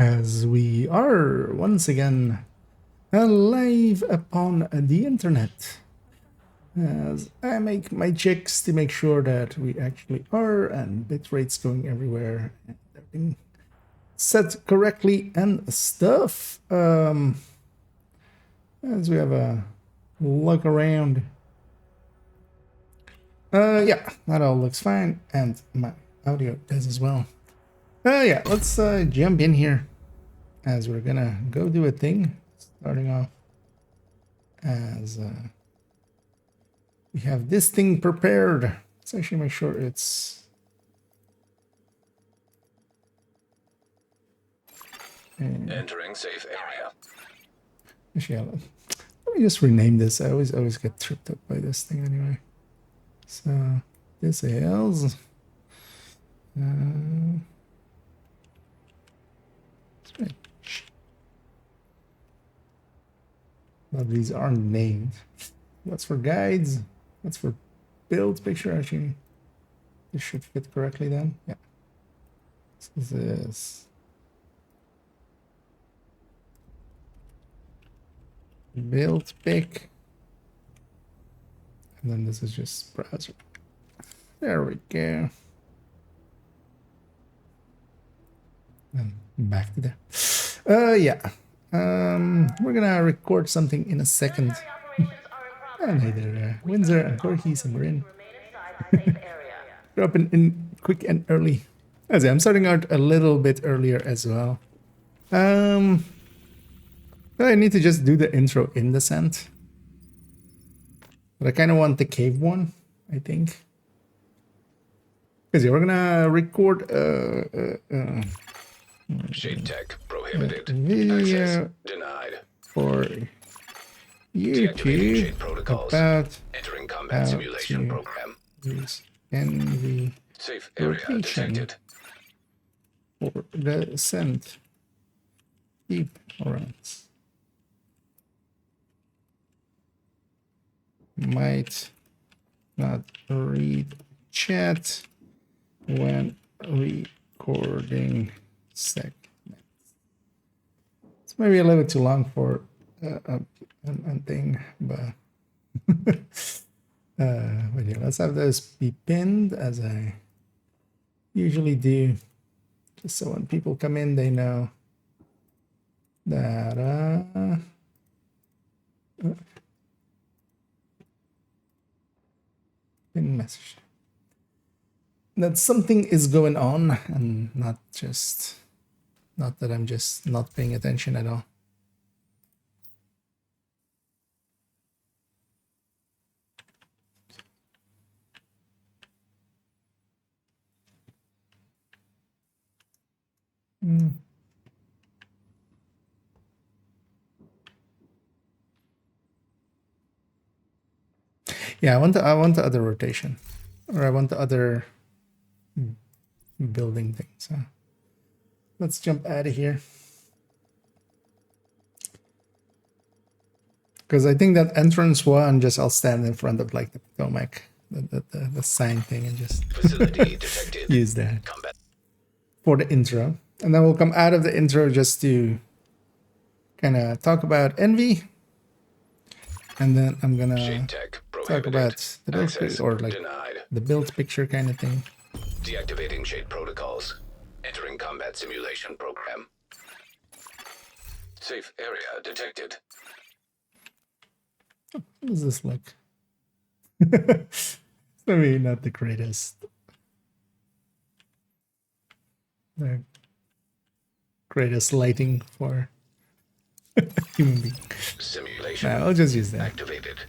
as we are once again live upon the internet. As I make my checks to make sure that we actually are, and bitrate's going everywhere, and everything set correctly and stuff. As we have a look around. Yeah, that all looks fine, and my audio does as well. Yeah, let's jump in here, as we're gonna go do a thing. Starting off as we have this thing prepared. Let's actually make sure it's entering safe area. Actually, let me just rename this. I always get tripped up by this thing anyway. So this is well, these aren't named. That's for guides. That's for build picture. Actually, this should fit correctly then. Yeah. This is build pic. And then this is just browser. There we go. And back to there. Yeah. We're gonna record something in a second. And hey there, Windsor and Corhys and Marin. Drop in quick and early. As I'm starting out a little bit earlier as well. I need to just do the intro in the Descent. But I kind of want the cave one, I think. Because yeah, we're gonna record Shade tech prohibited. Video Access denied. For Deactivating YouTube shade protocols. about Entering combat simulation program. use NV Safe area rotation detected. for the Descent. Keep runs. Might not read chat when recording segments. It's maybe a little bit too long for a thing, but but yeah, let's have those be pinned as I usually do, just so when people come in, they know that pin message that something is going on, and not that I'm just not paying attention at all. Yeah, I want the other rotation, or I want the other building thing. So let's jump out of here, because I think that entrance one, just I'll stand in front of like the Potomac, the sign thing, and just Facility detected. use that Combat. for the intro, and then we'll come out of the intro just to kind of talk about Envy, and then I'm gonna Shade tech talk prohibited. about the build Access or like denied. the build picture kind of thing. Deactivating shade protocols. Entering combat simulation program. Safe area detected. What does this look? It's maybe not the greatest. The greatest lighting for a human being. Simulation Nah, I'll just use that. activated.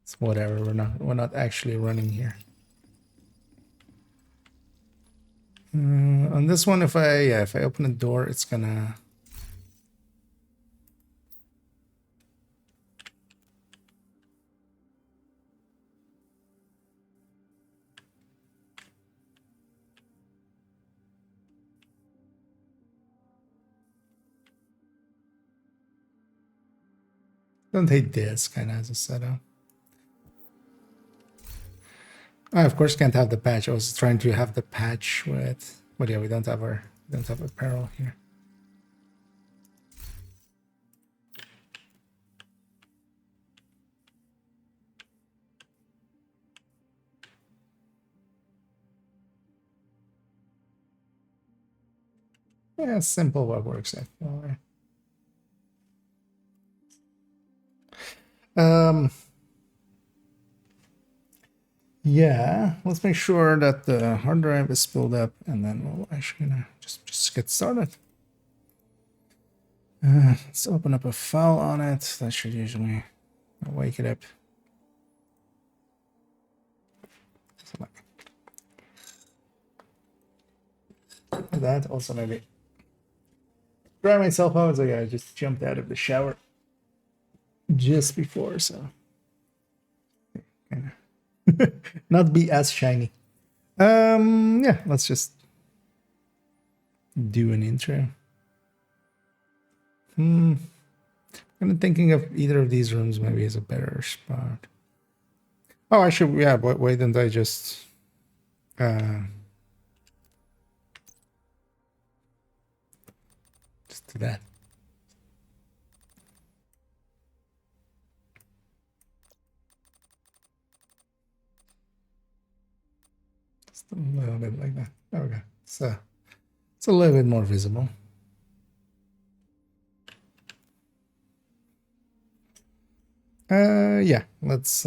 It's whatever. We're not actually running here. On this one, if I open the door, it's gonna. Don't hate this kind of as a setup. I of course can't have the patch. I was trying to have the patch with, but yeah, we don't have apparel here. Yeah, simple what works. I feel, right? Yeah, let's make sure that the hard drive is filled up, and then we'll actually gonna just get started. Let's open up a file on it. That should usually wake it up. That also maybe dry myself out. So yeah, I just jumped out of the shower just before, so kind of not be as shiny. Yeah, let's just do an intro. I'm thinking of either of these rooms maybe is a better spot. Oh, I should, yeah, but why didn't I just do that? Just a little bit like that. There we go. So it's a little bit more visible. Yeah, let's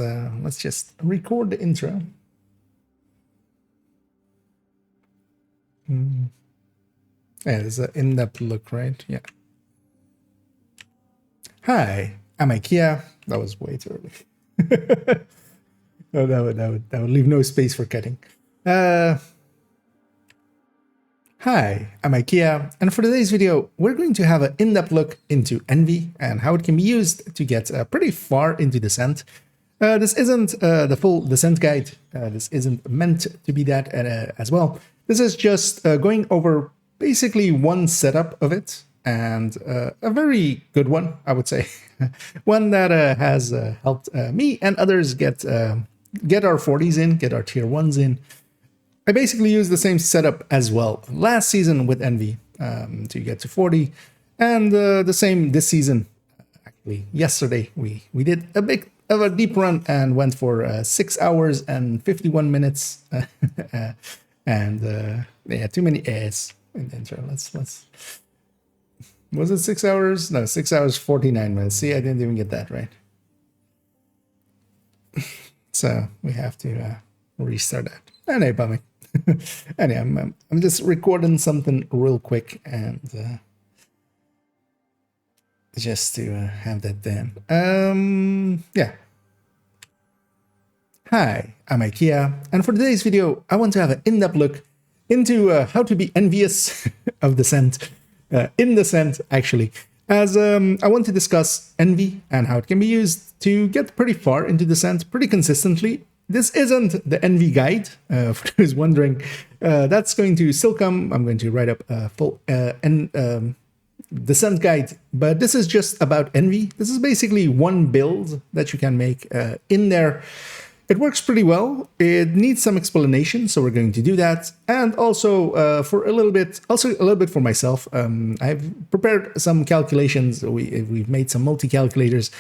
just record the intro. Yeah, there's an in-depth look, right? Yeah. Hi, I'm IKEA. That was way too early. Oh, that would leave no space for cutting. Hi, I'm IKEA, and for today's video, we're going to have an in-depth look into Envy and how it can be used to get pretty far into Descent. This isn't the full Descent guide. This isn't meant to be that as well. This is just going over basically one setup of it, and a very good one, I would say. One that has helped me and others get our 40s in, get our tier 1s in. I basically used the same setup as well last season with Envy to get to 40, and the same this season. Actually, yesterday we did a bit of a deep run and went for 6 hours and 51 minutes, and yeah, too many A's in the intro. Let's was it 6 hours? No, 6 hours 49 minutes. See, I didn't even get that right. So we have to restart that. Anyway, bumming. Anyway, I'm just recording something real quick and just to have that done. Yeah. Hi, I'm IKEA, and for today's video, I want to have an in-depth look into how to be envious of Descent, in Descent actually, as I want to discuss Envy and how it can be used to get pretty far into Descent pretty consistently. This isn't the Envy guide, for who's wondering. That's going to still come. I'm going to write up a full Descent guide, but this is just about Envy. This is basically one build that you can make in there. It works pretty well. It needs some explanation, so we're going to do that. And also for a little bit, for myself, I've prepared some calculations. We've made some multi-calculators,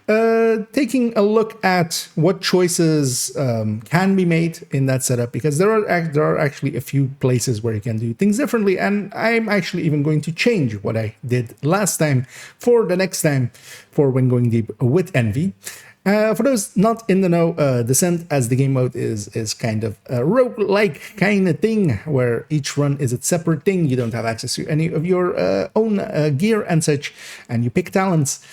taking a look at what choices can be made in that setup, because there are actually a few places where you can do things differently, and I'm actually even going to change what I did last time for the next time for when going deep with Envy. For those not in the know, Descent as the game mode is kind of a roguelike kind of thing, where each run is its separate thing. You don't have access to any of your own gear and such, and you pick talents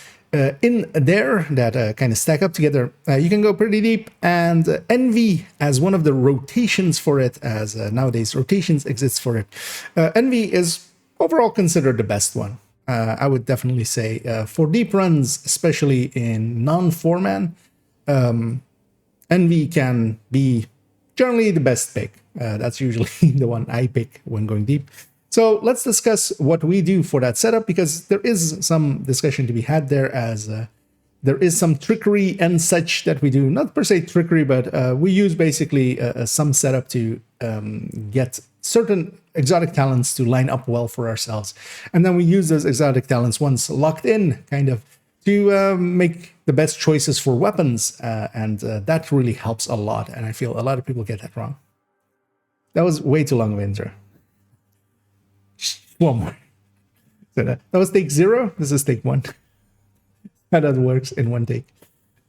in there that kind of stack up together. You can go pretty deep, and Envy as one of the rotations for it, as nowadays rotations exist for it. Envy is overall considered the best one. I would definitely say for deep runs, especially in non-4-man, Envy can be generally the best pick. That's usually the one I pick when going deep. So let's discuss what we do for that setup, because there is some discussion to be had there, as there is some trickery and such that we do. Not per se trickery, but we use basically some setup to get certain exotic talents to line up well for ourselves. And then we use those exotic talents once locked in, kind of, to make the best choices for weapons. And that really helps a lot. And I feel a lot of people get that wrong. That was way too long of an intro. One more. So that was take 0. This is take 1. How that works in one take.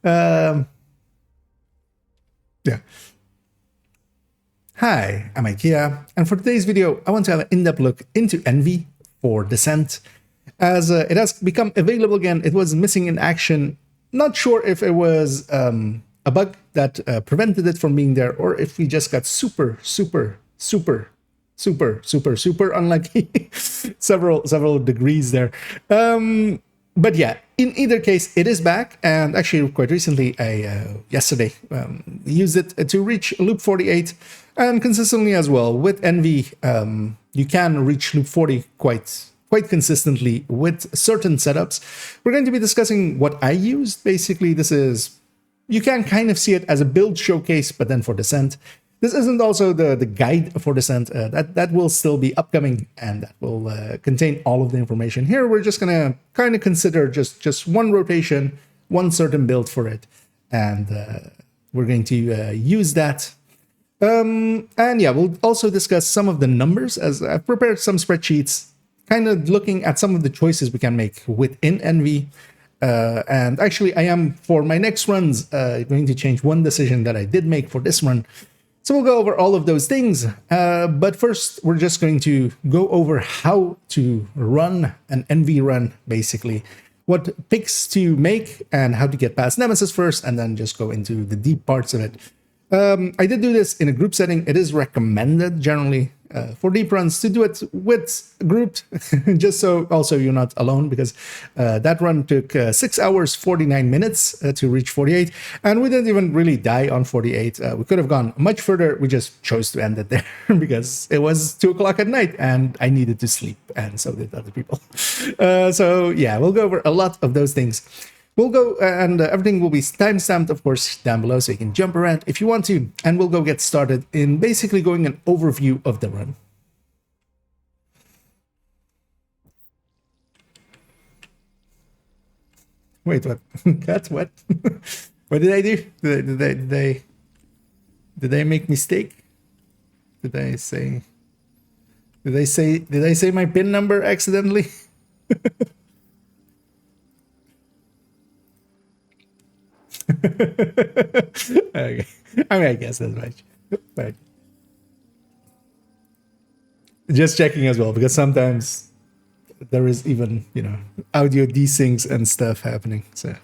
Yeah. Hi, I'm IKEA, and for today's video, I want to have an in-depth look into Envy for Descent. As it has become available again, it was missing in action. Not sure if it was a bug that prevented it from being there, or if we just got super unlucky. several degrees there. But yeah, in either case, it is back, and actually quite recently, yesterday, used it to reach loop 48, and consistently as well. With Envy, you can reach loop 40 quite consistently with certain setups. We're going to be discussing what I used. Basically, this is, you can kind of see it as a build showcase, but then for Descent. This isn't also the guide for Descent. That will still be upcoming, and that will contain all of the information. Here, we're just going to kind of consider just one rotation, one certain build for it. And we're going to use that. And yeah, we'll also discuss some of the numbers, as I've prepared some spreadsheets, kind of looking at some of the choices we can make within Envy. And actually, I am, for my next runs, going to change one decision that I did make for this run. So we'll go over all of those things, but first we're just going to go over how to run an Envy run, basically. What picks to make and how to get past Nemesis first, and then just go into the deep parts of it. I did do this in a group setting. It is recommended generally for deep runs to do it with group, just so also you're not alone, because that run took 6 hours 49 minutes to reach 48, and we didn't even really die on 48. We could have gone much further. We just chose to end it there because it was 2 o'clock at night and I needed to sleep, and so did other people. So yeah, we'll go over a lot of those things. We'll go, and everything will be timestamped, of course, down below, so you can jump around if you want to. And we'll go get started in basically going an overview of the run. Wait, what? Cut? What? What did I do? Did I make mistake? Did I say my PIN number accidentally? Okay. I mean, I guess that's right. But just checking as well, because sometimes there is even, audio desyncs and stuff happening. So,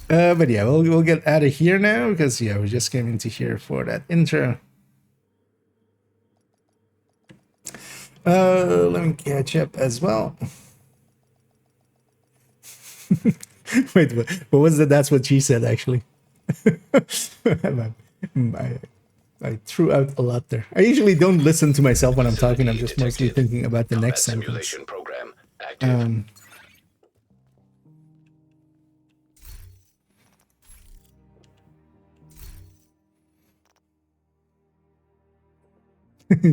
but yeah, we'll get out of here now, because yeah, we just came into here for that intro. Let me catch up as well. Wait, what was that? That's what she said, actually. I threw out a lot there. I usually don't listen to myself when I'm talking. I'm just mostly thinking about the next sentence. Simulation program active.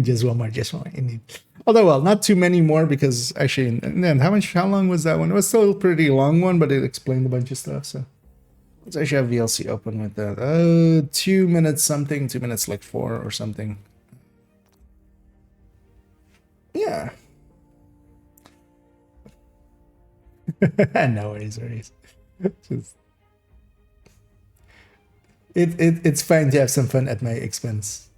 Just one more. Indeed. Although, well, not too many more, because actually, and how long was that one? It was still a pretty long one, but it explained a bunch of stuff. So let's actually have VLC open with that. 2 minutes something, 2 minutes like 4 or something. Yeah. No worries. Just, it's fine to have some fun at my expense.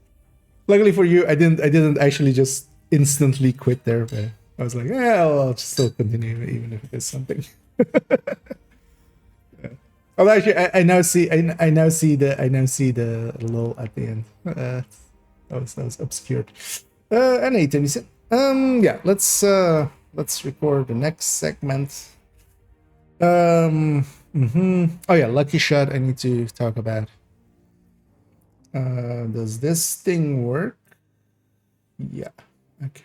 Luckily for you, I didn't actually just instantly quit there, but I was like, yeah, well, I'll just still continue even if it is something. Yeah. Well, actually, I now see the lull at the end. That was obscured. Anyway, yeah, let's record the next segment. Oh yeah, lucky shot. I need to talk about. Does this thing work? Yeah. Okay.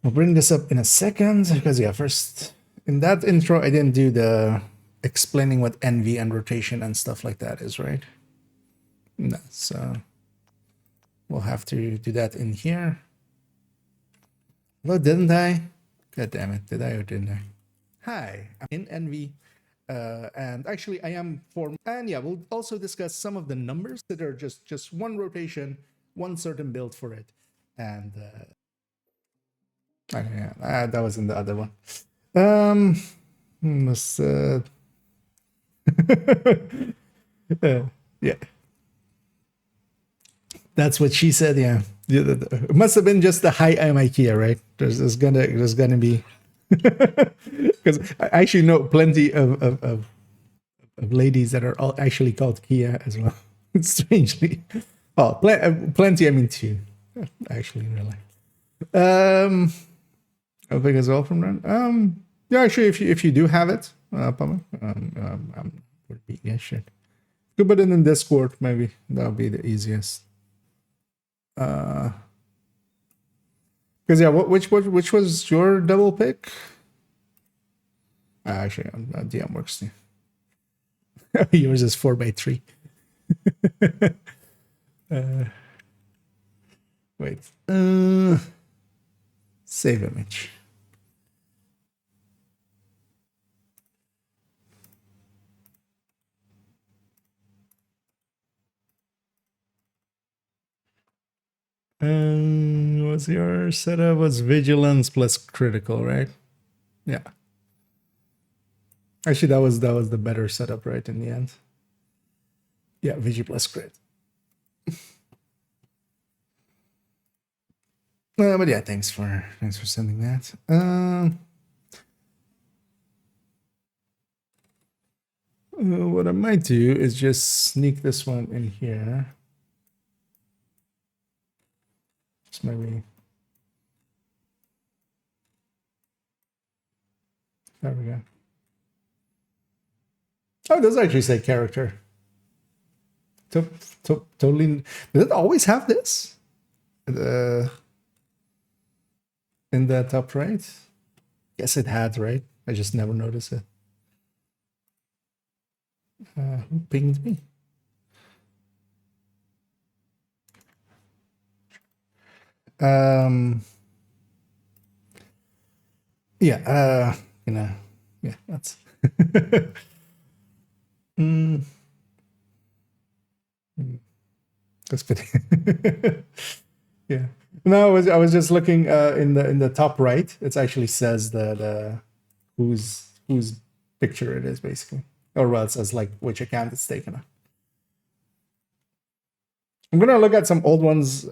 We'll bring this up in a second because yeah, first in that intro I didn't do the explaining what NV and rotation and stuff like that is, right? No, so we'll have to do that in here. Well, didn't I? God damn it, did I or didn't I? Hi, I'm in NV. And actually I am for, and yeah, we'll also discuss some of the numbers that are just one rotation, one certain build for it. And yeah, that was in the other one. Was, yeah. That's what she said, yeah. It must have been just the hi, I'm IKEA, right? There's gonna be, because I actually know plenty of ladies that are all actually called Kia as well. Strangely, oh, plenty. I mean, two, actually, really. How big as well from that? Yeah, actually, if you do have it, Pama, would be yeah, sure. Could put it in Discord, maybe that would be the easiest. Because yeah, which was your double pick? Actually, DM works too. Yours is 4x3. Wait. Save image. What's your setup? Was vigilance plus critical, right? Yeah. Actually, that was the better setup, right? In the end. Yeah, Vigi plus crit. But yeah, thanks for sending that. What I might do is just sneak this one in here. Just maybe. There we go. Oh, it does actually say character. Totally. Did it always have this? In the top right? Guess it had, right? I just never noticed it. Who pinged me? Yeah, yeah, that's that's pretty. Yeah. No, I was just looking in the top right. It actually says the whose picture it is basically, or well, it says like which account it's taken on. I'm gonna look at some old ones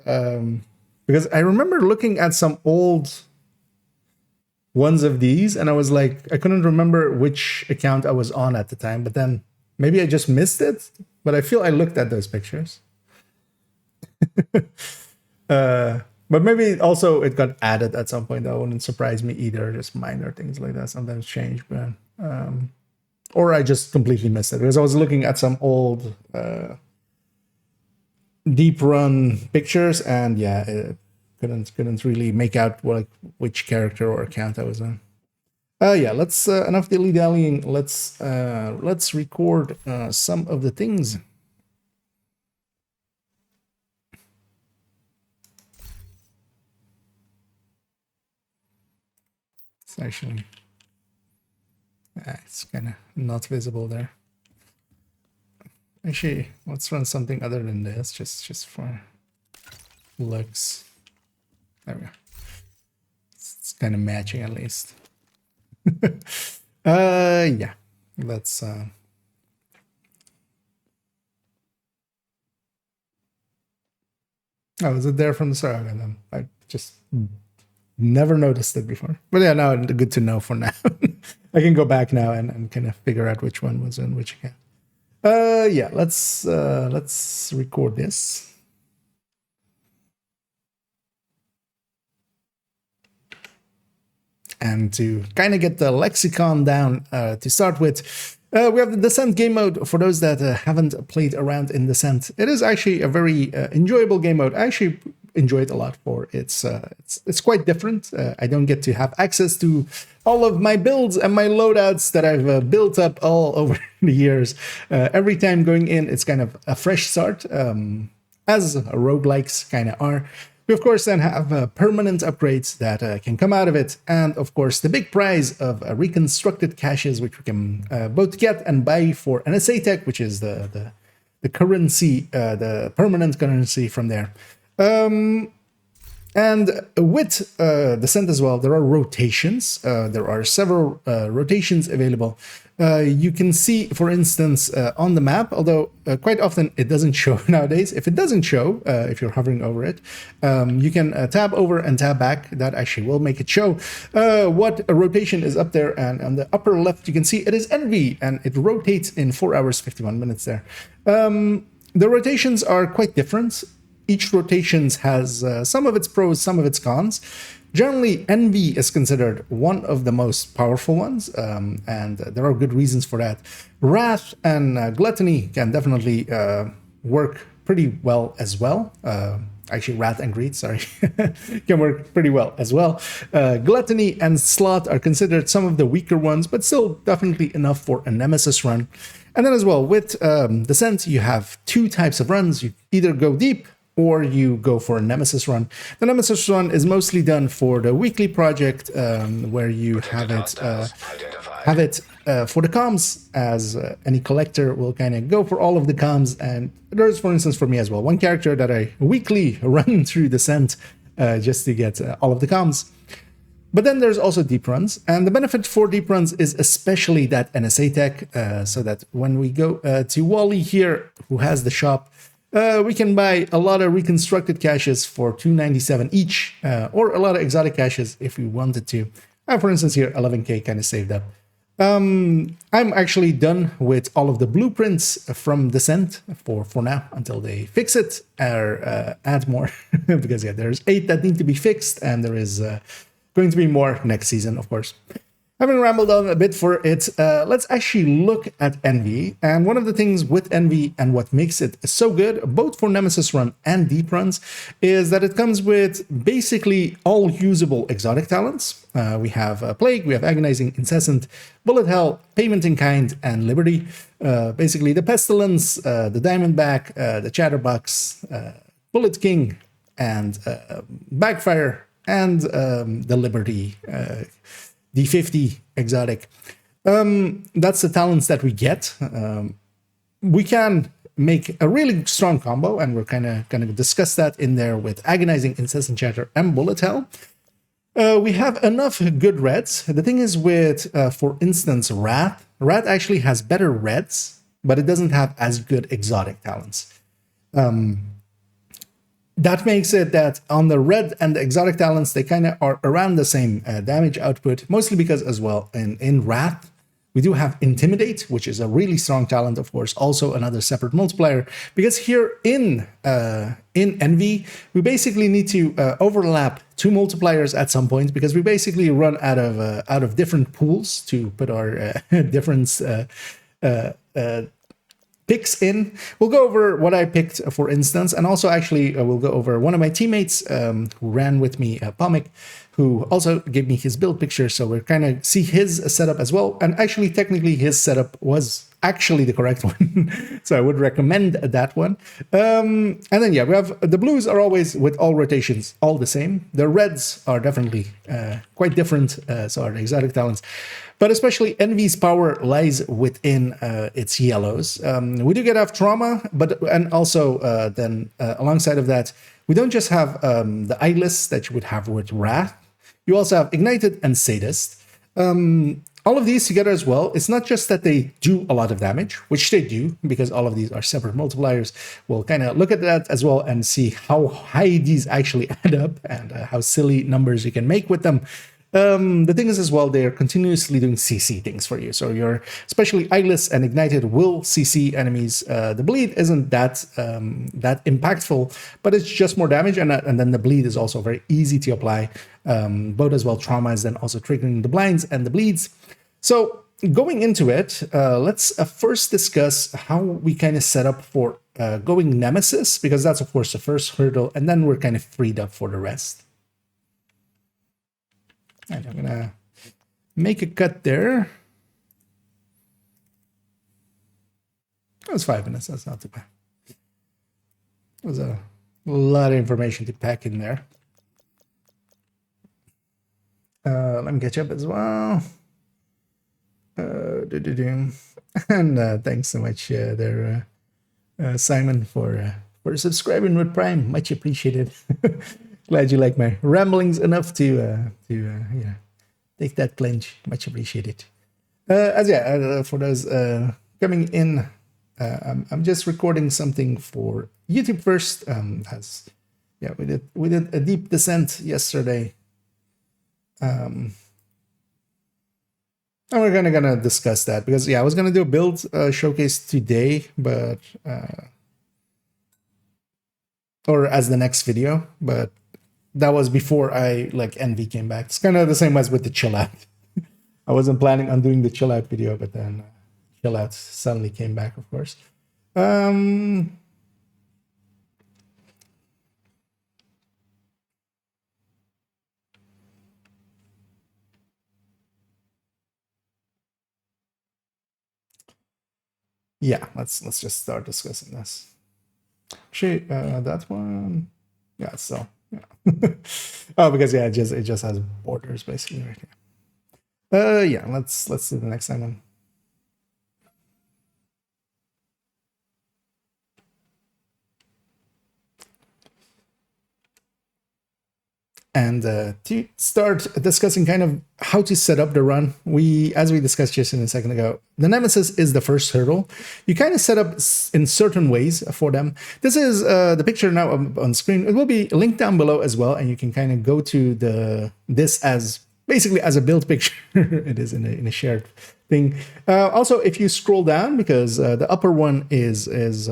because I remember looking at some old ones of these, and I was like, I couldn't remember which account I was on at the time, but then maybe I just missed it. But I feel I looked at those pictures. But maybe also it got added at some point. That wouldn't surprise me either. Just minor things like that sometimes change, but or I just completely missed it because I was looking at some old deep run pictures, and yeah, it couldn't really make out which character or account I was on. Yeah, let's enough dilly dallying. Let's record some of the things. It's actually it's kind of not visible there. Actually, let's run something other than this, just for looks. There we go. It's kind of matching at least. Yeah, let's oh, is it there from the start? And then I just never noticed it before. But yeah, now good to know for now. I can go back now and kind of figure out which one was in which account. Yeah, let's record this. And to kind of get the lexicon down to start with, we have the Descent game mode. For those that haven't played around in Descent, it is actually a very enjoyable game mode. I actually enjoy it a lot for it's quite different. I don't get to have access to all of my builds and my loadouts that I've built up all over the years. Every time going in, it's kind of a fresh start, as roguelikes kind of are. We, of course, then have permanent upgrades that can come out of it. And, of course, the big prize of reconstructed caches, which we can both get and buy for NSA Tech, which is the currency, the permanent currency from there. And with Descent as well, there are rotations. There are several rotations available. You can see, for instance, on the map, although quite often it doesn't show nowadays. If it doesn't show, if you're hovering over it, you can tab over and tab back. That actually will make it show what a rotation is up there. And on the upper left, you can see it is Envy, and it rotates in 4 hours, 51 minutes there. The rotations are quite different. Each rotation has some of its pros, some of its cons. Generally, Envy is considered one of the most powerful ones, and there are good reasons for that. Wrath and Gluttony can definitely work pretty well as well. Actually, Wrath and Greed, sorry, can work pretty well as well. Gluttony and Sloth are considered some of the weaker ones, but still definitely enough for a Nemesis run. And then as well, with Descent, you have 2 types of runs. You either go deep, or you go for a Nemesis run. The Nemesis run is mostly done for the weekly project, where you have it for the comms, as any collector will kind of go for all of the comms. And there's, for instance, for me as well, one character that I weekly run through Descent just to get all of the comms. But then there's also deep runs, and the benefit for deep runs is especially that NSA Tech, so that when we go to Wally here, who has the shop, we can buy a lot of reconstructed caches for $297 each, or a lot of exotic caches if we wanted to. For instance, here 11k kind of saved up. I'm actually done with all of the blueprints from Descent for now, until they fix it or add more, because yeah, there's 8 that need to be fixed, and there is going to be more next season, of course. Having rambled on a bit for it, let's actually look at Envy. And one of the things with Envy and what makes it so good, both for Nemesis run and deep runs, is that it comes with basically all usable exotic talents. We have Plague, we have Agonizing, Incessant, Bullet Hell, Payment in Kind, and Liberty. Basically the Pestilence, the Diamondback, the Chatterbox, Bullet King, and Backfire, and the Liberty D50 exotic. That's the talents that we get. We can make a really strong combo, and we're kind of going to discuss that in there with Agonizing, Incessant Chatter, and Bullet Hell. We have enough good reds. The thing is with, for instance, Wrath. Wrath actually has better reds, but it doesn't have as good exotic talents. That makes it that on the red and the exotic talents, they kind of are around the same damage output, mostly because as well in Wrath, we do have Intimidate, which is a really strong talent, of course, also another separate multiplier, because here in Envy, we basically need to overlap 2 multipliers at some point, because we basically run out of different pools to put our different picks in. We'll go over what I picked, for instance, and also actually we'll go over one of my teammates who ran with me, Pomic, who also gave me his build picture, so we're kind of see his setup as well. And actually, technically, his setup was actually the correct one, so I would recommend that one. And then, yeah, we have the blues are always, with all rotations, all the same. The reds are definitely quite different, so are the exotic talents. But especially Envy's power lies within its yellows. We do get off Trauma, and also then alongside of that, we don't just have the eyeless that you would have with Wrath. You also have Ignited and Sadist. All of these together as well, it's not just that they do a lot of damage, which they do, because all of these are separate multipliers. We'll kind of look at that as well and see how high these actually add up, and how silly numbers you can make with them. The thing is as well, they're continuously doing CC things for you. So your, especially Eyeless and Ignited will CC enemies. The bleed isn't that impactful, but it's just more damage. And then the bleed is also very easy to apply. Both as well, Trauma is then also triggering the blinds and the bleeds. So going into it, let's first discuss how we kind of set up for going Nemesis, because that's, of course, the first hurdle, and then we're kind of freed up for the rest. And I'm going to make a cut there. That was 5 minutes. That's not too bad. It was a lot of information to pack in there. Let me catch up as well. And thanks so much there, Simon, for subscribing with Prime. Much appreciated. Glad you like my ramblings enough to take that plunge. Much appreciated. For those coming in, I'm just recording something for YouTube first. We did a deep descent yesterday. And we're gonna discuss that because I was gonna do a build showcase today, but or as the next video, but that was before Envy came back. It's kind of the same as with the chill out. I wasn't planning on doing the chill out video, but then chill out suddenly came back, of course. Yeah, let's just start discussing this. Actually, that one, so oh, because it just has borders basically right here. Let's do the next one. And to start discussing kind of how to set up the run, as we discussed just a second ago, the Nemesis is the first hurdle. You kind of set up in certain ways for them. This is the picture now on screen. It will be linked down below as well, and you can kind of go to this as basically as a build picture. It is in a shared thing. Also, if you scroll down, because the upper one is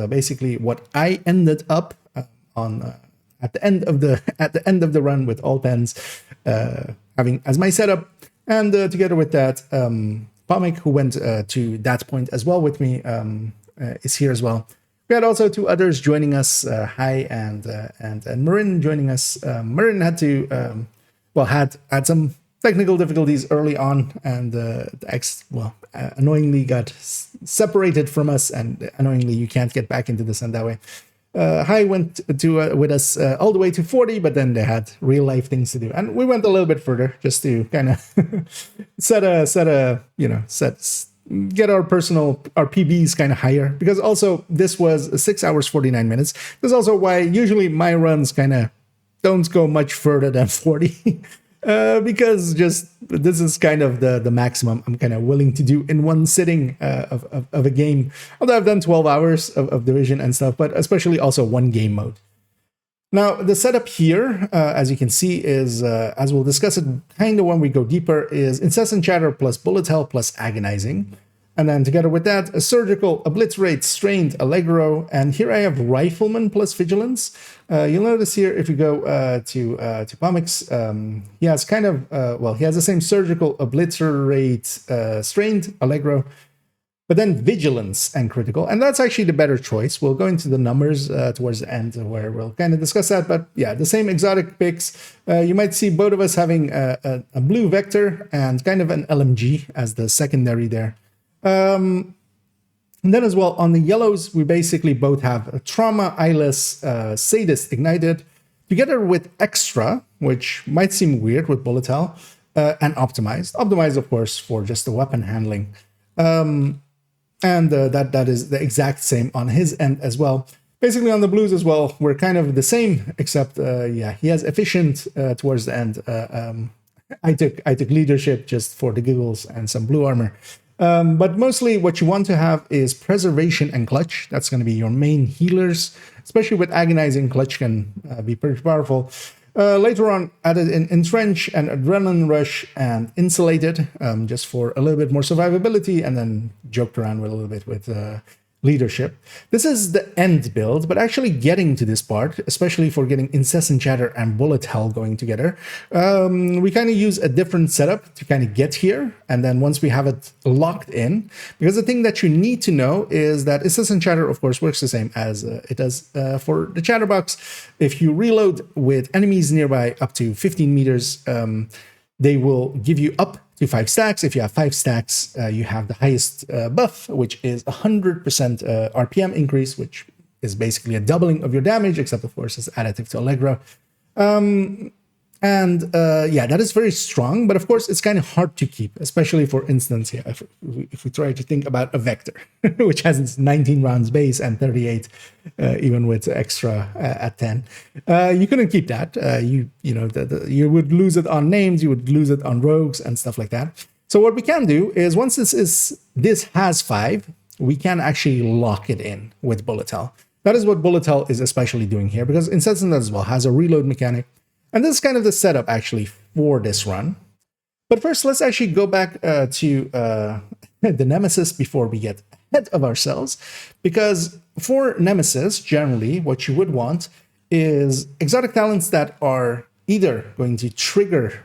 basically what I ended up on. At the end of the run with all pens having as my setup, and together with that, Pomik, who went to that point as well with me, is here as well. We had also 2 others joining us, Hai and Marin joining us. Marin had to had some technical difficulties early on, and annoyingly got separated from us, and annoyingly you can't get back into the sun that way. Hai went with us all the way to 40, but then they had real life things to do, and we went a little bit further just to kind of get our PBs kind of higher, because also this was 6 hours 49 minutes. That's also why usually my runs kind of don't go much further than 40. Because just this is kind of the maximum I'm kind of willing to do in one sitting of a game. Although I've done 12 hours of Division and stuff, but especially also one game mode. Now, the setup here, as you can see, is, as we'll discuss it kind of when we go deeper, is Incessant Chatter plus Bullet Hell plus Agonizing. And then together with that, a Surgical, Obliterate, Strained, Allegro, and here I have Rifleman plus Vigilance. You'll notice here, if you go to Pomik's, he has kind of, he has the same Surgical, Obliterate, Strained, Allegro, but then Vigilance and Critical, and that's actually the better choice. We'll go into the numbers towards the end where we'll kind of discuss that, but yeah, the same exotic picks. You might see both of us having a blue Vector and kind of an LMG as the secondary there. And then as well, on the yellows, we basically both have a Trauma, Eyeless, Sadist Ignited, together with Extra, which might seem weird with Bullet Hell, and Optimized. Optimized, of course, for just the weapon handling. And that is the exact same on his end as well. Basically, on the blues as well, we're kind of the same, except, he has Efficient towards the end. I took Leadership just for the giggles and some blue armor. But mostly what you want to have is Preservation and Clutch. That's going to be your main healers, especially with Agonizing. Clutch can be pretty powerful. Later on, added in Entrench and Adrenaline Rush and Insulated, just for a little bit more survivability, and then joked around with a little bit with leadership. This is the end build, but actually getting to this part, especially for getting incessant chatter and bullet hell going together, we kind of use a different setup to kind of get here. And then once we have it locked in, because the thing that you need to know is that incessant chatter, of course, works the same as it does for the chatterbox. If you reload with enemies nearby up to 15 meters, they will give you up to 5 stacks. If you have 5 stacks, you have the highest buff, which is 100% RPM increase, which is basically a doubling of your damage, except of course it's additive to Allegro. Yeah, that is very strong, but of course it's kind of hard to keep, especially for instance, yeah, if we try to think about a Vector, which has its 19 rounds base and 38, even with extra at 10. You couldn't keep that. You you would lose it on names, you would lose it on rogues and stuff like that. So what we can do is once this has 5, we can actually lock it in with Bullet Hell. That is what Bullet Hell is especially doing here, because Incessant as well has a reload mechanic. And this is kind of the setup actually for this run. But first, let's actually go back to the Nemesis before we get ahead of ourselves. Because for Nemesis, generally, what you would want is exotic talents that are either going to trigger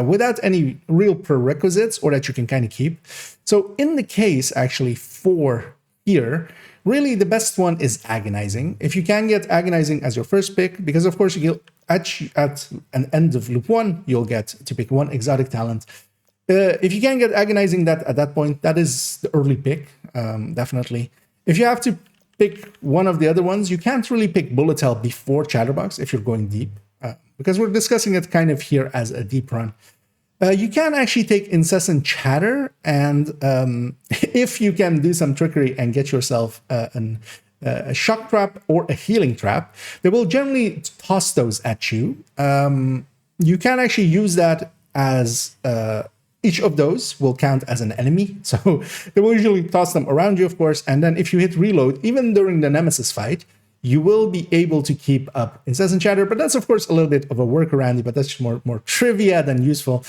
without any real prerequisites or that you can kind of keep. So in the case, actually, for here, really the best one is Agonizing. If you can get Agonizing as your first pick, because of course you'll at an end of loop 1, you'll get to pick 1 exotic talent. If you can get Agonizing at that point, that is the early pick, definitely. If you have to pick one of the other ones, you can't really pick Bullet Hell before Chatterbox if you're going deep, because we're discussing it kind of here as a deep run. You can actually take Incessant Chatter, and if you can do some trickery and get yourself a shock trap or a healing trap, they will generally toss those at you. You can actually use that as each of those will count as an enemy. So they will usually toss them around you, of course. And then if you hit reload, even during the Nemesis fight, you will be able to keep up Incessant Chatter. But that's, of course, a little bit of a workaround, but that's more trivia than useful.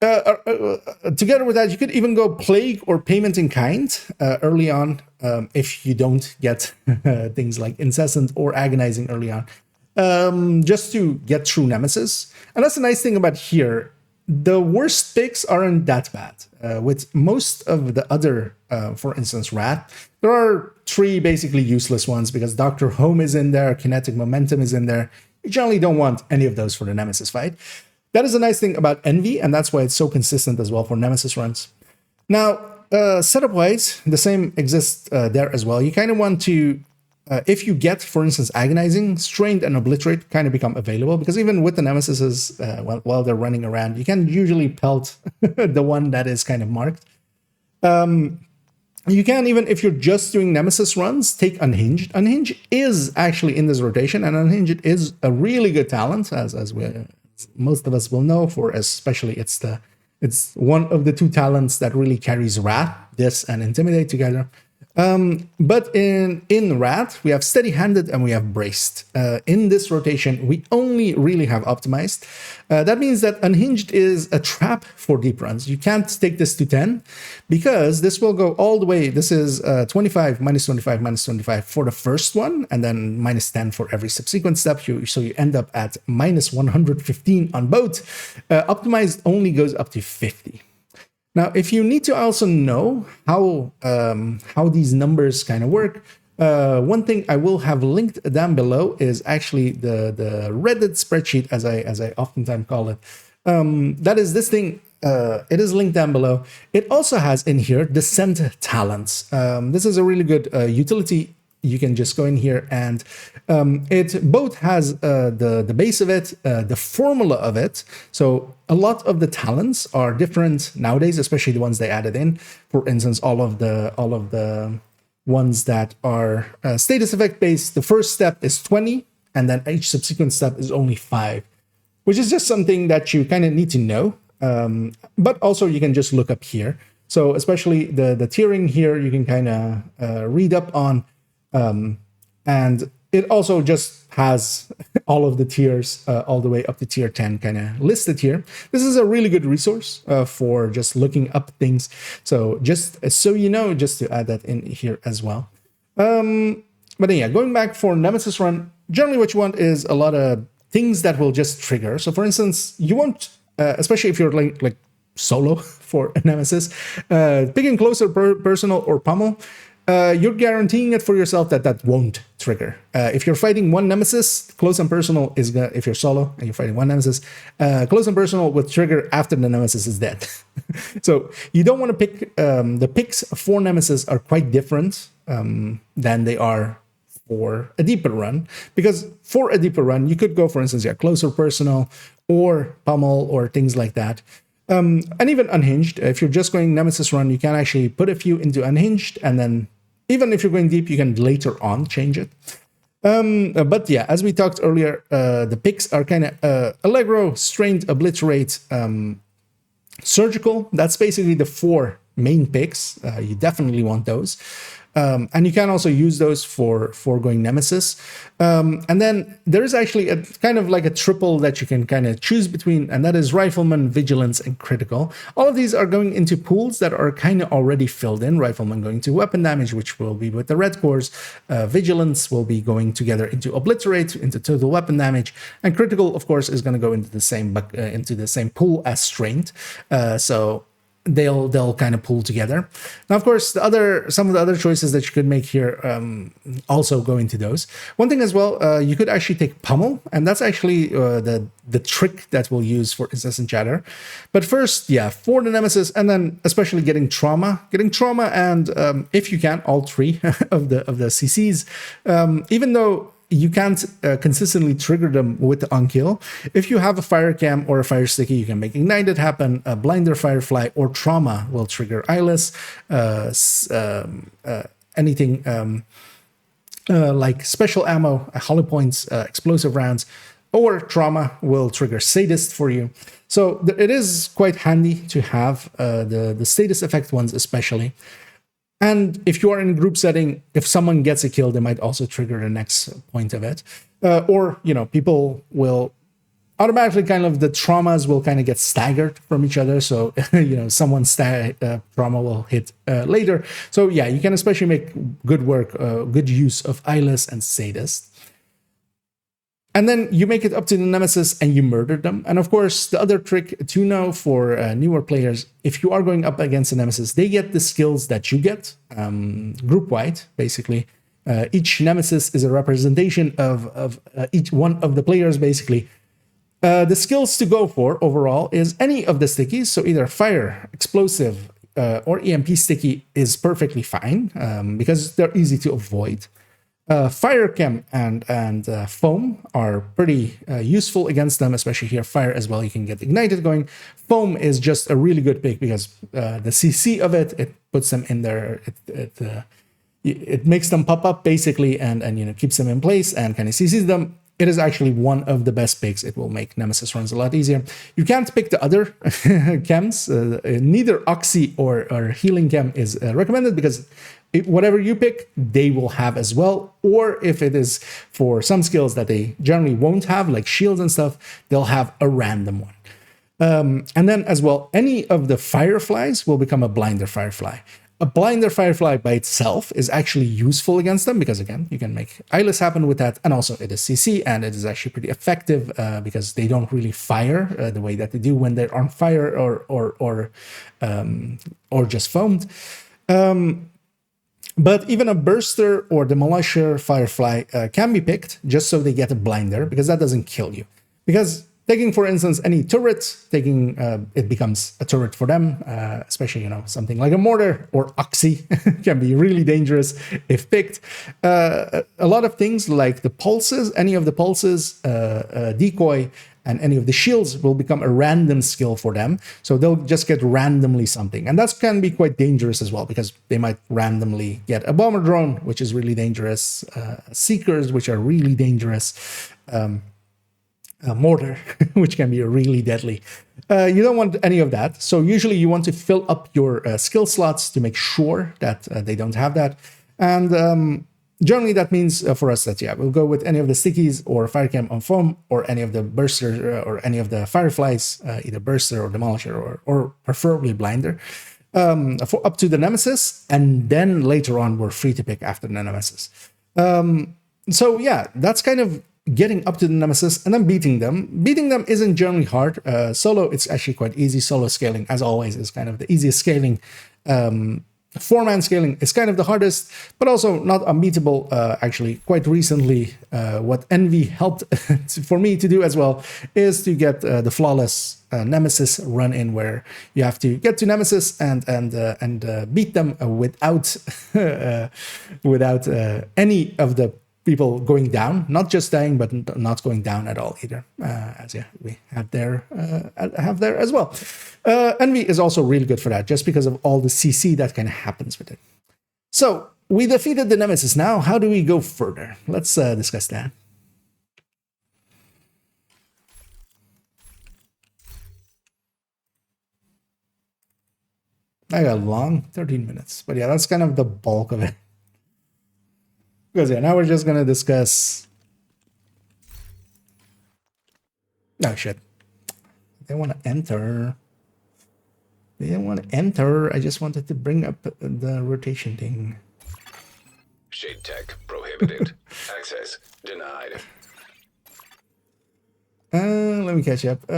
Together with that, you could even go Plague or Payment in Kind early on if you don't get things like Incessant or Agonizing early on, just to get through Nemesis. And that's the nice thing about here. The worst picks aren't that bad. With most of the other, for instance, Rat, there are 3 basically useless ones because Dr. Home is in there, Kinetic Momentum is in there. You generally don't want any of those for the Nemesis fight. That is a nice thing about Envy, and that's why it's so consistent as well for Nemesis runs. Now, setup-wise, the same exists there as well. You kind of want to, if you get, for instance, Agonizing, Strained and Obliterate kind of become available, because even with the Nemesises, while they're running around, you can usually pelt the one that is kind of marked. You can, even if you're just doing Nemesis runs, take Unhinged. Unhinged is actually in this rotation, and Unhinged is a really good talent, as most of us will know, for especially it's one of the 2 talents that really carries Wrath, this and Intimidate together. But in Wrath, we have Steady-Handed and we have Braced. In this rotation, we only really have Optimized. That means that Unhinged is a trap for deep runs. You can't take this to 10 because this will go all the way. This is 25, minus 25, minus 25 for the first one, and then minus 10 for every subsequent step. So you end up at minus 115 on both. Optimized only goes up to 50. Now, if you need to also know how these numbers kind of work, one thing I will have linked down below is actually the Reddit spreadsheet, as I oftentimes call it. That is this thing. It is linked down below. It also has in here Descent talents. This is a really good utility. You can just go in here and it both has the base of it, the formula of it. So a lot of the talents are different nowadays, especially the ones they added in. For instance, all of the ones that are status effect based, the first step is 20, and then each subsequent step is only 5, which is just something that you kind of need to know. But also you can just look up here. So especially the tiering here, you can kind of read up on. And it also just has all of the tiers all the way up to tier 10 kind of listed here. This is a really good resource for just looking up things. So just so you know, just to add that in here as well. But yeah, going back for Nemesis run, generally what you want is a lot of things that will just trigger. So for instance, you won't, especially if you're like solo for a Nemesis, picking closer personal or pummel, you're guaranteeing it for yourself that won't trigger. If you're fighting one Nemesis, close and personal is gonna, if you're solo and you're fighting one Nemesis, close and personal will trigger after the Nemesis is dead. So you don't want to pick, the picks for Nemesis are quite different than they are for a deeper run, because for a deeper run, you could go, for instance, closer personal or pummel or things like that. And even unhinged, if you're just going Nemesis run, you can actually put a few into unhinged, and then even if you're going deep, you can later on change it. But yeah, as we talked earlier, the picks are kind of Allegro, Strained, Obliterate, Surgical. That's basically the 4 main picks. You definitely want those. And you can also use those for going Nemesis. And then there is actually a kind of like a triple that you can kind of choose between, and that is Rifleman, Vigilance, and Critical. All of these are going into pools that are kind of already filled in. Rifleman going to weapon damage, which will be with the red cores. Vigilance will be going together into Obliterate, into total weapon damage. And Critical, of course, is going to go into the same pool as Strained. So they'll kind of pull together. Now, of course, some of the other choices that you could make here also go into those. One thing as well, you could actually take Pummel, and that's actually the trick that we'll use for Incessant Chatter. But first, yeah, for the Nemesis, and then especially getting Trauma, and if you can, all 3 of the CCs, even though you can't consistently trigger them with the unkill. If you have a fire cam or a fire sticky, you can make Ignited happen. A Blinder, Firefly, or Trauma will trigger Eyeless. Anything like special ammo, hollow points, explosive rounds, or Trauma will trigger Sadist for you. So it is quite handy to have the Sadist effect ones especially. And if you are in a group setting, if someone gets a kill, they might also trigger the next point of it. Or, people will automatically the traumas will kind of get staggered from each other. So, someone's trauma will hit later. So yeah, you can especially make good use of Eyeless and Sadist. And then you make it up to the Nemesis and you murder them. And of course, the other trick to know for newer players, if you are going up against a Nemesis, they get the skills that you get, group-wide, basically. Each Nemesis is a representation of each one of the players, basically. The skills to go for overall is any of the stickies, so either Fire, Explosive, or EMP sticky is perfectly fine, because they're easy to avoid. Fire chem and foam are pretty useful against them, especially here. Fire as well, you can get Ignited going. Foam is just a really good pick because the CC of it puts them in there. It makes them pop up basically, and keeps them in place and kind of CCs them. It is actually one of the best picks. It will make Nemesis runs a lot easier. You can't pick the other chems. Neither Oxy or Healing Chem is recommended because whatever you pick, they will have as well. Or if it is for some skills that they generally won't have, like shields and stuff, they'll have a random one. And then as well, any of the Fireflies will become a Blinder Firefly. A Blinder Firefly by itself is actually useful against them because, again, you can make Eyeless happen with that. And also it is CC, and it is actually pretty effective because they don't really fire the way that they do when they're on fire or just foamed. But even a Burster or Demolisher Firefly can be picked just so they get a Blinder, because that doesn't kill you. Because taking, for instance, any turret, it becomes a turret for them, especially, something like a Mortar or Oxy can be really dangerous if picked. A lot of things like the pulses, any of the pulses, decoy, and any of the shields will become a random skill for them. So they'll just get randomly something. And that can be quite dangerous as well, because they might randomly get a Bomber Drone, which is really dangerous, Seekers, which are really dangerous, Mortar, which can be really deadly. You don't want any of that. So usually you want to fill up your skill slots to make sure that they don't have that. And Generally, that means for us that, yeah, we'll go with any of the stickies or Firecam on foam or any of the burster or any of the fireflies, either burster or demolisher or preferably blinder, for up to the nemesis. And then later on, we're free to pick after the nemesis. So yeah, that's kind of getting up to the nemesis and then beating them. Beating them isn't generally hard. Solo, it's actually quite easy. Solo scaling, as always, is kind of the easiest scaling. Four-man scaling is kind of the hardest, but also not unbeatable. Actually, quite recently, what Envy helped for me to do as well is to get the flawless Nemesis run in, where you have to get to Nemesis and beat them without without any of the people going down, not just dying, but not going down at all either. As yeah, we have there as well. Envy is also really good for that, just because of all the CC that kind of happens with it. So we defeated the Nemesis. Now, how do we go further? Let's discuss that. I got long, 13 minutes, but yeah, that's kind of the bulk of it. Because yeah, now we're just gonna discuss. Oh shit! They want to enter. They didn't want to enter. I just wanted to bring up the rotation thing. Shade tech prohibited. Access denied. Let me catch up.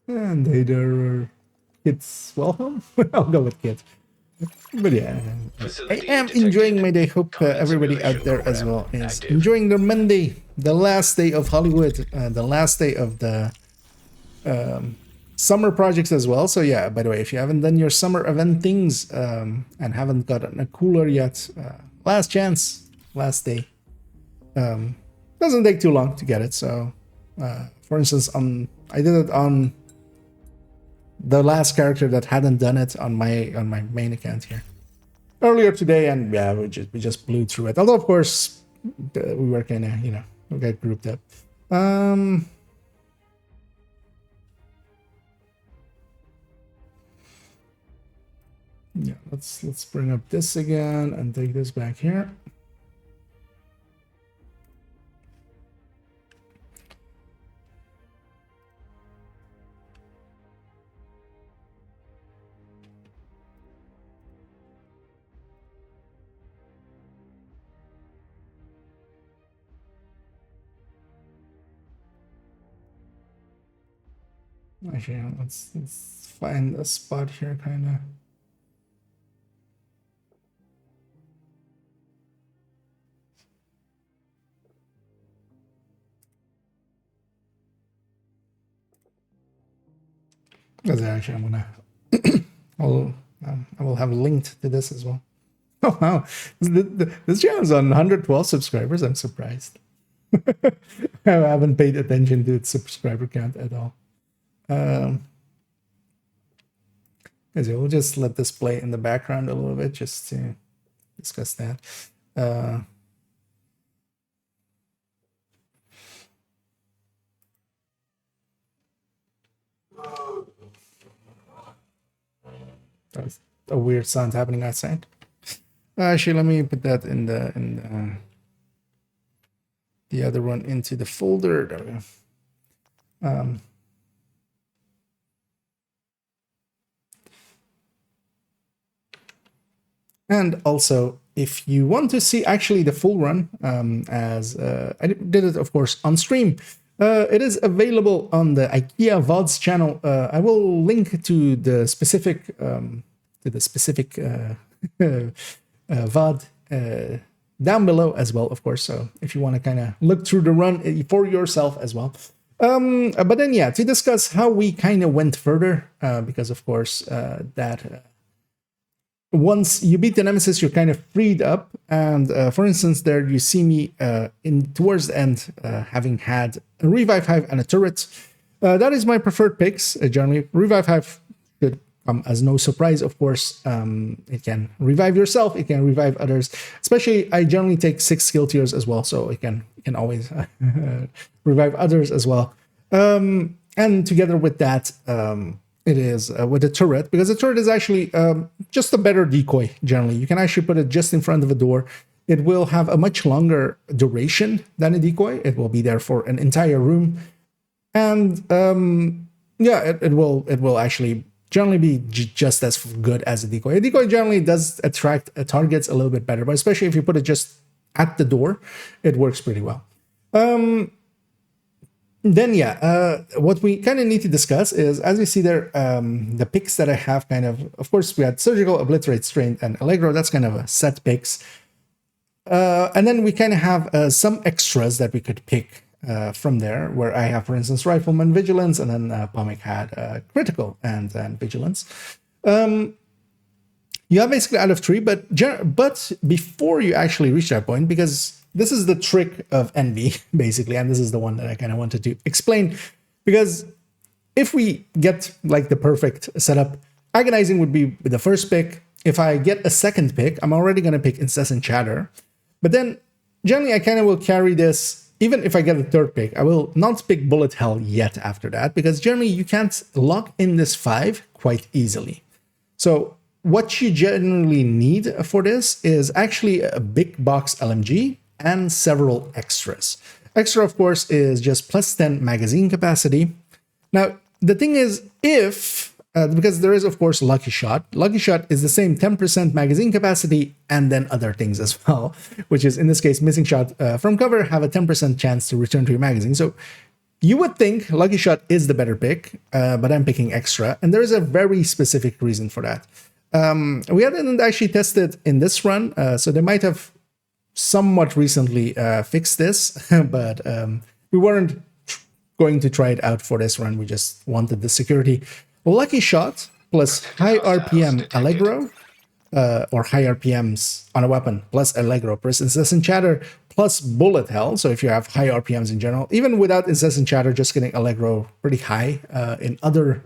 And either kids welcome. I'll go with kids. But yeah, I am enjoying my day. Hope everybody out there as well is enjoying their Monday, the last day of Hollywood, the last day of the summer projects as well. So yeah, by the way, if you haven't done your summer event things and haven't gotten a cooler yet, last chance, last day. Doesn't take too long to get it. So for instance, I did it on the last character that hadn't done it on my main account here earlier today, and yeah, we just blew through it. Although of course we were kind of, you know, we got grouped up. Yeah, let's bring up this again and take this back here. Actually, let's find a spot here, kind of. Because actually, I'm gonna. I will have linked to this as well. Oh wow, this channel's on 112 subscribers. I'm surprised. I haven't paid attention to its subscriber count at all. We'll just let this play in the background a little bit just to discuss that. That's a weird sound happening outside. Actually, let me put that in the other one into the folder. There we go. And also, if you want to see actually the full run, as I did it, of course, on stream, it is available on the IKEA VODs channel. I will link to the specific VOD down below as well, of course. So if you want to kind of look through the run for yourself as well. But then, yeah, to discuss how we kind of went further, because of course once you beat the Nemesis, you're kind of freed up. And for instance, there you see me towards the end, having had a Revive Hive and a turret. That is my preferred picks, generally. Revive Hive should come as no surprise, of course. It can revive yourself, it can revive others. Especially, I generally take 6 skill tiers as well, so it can always revive others as well. And together with that, it is with the turret, because the turret is actually just a better decoy. Generally, you can actually put it just in front of a door. It will have a much longer duration than a decoy. It will be there for an entire room, and yeah, it will actually generally be just as good as a decoy. A decoy generally does attract targets a little bit better, but especially if you put it just at the door, it works pretty well. Then yeah, what we kind of need to discuss is, as you see there, the picks that I have of course, we had Surgical, Obliterate, Strain, and Allegro. That's kind of a set picks. And then we kind of have some extras that we could pick from there, where I have, for instance, Rifleman, Vigilance, and then Pomic had Critical and Vigilance. You have basically out of 3, but before you actually reach that point, because this is the trick of Envy, basically, and this is the one that I kind of wanted to explain, because if we get like the perfect setup, Agonizing would be the first pick. If I get a second pick, I'm already going to pick Incessant Chatter. But then generally I kind of will carry this. Even if I get a third pick, I will not pick Bullet Hell yet after that, because generally you can't lock in this 5 quite easily. So what you generally need for this is actually a big box LMG and several extras. Extra, of course, is just plus 10 magazine capacity. Now, the thing is, because there is, of course, Lucky Shot. Lucky Shot is the same 10% magazine capacity and then other things as well, which is, in this case, Missing Shot from cover have a 10% chance to return to your magazine. So you would think Lucky Shot is the better pick, but I'm picking Extra, and there is a very specific reason for that. We hadn't actually tested in this run, so they might have somewhat recently fixed this, but we weren't going to try it out for this run. We just wanted the security. Lucky Shot plus high RPM Allegro, or high RPMs on a weapon plus Allegro plus Incessant Chatter plus Bullet Hell. So if you have high RPMs in general, even without Incessant Chatter, just getting Allegro pretty high in other,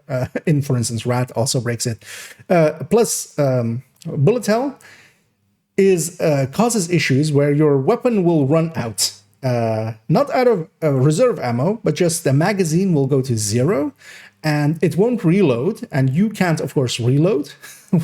for instance, Rat also breaks it, plus Bullet Hell is causes issues where your weapon will run out. Not out of reserve ammo, but just the magazine will go to 0 and it won't reload. And you can't, of course, reload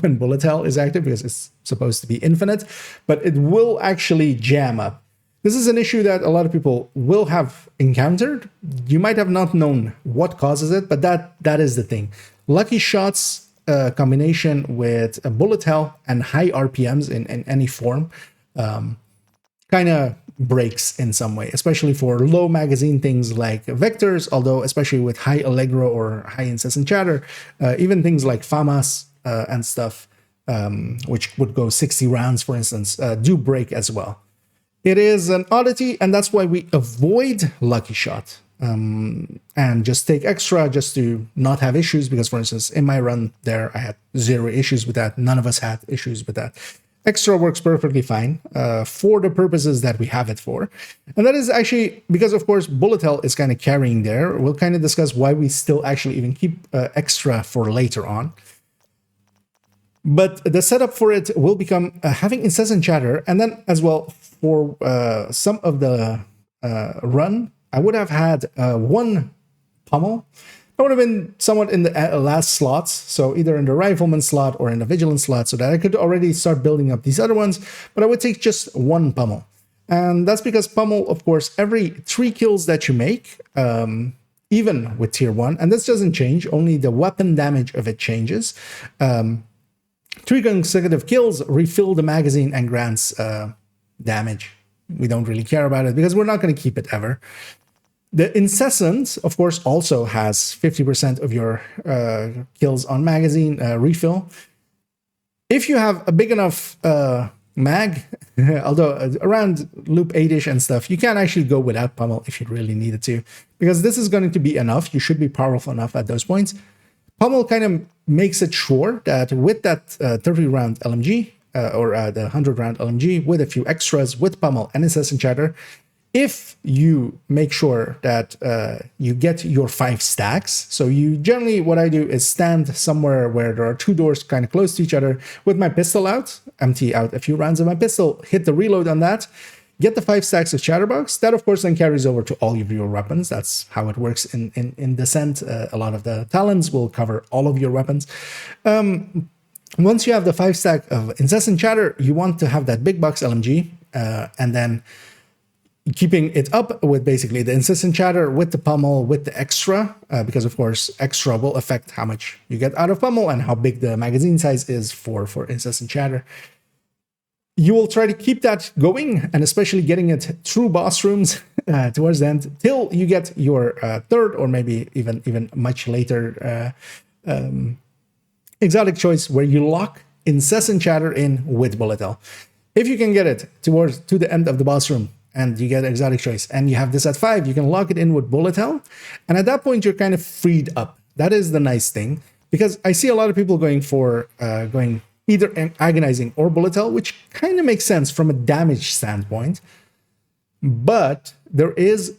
when Bullet Hell is active because it's supposed to be infinite, but it will actually jam up. This is an issue that a lot of people will have encountered. You might have not known what causes it, but that is the thing. Lucky Shots combination with a Bullet Hell and high RPMs in any form kind of breaks in some way, especially for low magazine things like Vectors, although especially with high Allegro or high Incessant Chatter, even things like FAMAS and stuff, which would go 60 rounds, for instance, do break as well. It is an oddity, and that's why we avoid Lucky Shot. And just take Extra just to not have issues, because, for instance, in my run there, I had 0 issues with that. None of us had issues with that. Extra works perfectly fine for the purposes that we have it for. And that is actually because, of course, Bullet Hell is kind of carrying there. We'll kind of discuss why we still actually even keep Extra for later on. But the setup for it will become having Incessant Chatter, and then as well for some of the run, I would have had 1 Pummel. That would have been somewhat in the last slots, so either in the Rifleman slot or in the Vigilance slot, so that I could already start building up these other ones, but I would take just 1 Pummel. And that's because Pummel, of course, every 3 kills that you make, even with tier 1, and this doesn't change, only the weapon damage of it changes. 3 consecutive kills refill the magazine and grants damage. We don't really care about it because we're not going to keep it ever. The Incessant, of course, also has 50% of your kills on magazine refill. If you have a big enough mag, although around loop 8-ish and stuff, you can actually go without Pummel if you really needed to, because this is going to be enough. You should be powerful enough at those points. Pummel kind of makes it sure that with that 30-round LMG, or the 100-round LMG, with a few extras, with Pummel and Incessant Chatter, if you make sure that you get your 5 stacks, so you generally, what I do is stand somewhere where there are 2 doors kind of close to each other with my pistol out, empty out a few rounds of my pistol, hit the reload on that, get the 5 stacks of Chatterbox. That, of course, then carries over to all of your weapons. That's how it works in Descent. A lot of the talents will cover all of your weapons. Once you have the 5 stack of Incessant Chatter, you want to have that big box LMG, and then keeping it up with basically the Incessant Chatter, with the Pummel, with the Extra, because of course Extra will affect how much you get out of Pummel and how big the magazine size is for Incessant Chatter. You will try to keep that going, and especially getting it through boss rooms towards the end, till you get your third, or maybe even much later exotic choice, where you lock Incessant Chatter in with Bullet Hell. If you can get it to the end of the boss room, and you get exotic choice, and you have this at 5, you can lock it in with Bullet Hell, and at that point you're kind of freed up. That is the nice thing, because I see a lot of people going for going either Agonizing or Bullet Hell, which kind of makes sense from a damage standpoint, but there is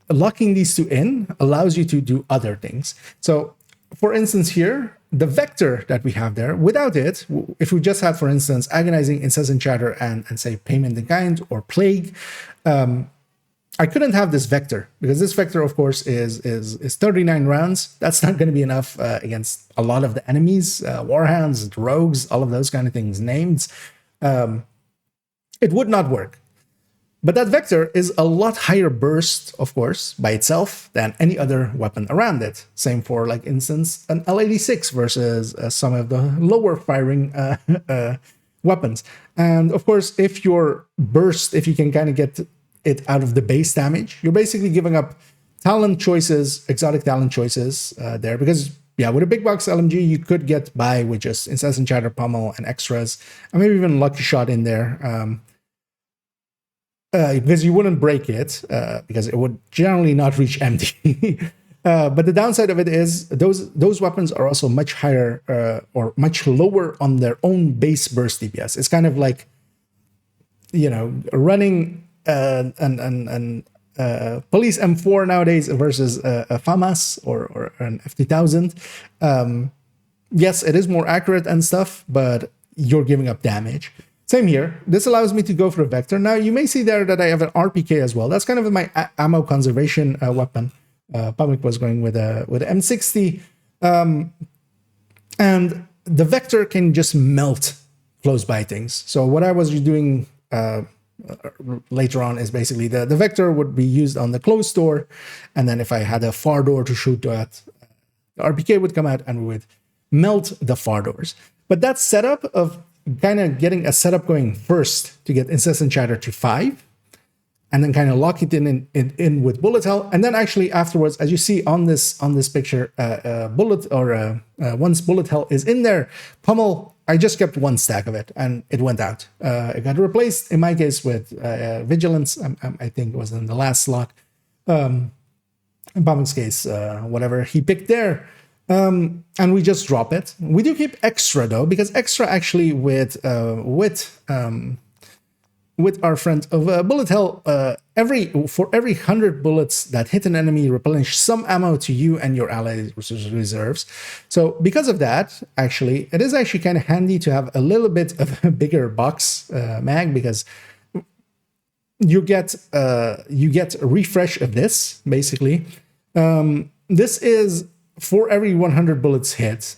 locking these two in allows you to do other things. So for instance here, the vector that we have there, without it, if we just had, for instance, Agonizing, Incessant Chatter, and say Payment in Kind or Plague, I couldn't have this vector, because this vector, of course, is 39 rounds. That's not going to be enough against a lot of the enemies, Warhounds, Rogues, all of those kind of things, named. It would not work. But that vector is a lot higher burst, of course, by itself than any other weapon around it. Same for, like, instance, an L86 versus some of the lower firing weapons. And of course, if your burst, if you can kind of get it out of the base damage, you're basically giving up talent choices, exotic talent choices there. Because, yeah, with a big box LMG, you could get by with just Incessant Chatter, Pummel, and extras, and maybe even Lucky Shot in there. Because you wouldn't break it, because it would generally not reach empty. But the downside of it is those weapons are also much higher or much lower on their own base burst DPS. It's kind of like, you know, running an Police M4 nowadays versus a FAMAS or an FT1000. Yes, it is more accurate and stuff, but you're giving up damage. Same here. This allows me to go for a vector. Now, you may see there that I have an RPK as well. That's kind of my ammo conservation weapon. Public was going with a M60. And the vector can just melt close by things. So what I was doing later on is basically the vector would be used on the closed door. And then if I had a far door to shoot at, the RPK would come out and we would melt the far doors. But that setup of kind of getting a setup going first to get Incessant Chatter to 5, and then kind of lock it in with Bullet Hell, and then actually afterwards, as you see on this picture, once Bullet Hell is in there, Pummel, I just kept 1 stack of it, and it went out. It got replaced in my case with Vigilance. I think it was in the last slot. In Pummel's case, whatever he picked there. And we just drop it. We do keep extra though, because extra actually with our friend of Bullet Hell, for every 100 bullets that hit an enemy, replenish some ammo to you and your allies' reserves. So because of that, actually, it is actually kind of handy to have a little bit of a bigger box mag, because you get a refresh of this basically. This is for every 100 bullets hit,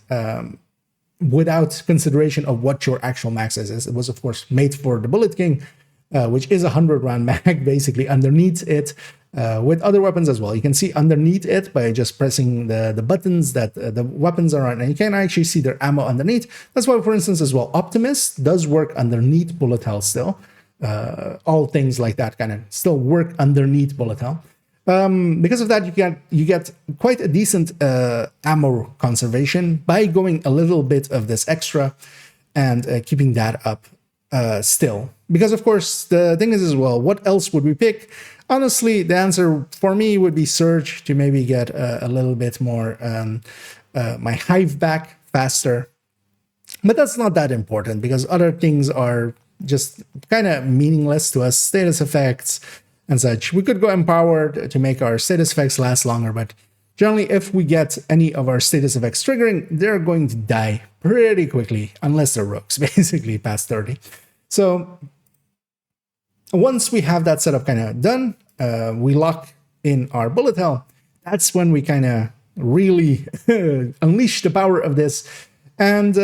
without consideration of what your actual max is. It was, of course, made for the Bullet King, which is a 100-round mag, basically, underneath it, with other weapons as well. You can see underneath it by just pressing the buttons that the weapons are on, and you can actually see their ammo underneath. That's why, for instance, as well, Optimist does work underneath Bullet Hell still. All things like that kind of still work underneath Bullet Hell. Because of that, you get quite a decent ammo conservation by going a little bit of this extra and keeping that up still. Because of course, the thing is as well, what else would we pick? Honestly, the answer for me would be Surge, to maybe get a little bit more my hive back faster. But that's not that important, because other things are just kind of meaningless to us. Status effects and such. We could go Empowered to make our status effects last longer, but generally, if we get any of our status effects triggering, they're going to die pretty quickly, unless they're rogues, basically past 30. So once we have that setup kind of done, we lock in our bullet hell. That's when we kind of really unleash the power of this. And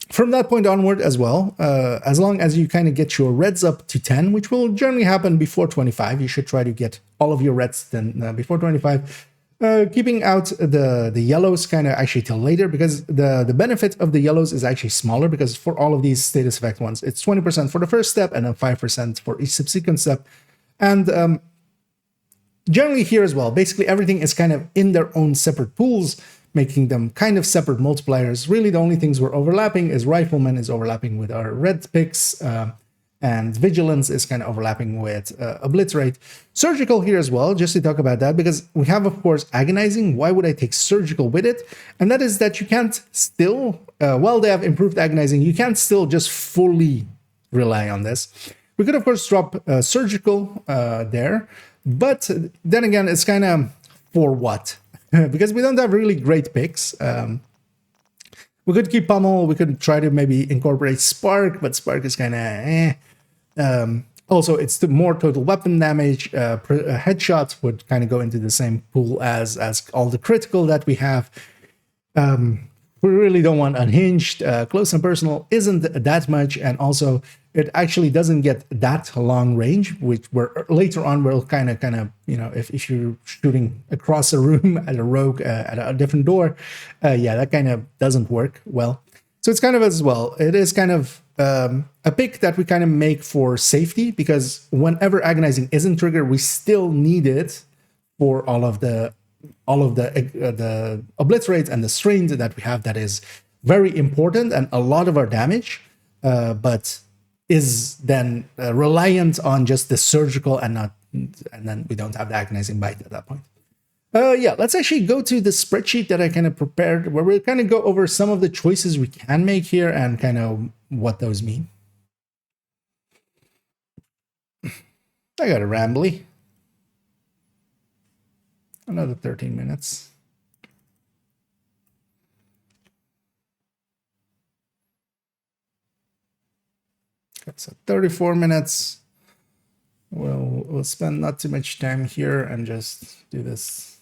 from that point onward as well, as long as you kind of get your reds up to 10, which will generally happen before 25, you should try to get all of your reds then before 25. Keeping out the yellows kind of actually till later, because the benefit of the yellows is actually smaller, because for all of these status effect ones, it's 20% for the first step and then 5% for each subsequent step. And generally here as well, basically everything is kind of in their own separate pools, making them kind of separate multipliers. Really the only things we're overlapping is Rifleman is overlapping with our red picks, and Vigilance is kind of overlapping with Obliterate. Surgical here as well, just to talk about that, because we have, of course, Agonizing. Why would I take Surgical with it? And that is that you can't still, while they have improved Agonizing, you can't still just fully rely on this. We could, of course, drop Surgical there, but then again, it's kind of for what? Because we don't have really great picks. We could keep Pummel, we could try to maybe incorporate Spark, but Spark is kind of eh. Also, it's the more total weapon damage. Headshot would kind of go into the same pool as all the critical that we have. We really don't want Unhinged. Close and Personal isn't that much, and also it actually doesn't get that long range, which we're later on we'll kind of you know, if you're shooting across a room at a rogue at a different door, yeah, that kind of doesn't work well. So it's kind of as well. It is kind of a pick that we kind of make for safety, because whenever Agonizing isn't triggered, we still need it for all of the Obliterate and the Strain that we have. That is very important, and a lot of our damage, but is then reliant on just the Surgical and not, and then we don't have the Agonizing Bite at that point. Yeah, let's actually go to the spreadsheet that I kind of prepared, where we'll kind of go over some of the choices we can make here and kind of what those mean. I got a rambly. Another 13 minutes. Okay, so 34 minutes. We'll spend not too much time here and just do this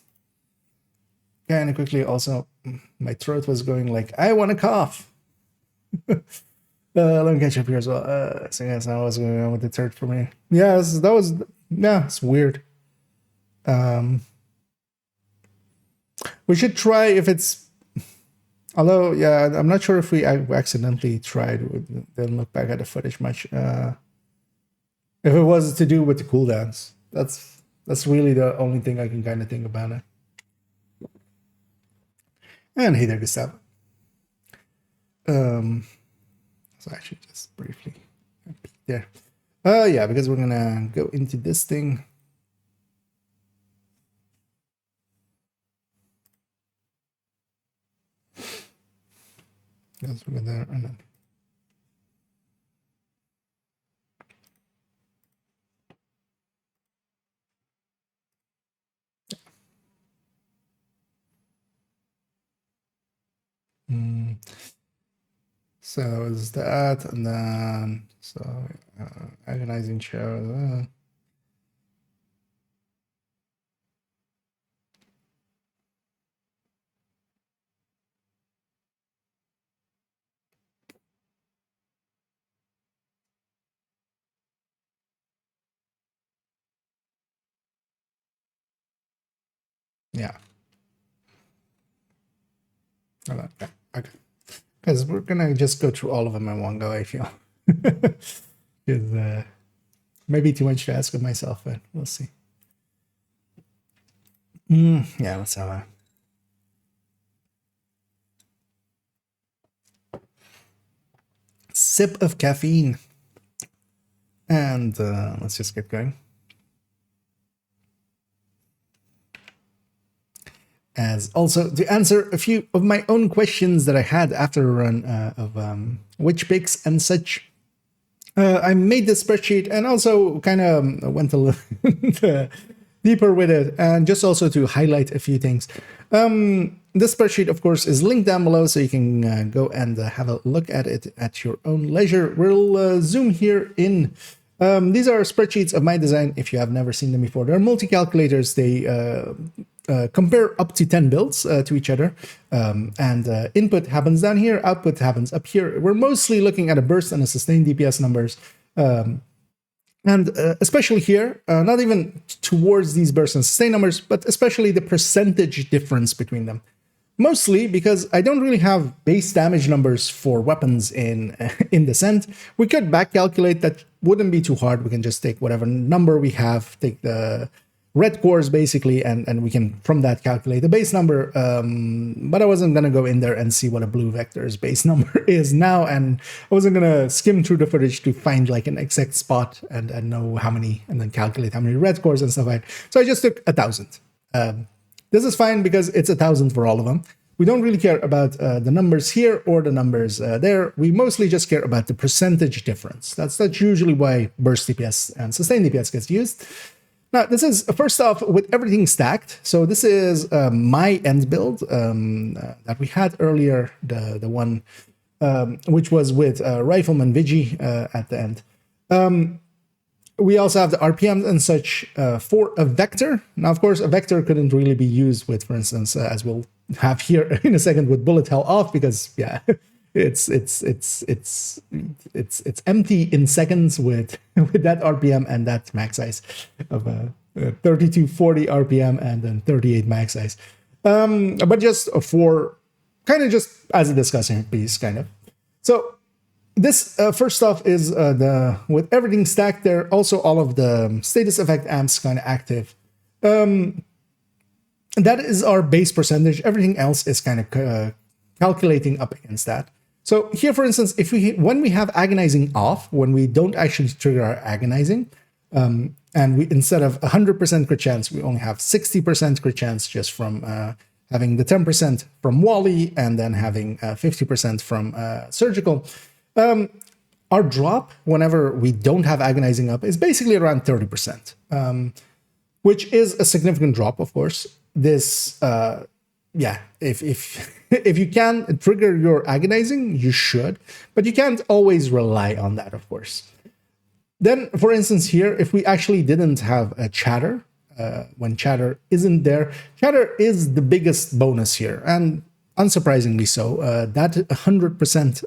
kind of quickly. Also, my throat was going like, I want to cough. Let me catch up here as well. So yes, I was going on with the third for me. Yes, that was, yeah, it's weird. We should try if it's, although, yeah, I'm not sure if we accidentally tried, didn't look back at the footage much. If it was to do with the cooldowns, that's really the only thing I can kind of think about it. And hey there, Gustavo. So actually just briefly there. Yeah, because we're gonna go into this thing. Yes, we're there, and then so that was that, and then so Agonizing Show. Yeah. Okay. Because we're gonna just go through all of them in one go, I feel. Because maybe too much to ask of myself, but we'll see. Yeah, let's have a sip of caffeine. And let's just get going. As also to answer a few of my own questions that I had after a run of witch picks and such, I made this spreadsheet and also kind of went a little deeper with it, and just also to highlight a few things. This spreadsheet, of course, is linked down below, so you can go and have a look at it at your own leisure. We'll zoom here in These are spreadsheets of my design. If you have never seen them before, they're multi-calculators. They compare up to 10 builds to each other. Input happens down here, output happens up here. We're mostly looking at a burst and a sustained DPS numbers. Especially here, not even towards these burst and sustain numbers, but especially the percentage difference between them. Mostly because I don't really have base damage numbers for weapons in Descent. We could back calculate, that wouldn't be too hard. We can just take whatever number we have, take the red cores basically, and we can from that calculate the base number. But I wasn't gonna go in there and see what a blue vector's base number is now, and I wasn't gonna skim through the footage to find like an exact spot and know how many, and then calculate how many red cores and stuff like that. So I just took 1,000. This is fine because it's 1,000 for all of them. We don't really care about the numbers here or the numbers there. We mostly just care about the percentage difference. That's usually why burst DPS and sustained DPS gets used. Now, this is first off with everything stacked. So this is my end build that we had earlier, the one which was with Rifleman Vigi at the end. We also have the RPMs and such for a vector. Now, of course, a vector couldn't really be used with, for instance, as we'll have here in a second, with bullet hell off, because yeah, it's empty in seconds with that RPM and that max size of 3240 RPM and then 38 max size. But just for kind of just as a discussion piece, kind of. So this first off is with everything stacked there, also all of the status effect amps kind of active. That is our base percentage. Everything else is kind of calculating up against that. So here, for instance, when we have agonizing off, when we don't actually trigger our agonizing, and we, instead of 100% crit chance, we only have 60% crit chance just from having the 10% from Wally and then having 50% from surgical. Our drop, whenever we don't have agonizing up, is basically around 30%, which is a significant drop, of course. This, yeah, if you can trigger your agonizing, you should, but you can't always rely on that, of course. Then, for instance, here, if we actually didn't have a chatter, when chatter isn't there, chatter is the biggest bonus here, and unsurprisingly so. That 100%,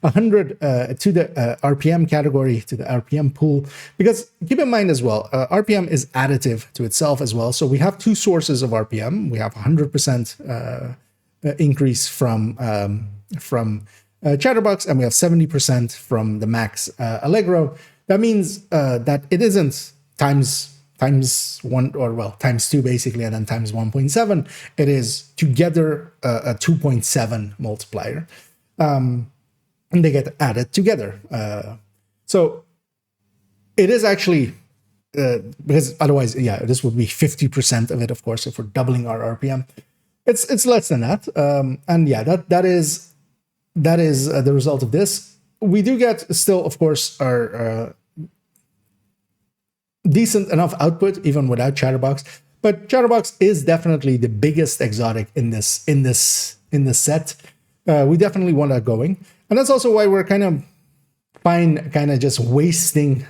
100 to the RPM category, to the RPM pool, because keep in mind as well, RPM is additive to itself as well. So we have two sources of RPM. We have 100% increase from Chatterbox, and we have 70% from the max Allegro. That means that it isn't times one, or well, times two basically, and then times 1.7. It is together a 2.7 multiplier. And they get added together. So it is actually, because otherwise, yeah, this would be 50% of it, of course, if we're doubling our RPM. It's less than that. And yeah, that is the result of this. We do get still, of course, our decent enough output even without Chatterbox, but Chatterbox is definitely the biggest exotic in this set. We definitely want that going, and that's also why we're kind of just wasting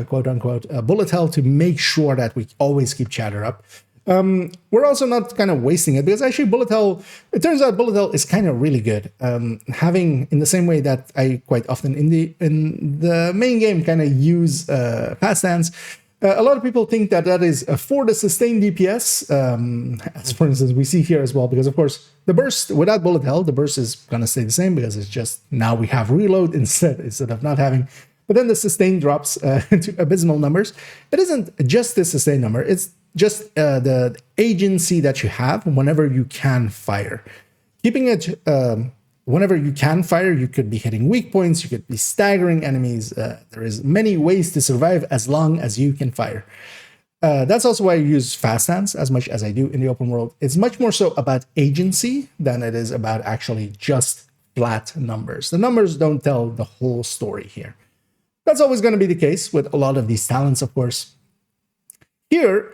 quote unquote bullet hell to make sure that we always keep Chatter up. We're also not kind of wasting it, because actually bullet hell, it turns out bullet hell is kind of really good. Having, in the same way that I quite often in the main game kind of use fast dance. A lot of people think that is for the sustained DPS, as for instance we see here as well, because of course the burst without bullet hell, the burst is going to stay the same, because it's just now we have reload instead of not having. But then the sustain drops to abysmal numbers. It isn't just the sustain number, it's just the agency that you have whenever you can fire. Keeping it whenever you can fire, you could be hitting weak points, you could be staggering enemies. There is many ways to survive as long as you can fire. That's also why I use fast dance as much as I do in the open world. It's much more so about agency than it is about actually just flat numbers. The numbers don't tell the whole story here. That's always going to be the case with a lot of these talents, of course. Here,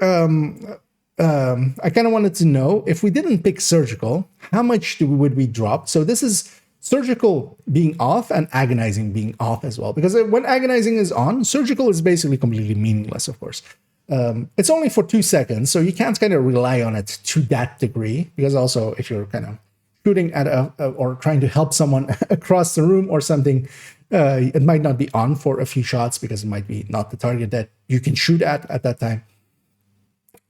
I kind of wanted to know, if we didn't pick surgical, how much would we drop? So this is surgical being off and agonizing being off as well. Because when agonizing is on, surgical is basically completely meaningless, of course. It's only for 2 seconds, so you can't kind of rely on it to that degree. Because also, if you're kind of shooting at or trying to help someone across the room or something, it might not be on for a few shots because it might be not the target that you can shoot at that time.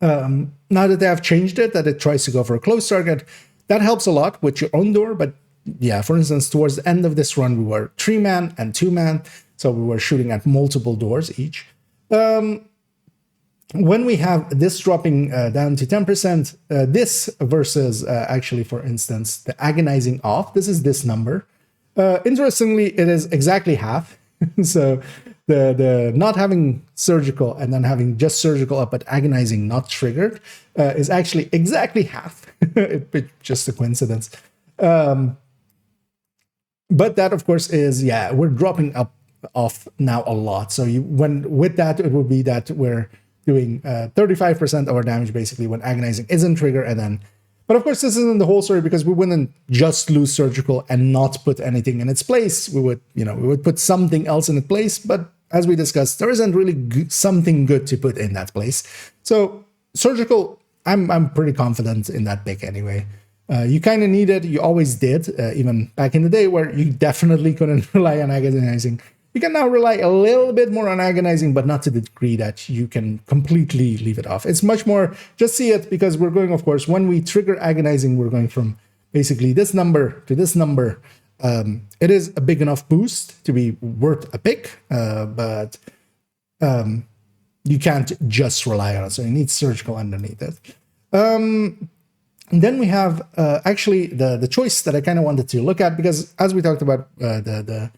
Now that they have changed it, that it tries to go for a close target, that helps a lot with your own door. But yeah, for instance, towards the end of this run, we were 3-man and 2-man, so we were shooting at multiple doors each. When we have this dropping down to 10%, this versus actually, for instance, the agonizing off, this is this number. Interestingly, it is exactly half. So the not having surgical and then having just surgical up but agonizing not triggered is actually exactly half. It's just a coincidence. But that, of course, is, yeah, we're dropping off now a lot. So with that, it would be that we're doing 35% of our damage basically when agonizing isn't trigger, and then. But of course, this isn't the whole story because we wouldn't just lose surgical and not put anything in its place. We would put something else in its place. But as we discussed, there isn't really something good to put in that place. So surgical, I'm pretty confident in that pick anyway. You kind of need it. You always did, even back in the day where you definitely couldn't rely on agonizing. You can now rely a little bit more on agonizing, but not to the degree that you can completely leave it off. It's much more, just see it, because we're going, of course, when we trigger agonizing, we're going from basically this number to this number. It is a big enough boost to be worth a pick, but you can't just rely on it. So you need surgical underneath it. Then we have actually the choice that I kind of wanted to look at, because as we talked about the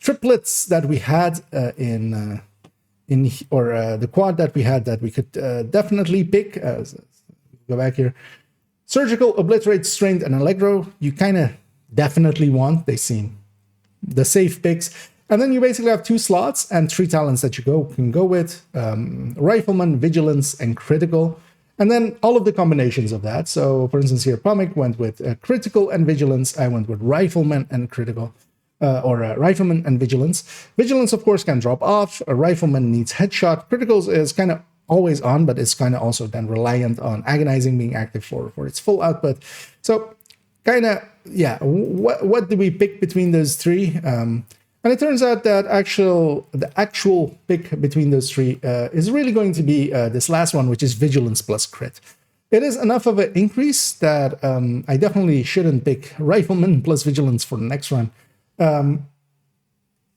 triplets that we had the quad that we had that we could definitely pick. Go back here. Surgical, Obliterate, Strength, and Allegro. You kind of definitely want. They seem the safe picks. And then you basically have 2 slots and 3 talents that you can go with. Rifleman, Vigilance, and Critical. And then all of the combinations of that. So for instance here, Pomic went with Critical and Vigilance. I went with Rifleman and Critical. Rifleman and Vigilance. Vigilance, of course, can drop off. A Rifleman needs Headshot. Criticals is kind of always on, but it's kind of also then reliant on Agonizing being active for its full output. So kind of, yeah, what do we pick between those 3? And it turns out that the actual pick between those 3 is really going to be this last one, which is Vigilance plus Crit. It is enough of an increase that I definitely shouldn't pick Rifleman plus Vigilance for the next run.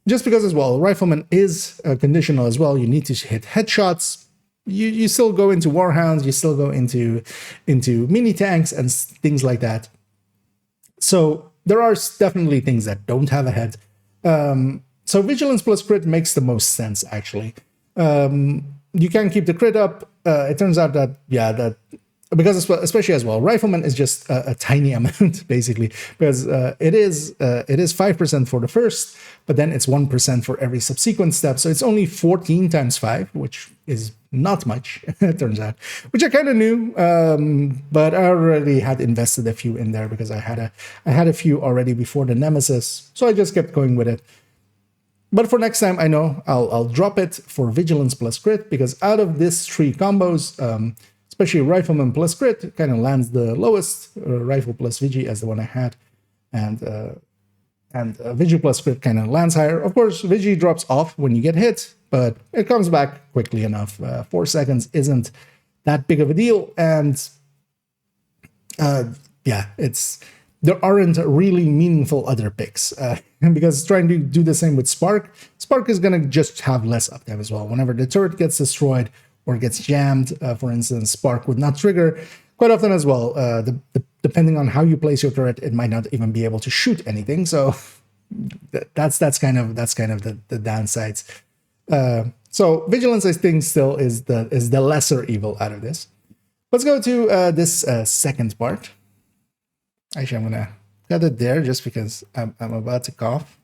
Just because as well, Rifleman is conditional as well. You need to hit headshots. You still go into Warhounds. You still go into mini tanks and things like that. So there are definitely things that don't have a head. So Vigilance plus Crit makes the most sense, actually. You can keep the crit up. It turns out that, yeah, that because especially as well, Rifleman is just a tiny amount, basically, because it is 5% for the first, but then it's 1% for every subsequent step. So it's only 14 times 5, which is not much, it turns out, which I kind of knew, but I already had invested a few in there because I had a few already before the Nemesis, so I just kept going with it. But for next time, I know I'll drop it for Vigilance plus Crit, because out of these 3 combos, especially Rifleman plus Crit kind of lands the lowest. Rifle plus Vigi as the one I had, and Vigi plus Crit kind of lands higher. Of course, Vigi drops off when you get hit, but it comes back quickly enough. 4 seconds isn't that big of a deal, and yeah, there aren't really meaningful other picks because trying to do the same with Spark is going to just have less uptime as well. Whenever the turret gets destroyed or gets jammed, for instance, Spark would not trigger quite often as well. Depending on how you place your turret, it might not even be able to shoot anything. So that's kind of the downsides. So Vigilance, I think, still is the lesser evil out of this. Let's go to this second part. Actually, I'm gonna cut it there just because I'm about to cough.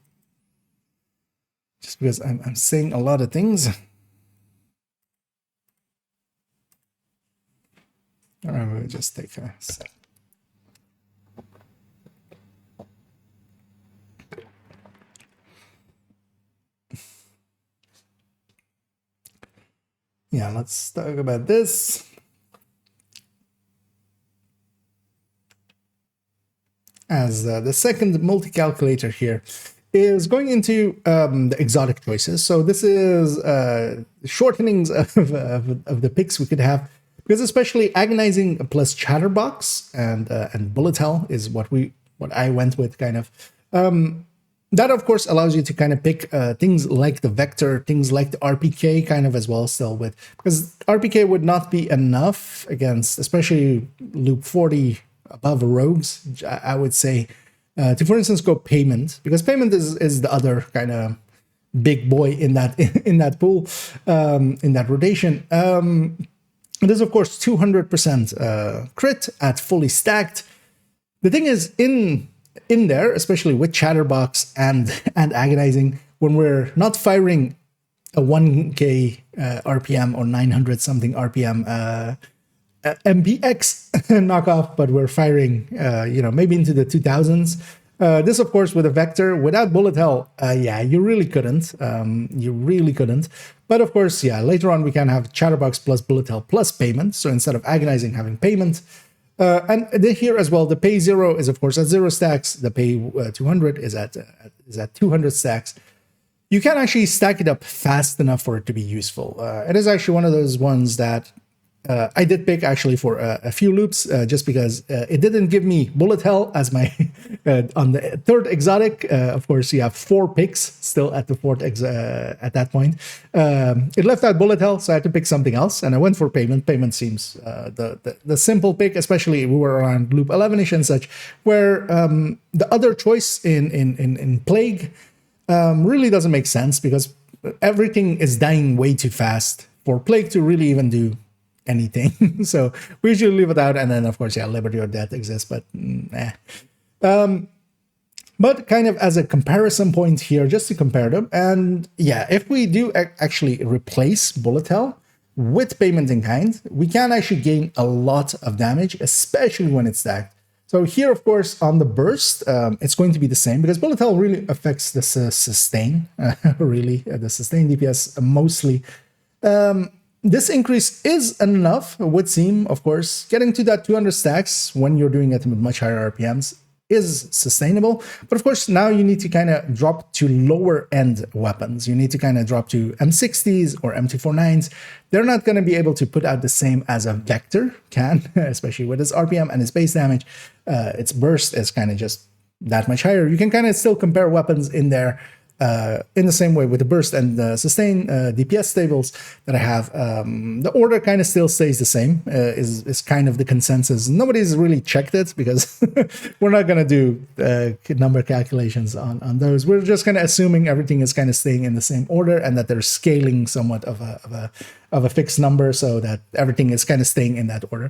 Just because I'm saying a lot of things. All right, we'll just take a sec. yeah, let's talk about this. As the second multi-calculator here is going into the exotic choices. So this is shortenings of the picks we could have, because especially agonizing plus chatterbox and bullet hell is what I went with kind of. That of course allows you to kind of pick things like the vector, things like the RPK kind of as well still with, because RPK would not be enough against especially loop 40 above rogues, I would say, to for instance go payment, because payment is the other kind of big boy in that in that pool, in that rotation. It is of course 200% crit at fully stacked. The thing is in there, especially with chatterbox and agonizing, when we're not firing a 1k RPM or 900 something RPM MPX knockoff, but we're firing, maybe into the 2000s. This, of course, with a vector, without bullet hell, yeah, you really couldn't. But of course, yeah, later on we can have chatterbox plus bullet hell plus payment. So instead of agonizing, having payment. And here as well, the pay 0 is, of course, at 0 stacks. The pay 200 is at 200 stacks. You can actually stack it up fast enough for it to be useful. It is actually one of those ones that I did pick actually for a few loops, just because it didn't give me bullet hell as my on the third exotic. Of course, you have 4 picks still at the fourth at that point. It left out bullet hell, so I had to pick something else, and I went for payment. Payment seems the simple pick, especially we were around loop 11ish and such, where the other choice in plague really doesn't make sense, because everything is dying way too fast for plague to really even do anything. So we usually leave it out, and then of course, yeah, liberty or death exists, but but kind of as a comparison point here, just to compare them. And yeah, if we do actually replace bullet hell with payment in kind, we can actually gain a lot of damage, especially when it's stacked. So here, of course, on the burst, it's going to be the same, because bullet hell really affects the sustain, the sustain DPS mostly. This increase is enough, it would seem, of course. Getting to that 200 stacks when you're doing it with much higher RPMs is sustainable. But of course, now you need to kind of drop to lower end weapons. You need to kind of drop to M60s or M249s. They're not going to be able to put out the same as a Vector can, especially with its RPM and its base damage. Its burst is kind of just that much higher. You can kind of still compare weapons in there. In the same way with the burst and the sustain DPS tables that I have, the order kind of still stays the same, is kind of the consensus. Nobody's really checked it, because we're not going to do number calculations on those. We're just kind of assuming everything is kind of staying in the same order, and that they're scaling somewhat of a fixed number, so that everything is kind of staying in that order.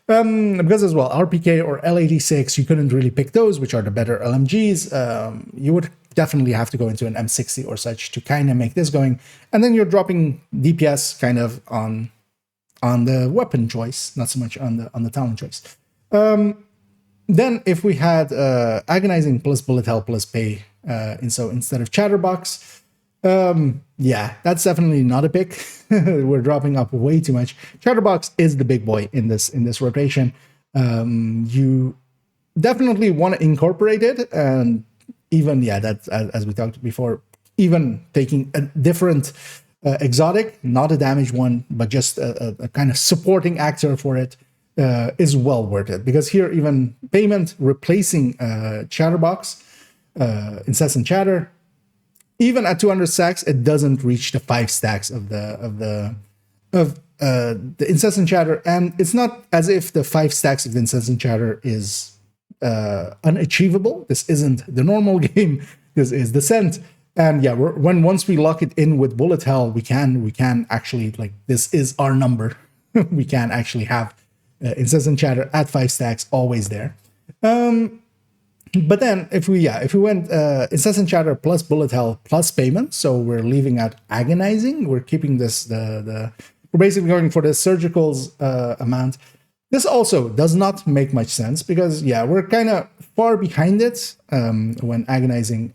Because as well, RPK or L86, you couldn't really pick those, which are the better LMGs. You would definitely have to go into an M60 or such to kind of make this going. And then you're dropping DPS kind of on the weapon choice, not so much on the talent choice. Then if we had agonizing plus bullet hell plus pay, and so instead of chatterbox, yeah, that's definitely not a pick. We're dropping up way too much. Chatterbox is the big boy in this rotation. You definitely want to incorporate it, and even, yeah, that's as we talked before, even taking a different exotic, not a damaged one, but just a kind of supporting actor for it, is well worth it. Because here, even payment replacing chatterbox, incessant chatter, even at 200 stacks, it doesn't reach the 5 stacks of the incessant chatter, and it's not as if the 5 stacks of the incessant chatter is unachievable. This isn't the normal game. This is Descent, and yeah, once we lock it in with bullet hell, we can actually, like, this is our number. We can actually have incessant chatter at 5 stacks always there. But then if we went incessant chatter plus bullet hell plus payment, so we're leaving out agonizing, we're keeping this we're basically going for the surgicals amount. This also does not make much sense, because yeah, we're kind of far behind it when agonizing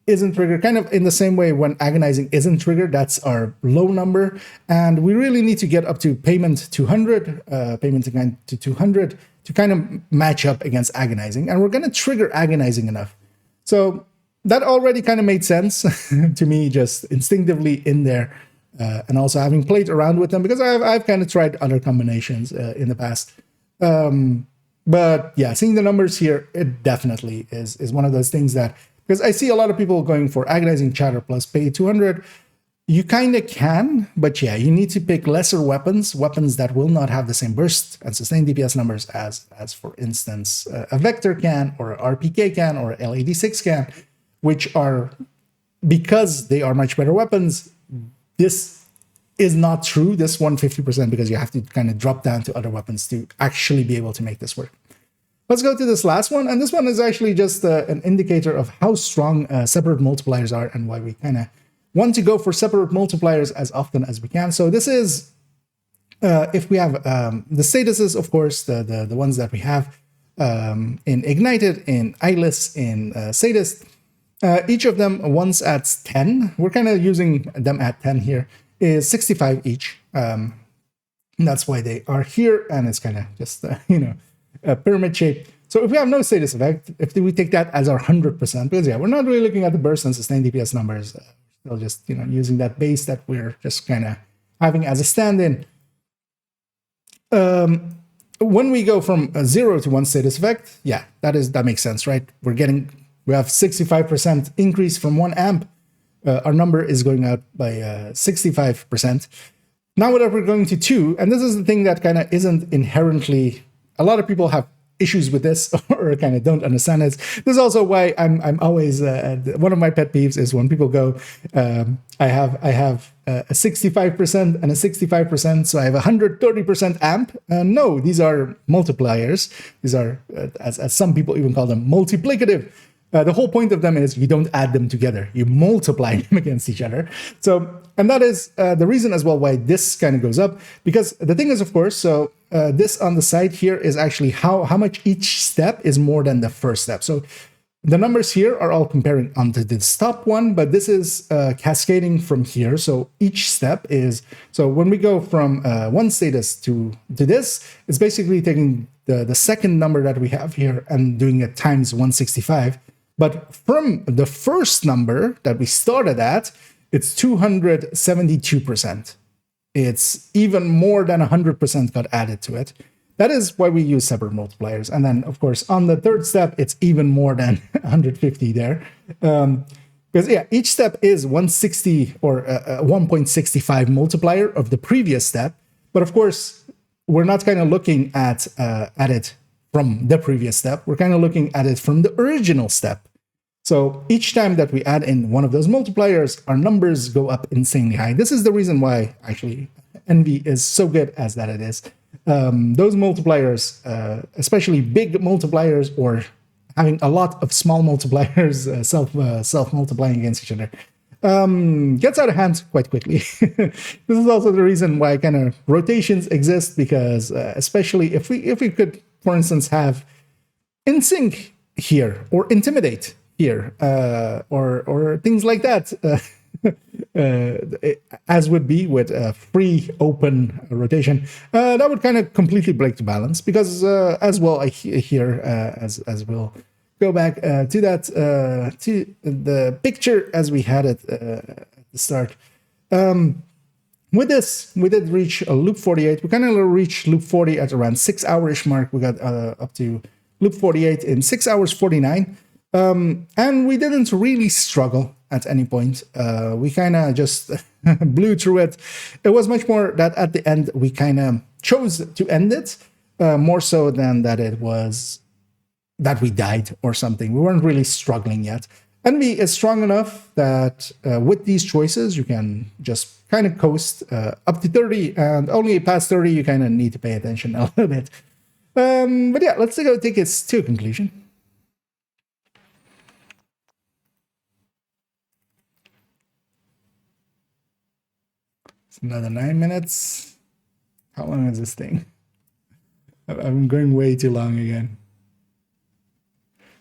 isn't triggered, kind of in the same way when agonizing isn't triggered, that's our low number. And we really need to get up to payment 200, payment to 200 to kind of match up against agonizing. And we're going to trigger agonizing enough. So that already kind of made sense to me, just instinctively in there. And also having played around with them, because I've kind of tried other combinations in the past. But yeah, seeing the numbers here, it definitely is one of those things that, because I see a lot of people going for agonizing chatter plus pay 200. You kind of can, but yeah, you need to pick lesser weapons that will not have the same burst and sustained DPS numbers as for instance, a Vector can, or a RPK can, or a L86 can, which are, because they are much better weapons, this is not true, this 150%, because you have to kind of drop down to other weapons to actually be able to make this work. Let's go to this last one, and this one is actually just an indicator of how strong separate multipliers are and why we kind of want to go for separate multipliers as often as we can. So this is, if we have the statuses, of course, the ones that we have in Ignited, in Eyeless, in Sadist, each of them once at 10, we're kind of using them at 10 here, is 65 each. That's why they are here, and it's kind of just, a pyramid shape. So if we have no status effect, if we take that as our 100%, because yeah, we're not really looking at the burst and sustained DPS numbers, still just, using that base that we're just kind of having as a stand-in. When we go from 0 to 1 status effect, yeah, that makes sense, right? We have 65% increase from 1 amp. Our number is going up by 65%. Now that we're going to 2, and this is the thing that kind of isn't inherently, a lot of people have issues with this or kind of don't understand it. This is also why I'm always, one of my pet peeves is when people go, I have a 65% and a 65%, so I have a 130% amp. No, these are multipliers. These are, as some people even call them, multiplicative. The whole point of them is you don't add them together. You multiply them against each other. So, and that is the reason as well why this kind of goes up. Because the thing is, of course, so this on the side here is actually how much each step is more than the first step. So the numbers here are all comparing onto this top one, but this is cascading from here. So each step is, so when we go from one status to this, it's basically taking the second number that we have here and doing it times 165. But from the first number that we started at, it's 272%. It's even more than 100% got added to it. That is why we use separate multipliers. And then, of course, on the third step, it's even more than 150 there. Because, yeah, each step is 160 or 1.65 multiplier of the previous step. But, of course, we're not kind of looking at it from the previous step. We're kind of looking at it from the original step. So each time that we add in one of those multipliers, our numbers go up insanely high. This is the reason why actually Envy is so good as that it is. Those multipliers, especially big multipliers or having a lot of small multipliers self-multiplying against each other, gets out of hand quite quickly. This is also the reason why kind of rotations exist, because especially if we could, for instance, have in sync here or intimidate here or things like that, as would be with a free open rotation, that would kind of completely break the balance. Because as well, I hear as we'll go back to that to the picture as we had it at the start. With this, we did reach loop 48. We kind of reached loop 40 at around 6 hour-ish mark. We got up to loop 48 in 6 hours 49. And we didn't really struggle at any point. We kind of just blew through it. It was much more that at the end we kind of chose to end it, more so than that it was that we died or something. We weren't really struggling yet. Envy is strong enough that with these choices you can just kind of coast up to 30, and only past 30 you kind of need to pay attention a little bit. But yeah, let's go take it to a conclusion. Another 9 minutes. How long is this thing? I'm going way too long again.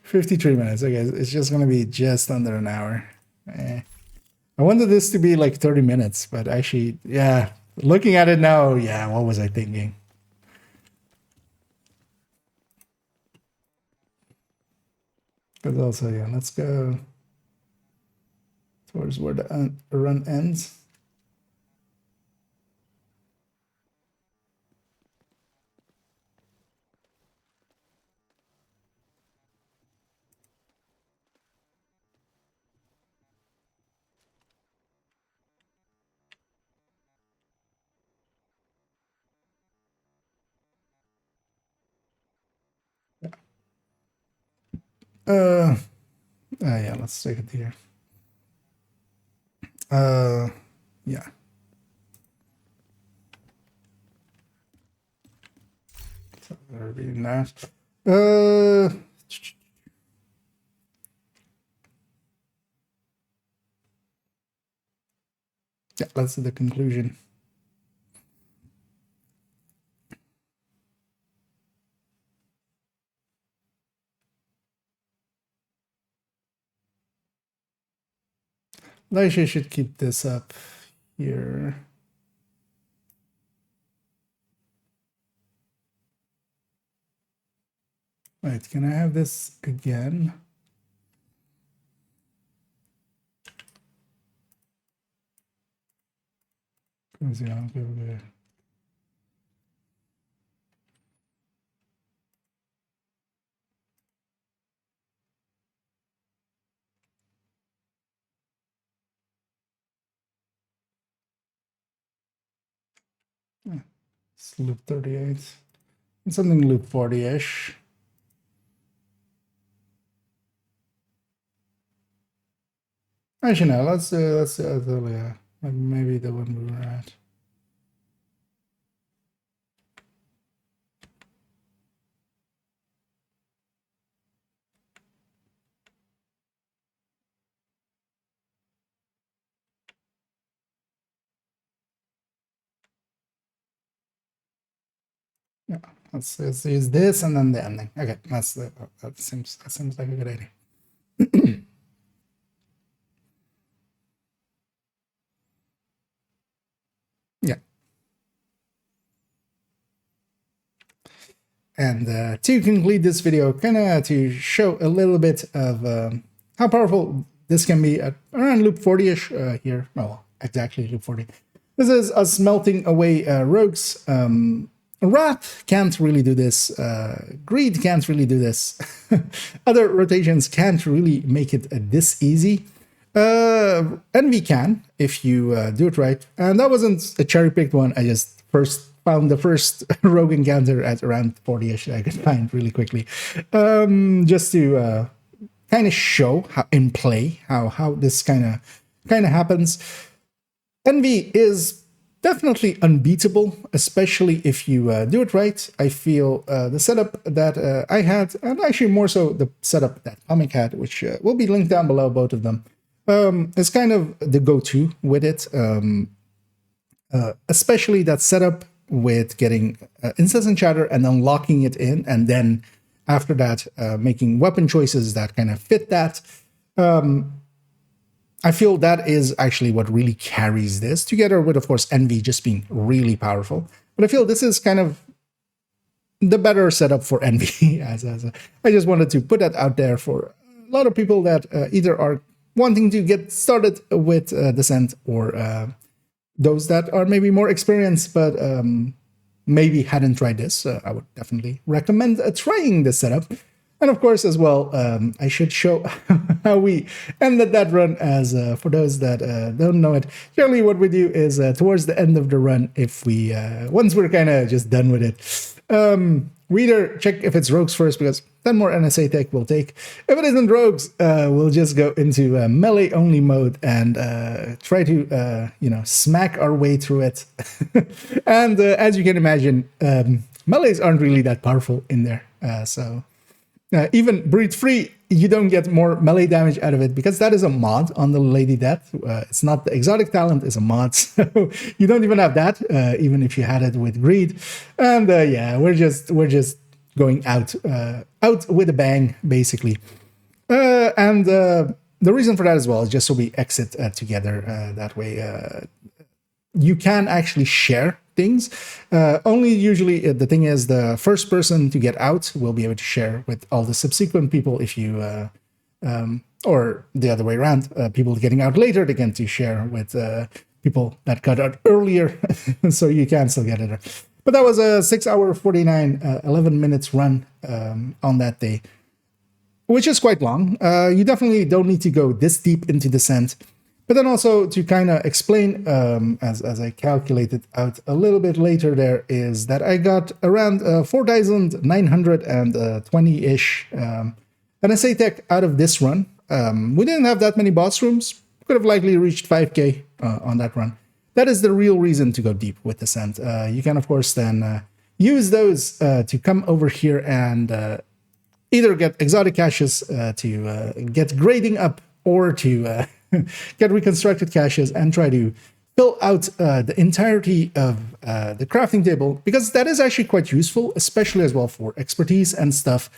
53 minutes. Okay, it's just going to be just under an hour. I wanted this to be like 30 minutes, but actually, yeah, looking at it now, yeah, what was I thinking? But also, yeah, let's go towards where the run ends. Yeah, let's take it here. Yeah. So reading that. Yeah, that's the conclusion. I should keep this up here. Wait, can I have this again? Yeah, okay. It's loop 38. It's something loop 40-ish. Actually, no, let's maybe the one we were at. Yeah, let's use this and then the ending. Okay, that seems like a good idea. Yeah. And to conclude this video, kind of to show a little bit of how powerful this can be at around loop 40-ish here. Well, exactly loop 40. This is us melting away rogues. Wrath can't really do this. Greed can't really do this. Other rotations can't really make it this easy. Envy can, if you do it right. And that wasn't a cherry-picked one. I just found the first rogue encounter at around 40-ish I could find really quickly. Just to kind of show how in play how this kind of happens. Envy is definitely unbeatable, especially if you do it right. I feel the setup that I had, and actually more so the setup that Comic had, which will be linked down below, both of them, is kind of the go-to with it. Especially that setup with getting incessant chatter and then locking it in, and then after that making weapon choices that kind of fit that. I feel that is actually what really carries this, together with, of course, Envy just being really powerful. But I feel this is kind of the better setup for Envy. I just wanted to put that out there for a lot of people that either are wanting to get started with Descent, or those that are maybe more experienced but maybe hadn't tried this. I would definitely recommend trying this setup. And of course, as well, I should show how we ended that run, as for those that don't know it. Generally, what we do is towards the end of the run, if we once we're kind of just done with it, we either check if it's rogues first, because 10 more NSA tech will take. If it isn't rogues, we'll just go into melee only mode and try to smack our way through it. And as you can imagine, melees aren't really that powerful in there, so. Even Breathe Free, you don't get more melee damage out of it, because that is a mod on the Lady Death. It's not the exotic talent, it's a mod, so you don't even have that, even if you had it with Greed. And yeah, we're just going out with a bang, basically. And the the reason for that as well is just so we exit together. That way, you can actually share things. Only usually the thing is the first person to get out will be able to share with all the subsequent people. If you or the other way around, people getting out later, they get to share with people that got out earlier, so you can still get it. But that was a 6 hour 49 11 minutes run on that day, which is quite long. You definitely don't need to go this deep into descent. But then also to kind of explain, as I calculated out a little bit later there, is that I got around 4,920-ish NSA tech out of this run. We didn't have that many boss rooms. Could have likely reached 5k on that run. That is the real reason to go deep with descent. You can, of course, then use those to come over here and either get exotic caches to get grading up, or to get reconstructed caches and try to fill out the entirety of the crafting table, because that is actually quite useful, especially as well for expertise and stuff.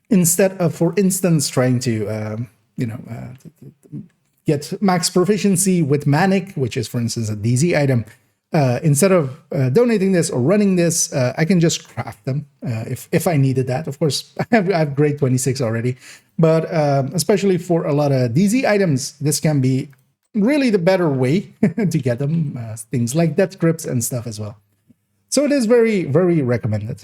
Instead of, for instance, trying to, get max proficiency with Manic, which is, for instance, a DZ item. Instead of donating this or running this, I can just craft them if I needed that. Of course, I have grade 26 already, but especially for a lot of DZ items, this can be really the better way to get them. Things like death grips and stuff as well. So it is very, very recommended.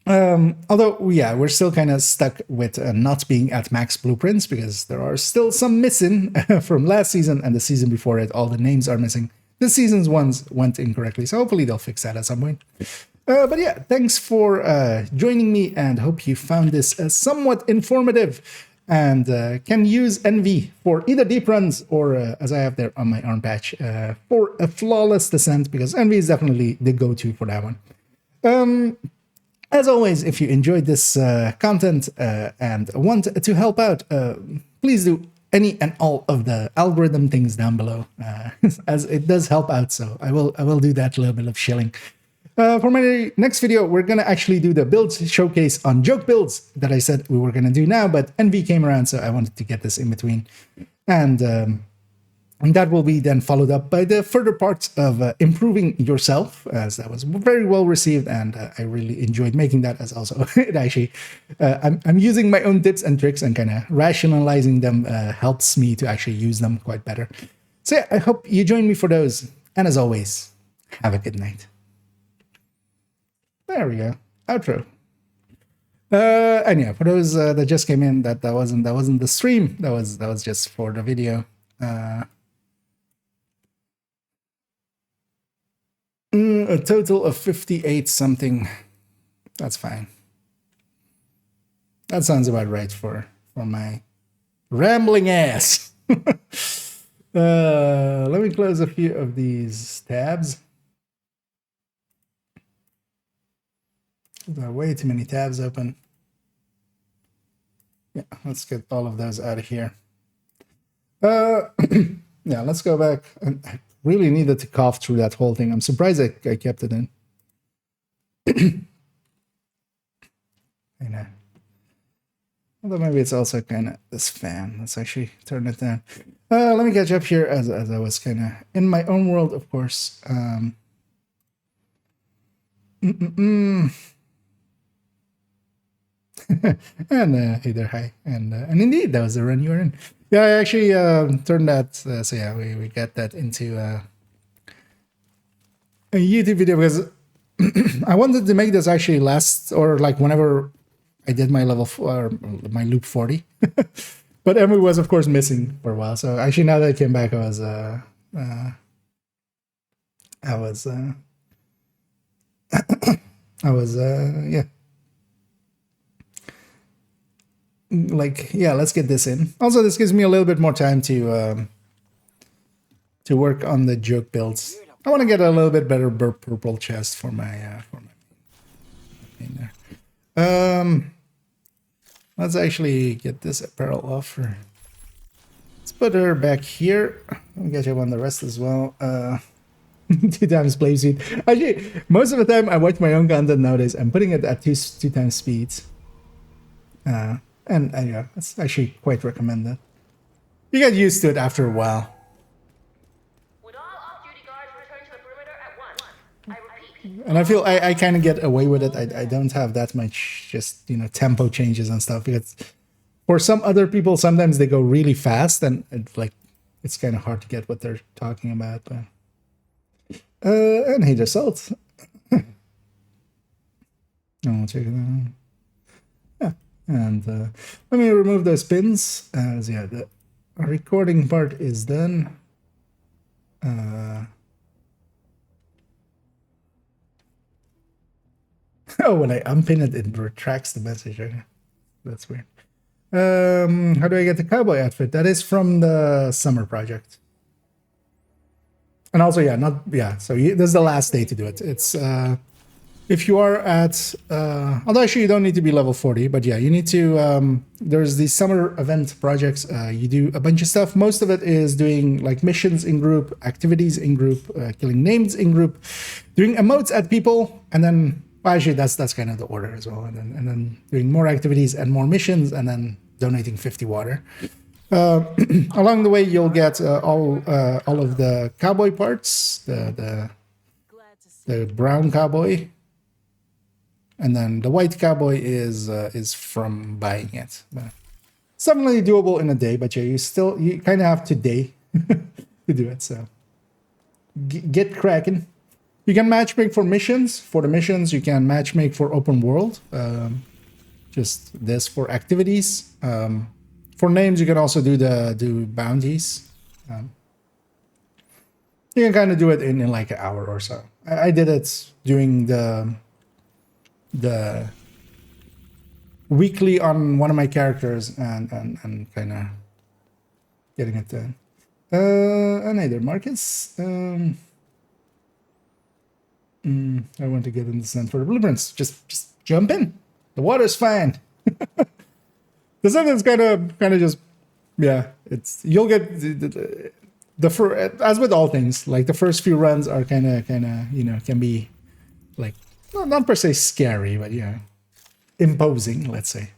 Although, yeah, we're still kind of stuck with not being at max blueprints, because there are still some missing from last season and the season before it. All the names are missing. This season's ones went incorrectly, so hopefully they'll fix that at some point. But yeah, thanks for joining me, and hope you found this somewhat informative, and can use Envy for either deep runs or, as I have there on my arm patch, for a flawless descent, because Envy is definitely the go-to for that one. As always, if you enjoyed this content and want to help out, please do any and all of the algorithm things down below, as it does help out. So I will do that little bit of shilling. For my next video, we're gonna actually do the builds showcase on joke builds that I said we were gonna do now, but Envy came around, so I wanted to get this in between, and that will be then followed up by the further parts of improving yourself, as that was very well received, and I really enjoyed making that. As also it actually, I'm using my own tips and tricks, and kind of rationalizing them helps me to actually use them quite better. So yeah, I hope you join me for those, and as always, have a good night. There we go, outro. And yeah, for those that just came in, that wasn't the stream. That was just for the video. A total of 58 something. That's fine. That sounds about right for my rambling ass. Let me close a few of these tabs. There are way too many tabs open. Yeah, let's get all of those out of here. Yeah, let's go back. I really needed to cough through that whole thing. I'm surprised I kept it in. I know. Although maybe it's also kind of this fan. Let's actually turn it down. Let me catch up here as I was kind of in my own world, of course. And hey there, hi, and indeed that was the run you were in. Yeah, I actually turned that. So yeah, we got that into a YouTube video, because I wanted to make this actually last, or like whenever I did my level or my loop 40. But Emily was of course missing for a while. So actually now that I came back, I was yeah. Like, yeah, let's get this in. Also, this gives me a little bit more time to work on the joke builds. I want to get a little bit better purple chest for my thing there. Let's actually get this apparel off her. Let's put her back here. Let me get you on the rest as well. 2 times play speed. Actually, most of the time I watch my own content nowadays, I'm putting it at two times speeds. And yeah, it's actually quite recommended. You get used to it after a while. Would all off-duty guards return to the perimeter at once? I repeat. And I feel I kind of get away with it. I don't have that much just, tempo changes and stuff. Because for some other people, sometimes they go really fast and it's kind of hard to get what they're talking about. But and hey, salt. I'll check it out. Yeah, and let me remove those pins. As yeah, the recording part is done. Oh, when I unpin it, it retracts the message. Okay. That's weird. How do I get the cowboy outfit? That is from the summer project. And also, so this is the last day to do it. It's if you are at although actually you don't need to be level 40, but yeah, you need to there's these summer event projects. You do a bunch of stuff. Most of it is doing like missions in group, activities in group, killing names in group, doing emotes at people, and then actually that's kind of the order as well, and then doing more activities and more missions, and then donating 50 water. Along the way, you'll get all of the cowboy parts, the brown cowboy, and then the white cowboy is from buying it. But it's definitely doable in a day, but yeah, you kind of have today to do it. So get cracking. You can matchmake for missions. For the missions, you can matchmake for open world. Just this for activities. For names, you can also do bounties. You can kind of do it in like an hour or so. I did it doing the weekly on one of my characters and kind of getting it done. And hey there, Marcus. I want to get in the sun for the blueprints. Just jump in. The water's fine. The sun is kind of just, yeah. You'll get as with all things, like the first few runs are kind of can be like not per se scary, but yeah, imposing, let's say.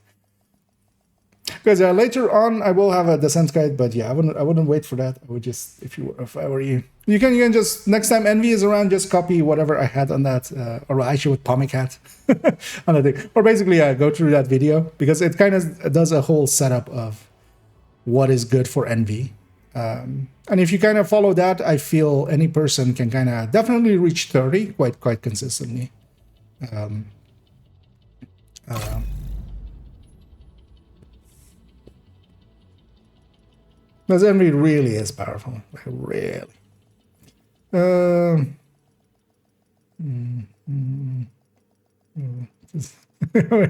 Because later on I will have a descent guide, but yeah, I wouldn't wait for that. I would just, if I were you, you can just, next time Envy is around, just copy whatever I had on that, or actually what Pomic had on that thing, or basically go through that video, because it kind of does a whole setup of what is good for Envy. And if you kind of follow that, I feel any person can kind of definitely reach 30 quite consistently. Because Envy really is powerful. Really. What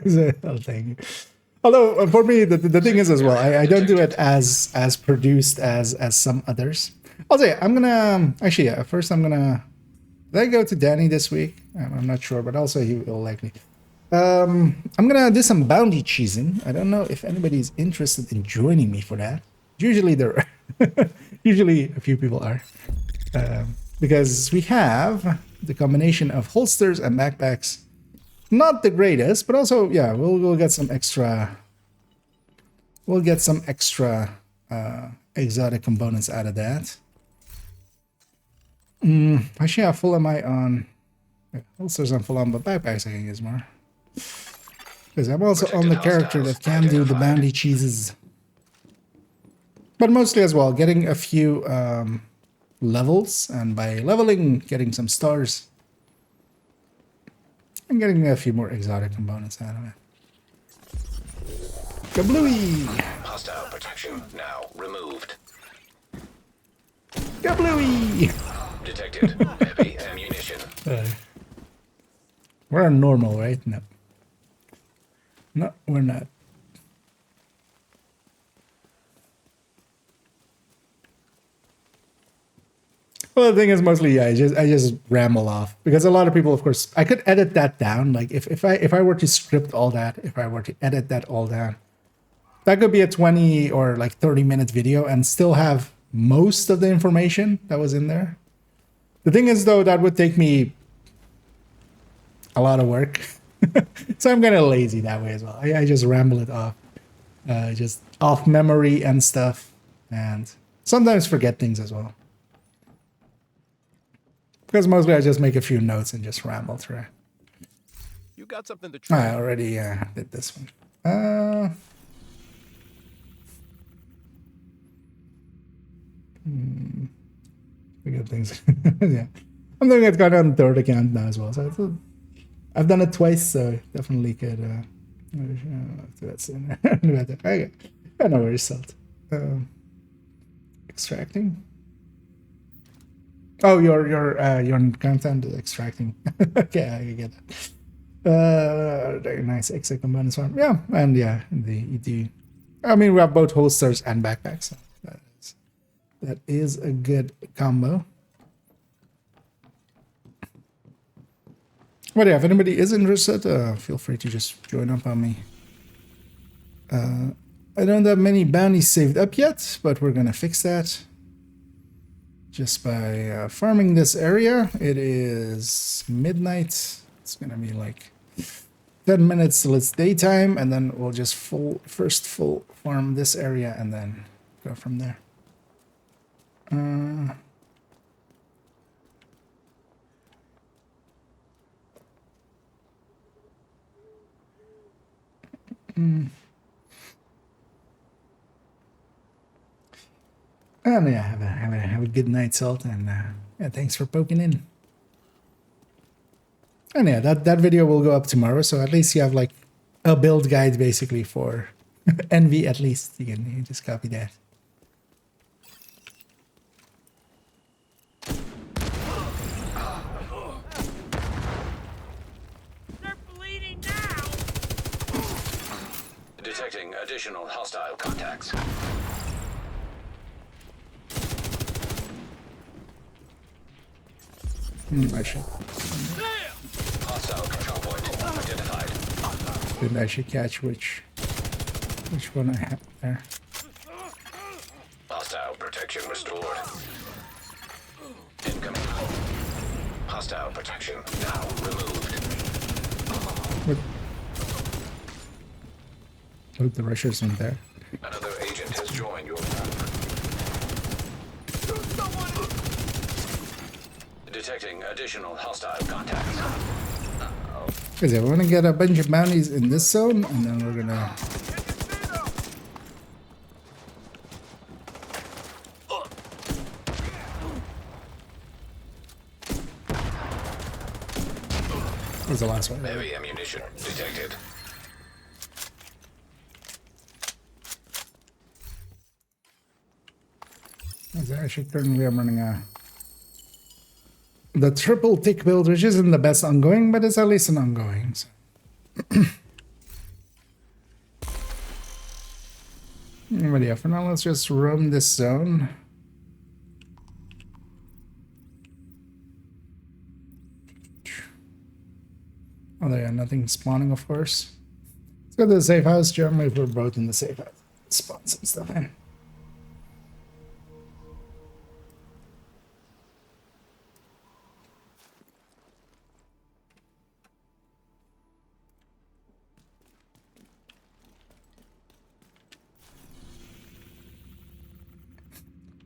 is it? Oh, thank you. Although for me, the thing is as well, I don't do it as produced as some others. I'll say I'm gonna actually first I'm gonna go to Danny this week. I'm not sure, but also he will likely. I'm gonna do some bounty cheesing. I don't know if anybody's interested in joining me for that. Usually there are. Usually a few people are. Because we have the combination of holsters and backpacks. Not the greatest, but also, yeah, we'll get some extra. We'll get some extra exotic components out of that. Actually, how full am I on? Holsters I'm full on, but backpacks I can use more. Because I'm also on the character that can do the bounty cheeses. But mostly as well, getting a few levels, and by leveling, getting some stars. And getting a few more exotic components out of it. Kablooey! Hostile protection now removed. Kablooey! Detected heavy ammunition. We're on normal, right? No. No, we're not. Well, the thing is mostly, yeah, I just ramble off, because a lot of people, of course, I could edit that down. Like if I were to script all that, if I were to edit that all down, that could be a 20 or like 30-minute video and still have most of the information that was in there. The thing is, though, that would take me a lot of work. So I'm kind of lazy that way as well. I just ramble it off. just off memory and stuff, and sometimes forget things as well. Because mostly I just make a few notes and just ramble through. You got something to try. I already did this one. We got things. Yeah, I'm doing it kind of on third account now as well. So I've done it twice, so definitely could. That's in there. Okay, I know where it's sold. Extracting. Oh, your content is extracting. Okay, I get it. Very nice exit components farm. Yeah, and yeah, you do. I mean, we have both holsters and backpacks. So that is a good combo. But yeah, if anybody is interested, feel free to just join up on me. I don't have many bounties saved up yet, but we're gonna fix that. Just by farming this area. It is midnight. It's gonna be like 10 minutes till it's daytime, and then we'll just first full farm this area and then go from there. And yeah, have a good night, Salt, and yeah, thanks for poking in. And yeah, that video will go up tomorrow, so at least you have like a build guide basically for Envy. At least you can just copy that. They're bleeding now. Detecting additional hostile contacts. I should. Hostile control point identified. Didn't actually catch which one I have there. Hostile protection restored. Incoming. Hostile protection now removed. What the rushers in there? Another agent has joined your group. Detecting additional hostile contacts. Because yeah, we're gonna get a bunch of bounties in this zone, and then we're gonna. What's the last one? Heavy ammunition detected. Actually, currently I'm running the triple tick build, which isn't the best ongoing, but it's at least an ongoing. So. But yeah, for now, let's just roam this zone. Oh, there, yeah, nothing spawning, of course. Let's go to the safe house. Generally, we're both in the safe house. Spawn some stuff in.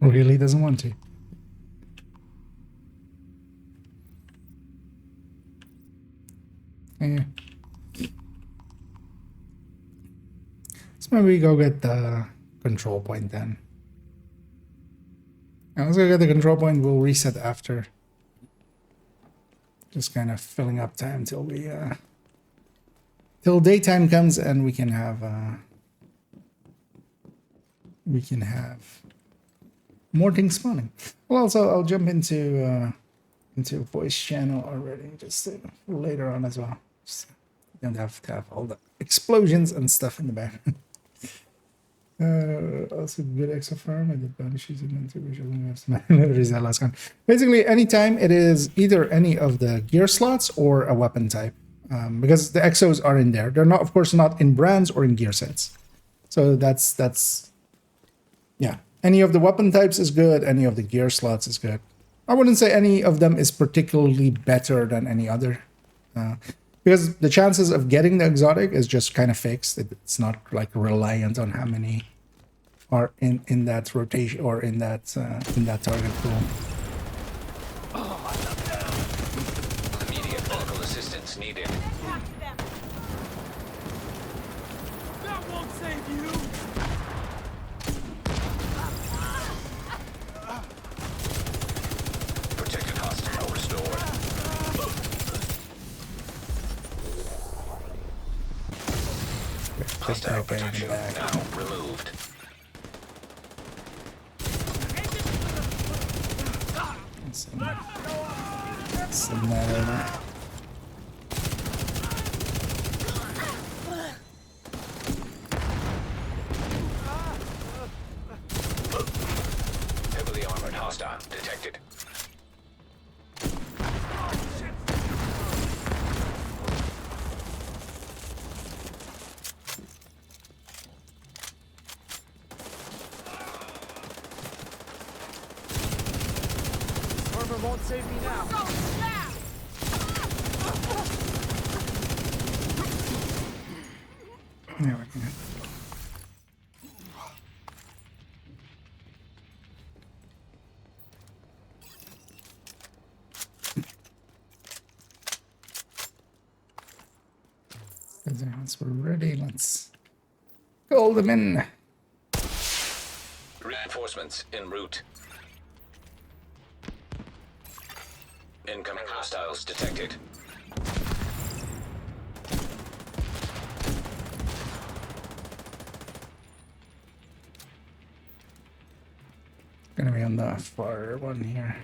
Really doesn't want to. Yeah. So maybe we go get the control point then. And let's go get the control point. We'll reset after. Just kind of filling up time till we till daytime comes and we can have more things spawning. Well, also I'll jump into voice channel already, just later on as well. Just don't have to have all the explosions and stuff in the back. Also good exo farm. I did banishes and then last one. Basically, anytime it is either any of the gear slots or a weapon type, because the exos are in there. They're not, of course, not in brands or in gear sets. So that's yeah. Any of the weapon types is good. Any of the gear slots is good. I wouldn't say any of them is particularly better than any other. Because the chances of getting the exotic is just kind of fixed. It's not like reliant on how many are in that rotation or in that target pool. Immediate medical assistance needed. That won't save you. Protected hostile restored. Hostile protection now removed. Send that over. Heavily armored hostile detected. Armor won't save me now. There we go. Once we're ready, let's call them in. Reinforcements en route. Incoming hostiles detected. Gonna be on the far one here.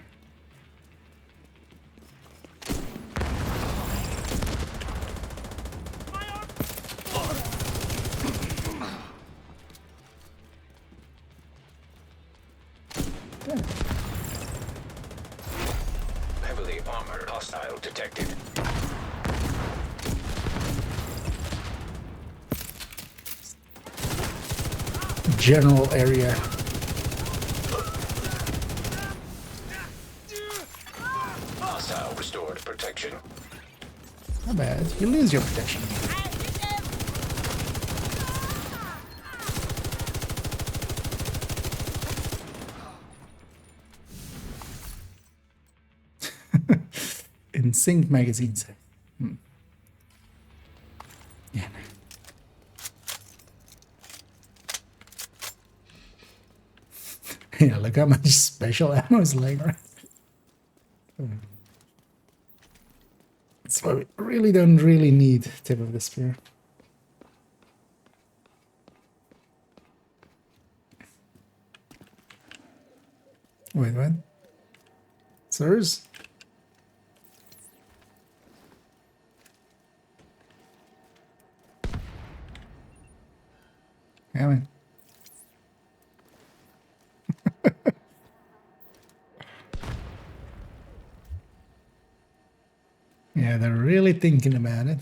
Heavily armored hostile detected. General area. Hostile restored protection. Not bad. You lose your protection. In sync magazines. Yeah. Yeah, look how much special ammo is laying around. That's why we really don't really need tip of the spear. Wait, what? Sirs? Coming. Yeah, they're really thinking about it.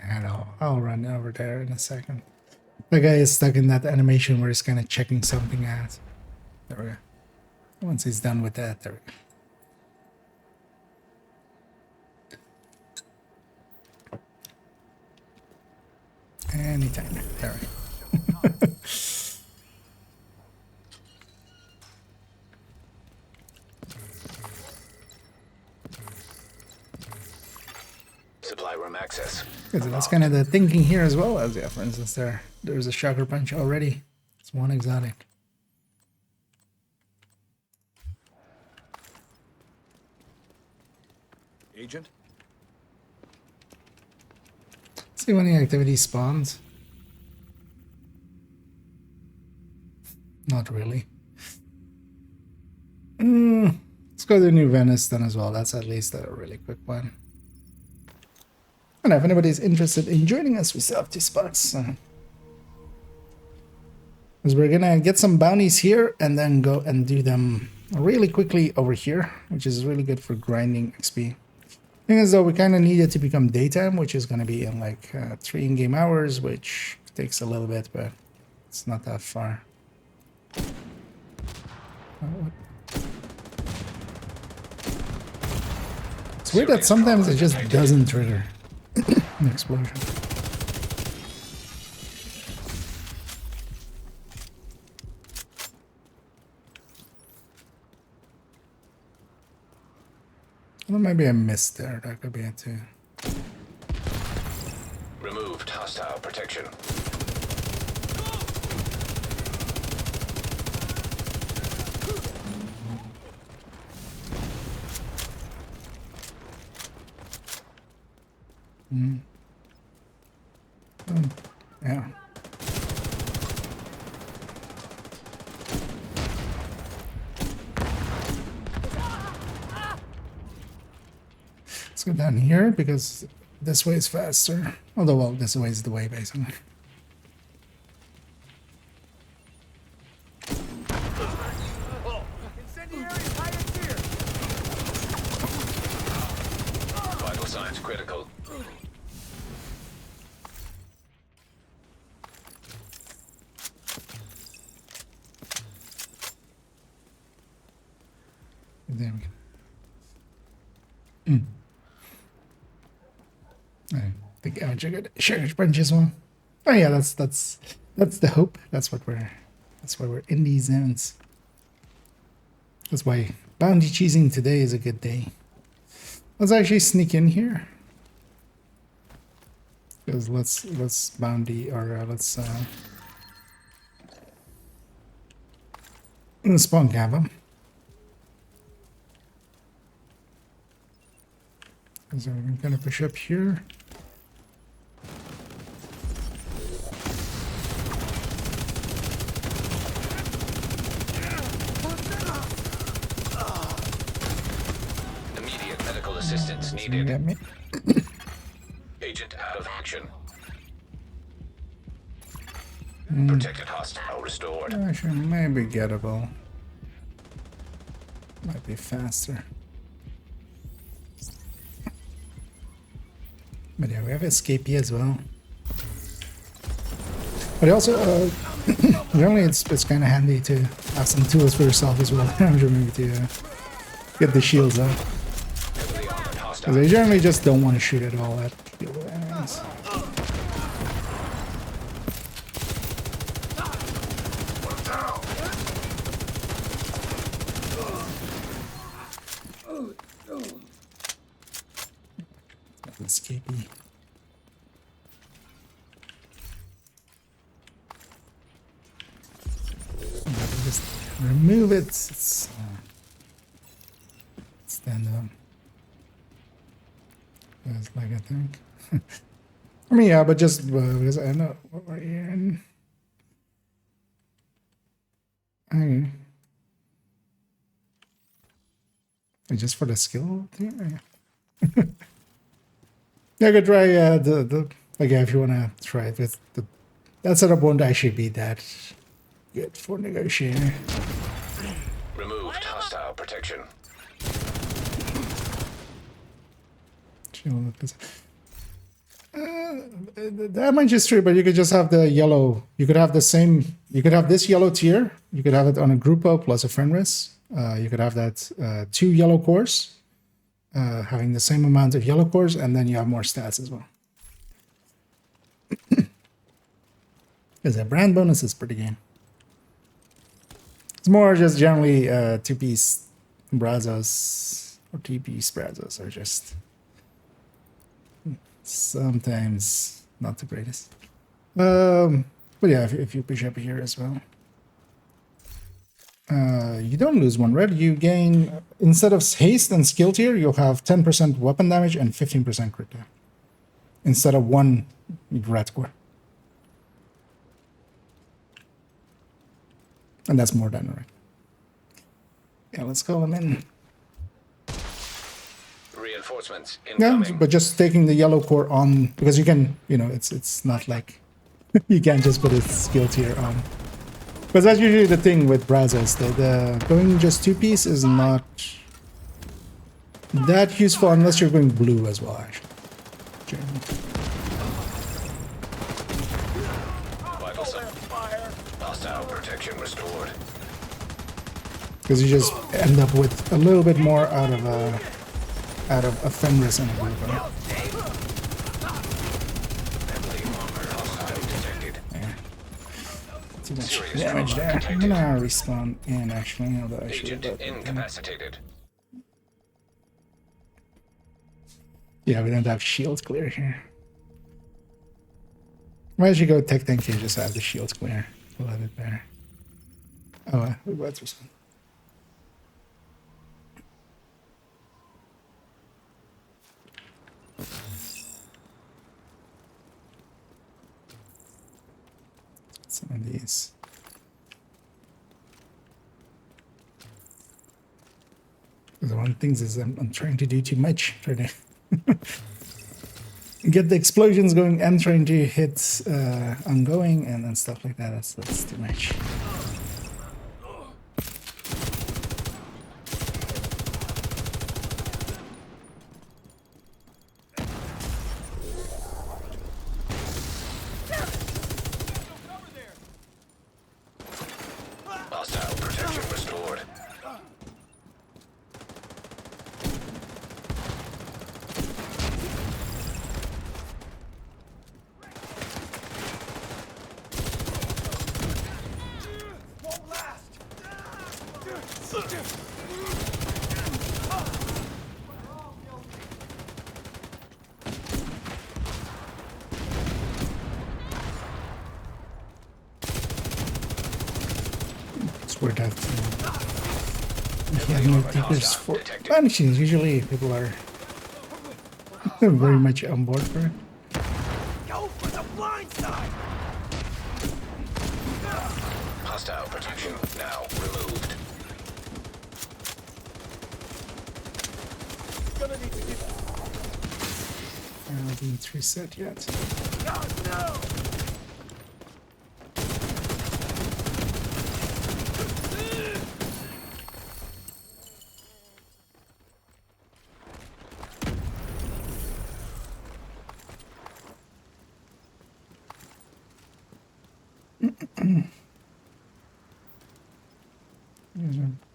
I know. I'll run over there in a second. The guy is stuck in that animation where he's kind of checking something out. There we go. Once he's done with that, there we go. Anytime. There we go. Supply room access. So that's kind of the thinking here as well as, yeah, for instance, there's a shocker punch already. It's one exotic. Agent? See when the activity spawns. Not really. Let's go to New Venice then as well. That's at least a really quick one. And if anybody's interested in joining us, we still have 2 spots. Because we're gonna get some bounties here and then go and do them really quickly over here, which is really good for grinding XP. Thing is though, we kind of need it to become daytime, which is going to be in like 3 in-game hours, which takes a little bit, but it's not that far. It's weird that sometimes it just doesn't trigger an explosion. Well, maybe I missed there. That could be it too. Removed hostile protection. Yeah. Let's go down here because this way is faster. Although, well, this way is the way basically. Incendiary high tier. Vital signs critical. There we go. I think I triggered sugar punch as well. Oh yeah, that's the hope. That's why we're in these zones. That's why bounty cheesing today is a good day. Let's actually sneak in here. Because let's bounty or let's spawn cap them. So we're gonna push up here. Immediate medical assistance needed. Get me. Agent out of action. Protected hostile restored. Actually, maybe gettable. Might be faster. But yeah, we have escapee as well. But also, generally it's kind of handy to have some tools for yourself as well. Maybe to get the shields up. Heavily armored Because hostile. they generally just don't want to shoot at all at shield enemies. Escapee. Just remove it. It's, stand up. That's like I think. I mean, yeah, but just because I know what we're in. Okay. Just for the skill thing. Yeah, I could try the like if you wanna try it with the that setup won't actually be that good for negotiating. Removed hostile protection. That might just true, but you could just have the yellow. You could have the same. You could have this yellow tier. You could have it on a Grupo plus a friend risk. You could have that 2 yellow cores. Having the same amount of yellow cores, and then you have more stats as well. Because that brand bonus is pretty game. It's more just generally 2-piece Brazos or 3-piece Brazos are just sometimes not the greatest. But yeah, if you push up here as well. You don't lose 1 red. You gain, instead of haste and skill tier, you'll have 10% weapon damage and 15% crit damage. Instead of 1 red core. And that's more than red. Yeah, let's call them in. Reinforcements Yeah, incoming. but just taking the yellow core on, because you can, you know, it's not like you can't just put a skill tier on. Because that's usually the thing with Brazos. The going just 2-piece is not that useful unless you're going blue as well, actually. Generally. Vital sign. Hostile protection restored. Because you just end up with a little bit more out of a Fenris and a group. Right? Yeah. Too much damage there. I'm gonna respawn in actually, although I should have Agent done it. incapacitated. Yeah, we don't have shields clear here. Why don't you go tech tank here, just have the shields clear. We'll have it there. Oh, we got this one. Some of these. The one thing is I'm trying to do too much. Trying to get the explosions going and trying to hit ongoing and stuff like that. That's too much. Hostile protection restored. Won't last. It's weird that if you have no takers for punishings, usually people are very much on board for it. Go for the blind side. Hostile protection now removed. Gonna need to get. I didn't reset yet. God, no.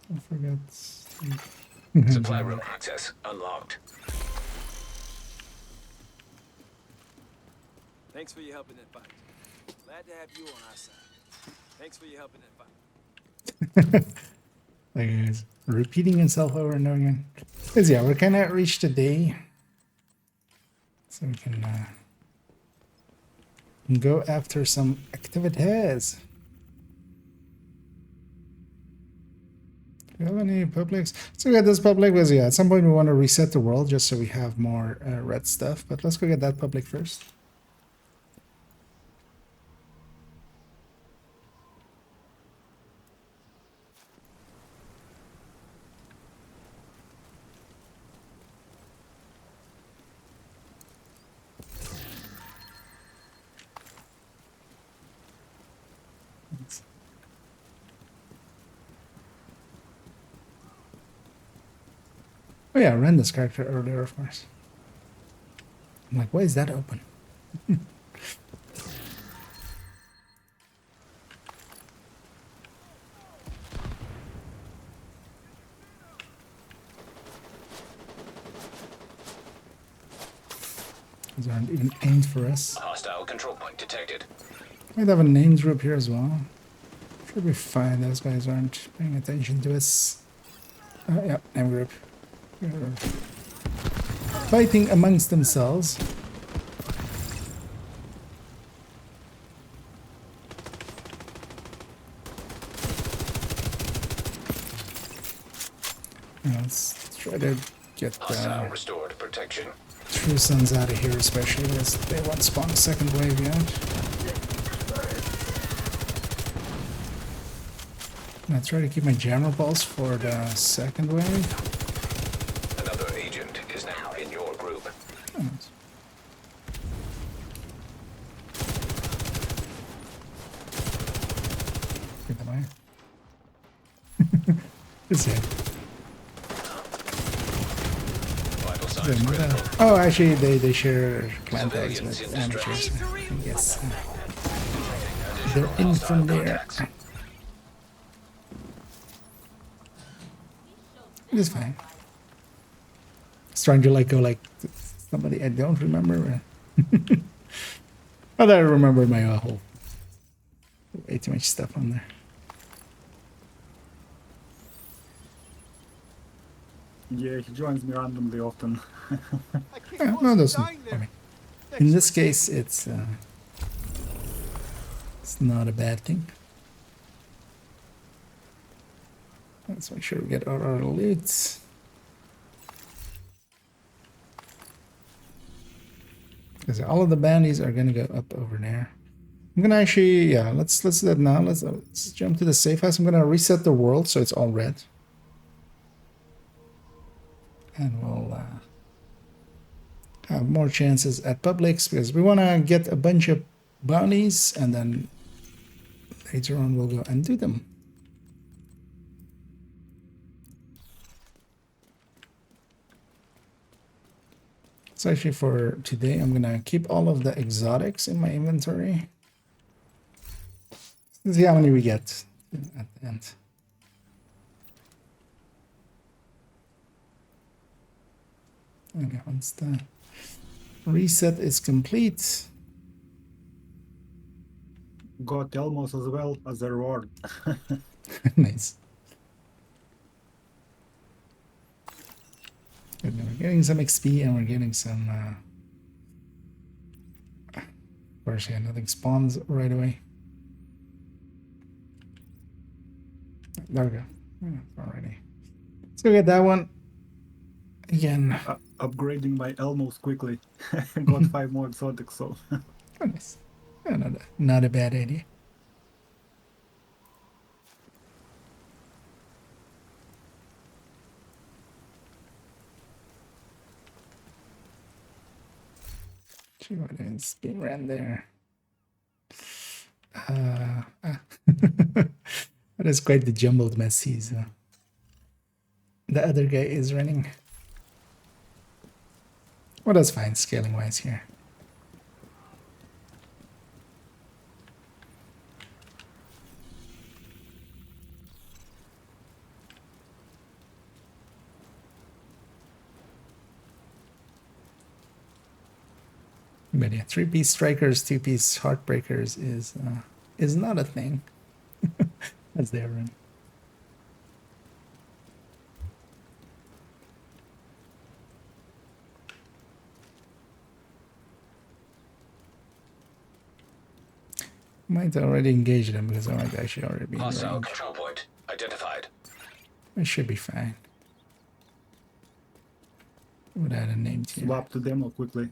Don't forget. Supply room access unlocked. Thanks for your help in that fight. Glad to have you on our side. Thanks for your help in that fight. Like he's repeating himself over and over again. Cause yeah, we're kind of reached a day, so we can go after some activities. Do you have any publics? So we got this public was yeah. At some point we want to reset the world just so we have more red stuff. But let's go get that public first. Oh yeah, I ran this character earlier, of course. I'm like, why is that open? These aren't even aimed for us. Hostile control point detected. Might have a name group here as well. Should be fine. Those guys aren't paying attention to us. Yeah, name group. They're fighting amongst themselves. Let's try to get Hostile restored protection. True Sons out of here, especially as they won't spawn a second wave yet. I'll try to keep my general pulse for the second wave. Another agent is now in your group. Oh, nice. Get that way. It's it. Vital signs critical. Oh, actually, they share clan tags Civilians with in amateurs. distress. I guess Additional they're in from hostile there. contacts. It's fine. It's trying to like go like somebody I don't remember. But I remember my whole way too much stuff on there. Yeah, he joins me randomly often. I keep No, almost that's dying I there. mean, in this case, it's not a bad thing. Let's make sure we get all our loot. Because all of the bandies are gonna go up over there. I'm gonna actually, yeah, let's do that now. Let's jump to the safe house. I'm gonna reset the world so it's all red, and we'll have more chances at Publix because we want to get a bunch of bounties, and then later on we'll go and do them. So actually for today, I'm gonna keep all of the exotics in my inventory. Let's see how many we get at the end. Okay, once the reset is complete. Got Elmos as well as a reward. Nice. Good, we're getting some XP and we're getting some of course, yeah, nothing spawns right away. There we go. Yeah, already. Let's go get that one. Again. Upgrading my Elmos quickly. Got 5 more exotics, so. Oh, nice. Yeah, not a bad idea. See what is being ran there. That is quite the jumbled mess the other guy is running. Well, that's fine, scaling wise here. But yeah, 3-piece strikers, 2-piece heartbreakers is not a thing as they run. Might already engage them because I might actually already be in Hostile range. control point identified. It should be fine. Would add a name to you. Swap to demo quickly.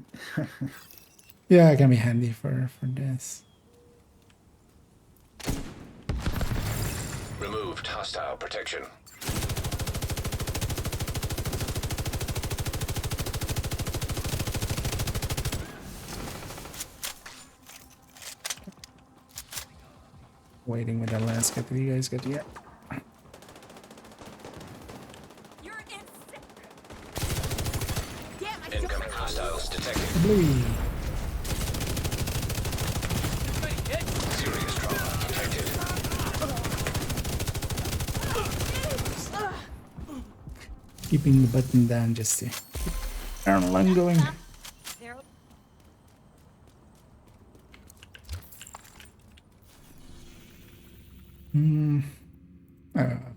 Yeah, it can be handy for this. Removed hostile protection. Waiting with the last couple of you guys get here. You're insane. Damn, I Incoming hostiles detected. Bluey. Serious trauma detected. Keeping the button down just to keep our lung going. There.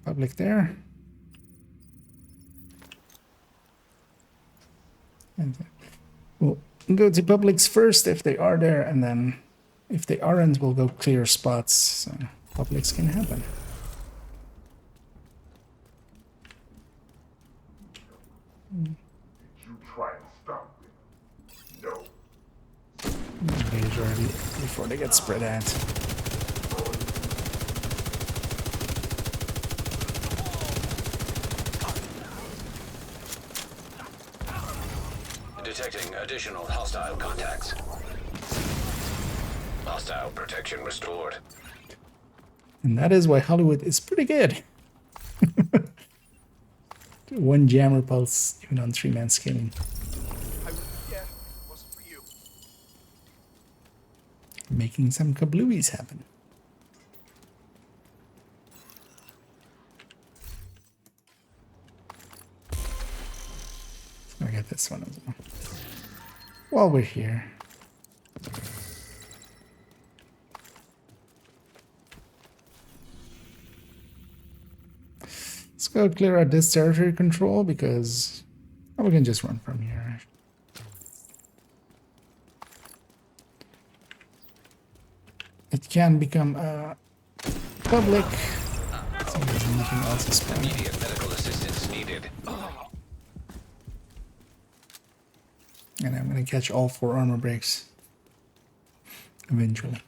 Public there. And we'll go to Publix first if they are there, and then if they aren't, we'll go clear spots so Publix can happen. You try and stop them. No. Engage already before they get spread out. Detecting additional hostile contacts. Hostile protection restored. And that is why Hollywood is pretty good. 1 jammer pulse even on 3-man scaling. I would be dead if it wasn't for you. Making some kablooies happen. this one as well. While we're here. Let's go clear out this territory control because we can just run from here. It can become public. So there's nothing else to spend. Immediate medical assistance needed. And I'm gonna catch all 4 armor breaks eventually.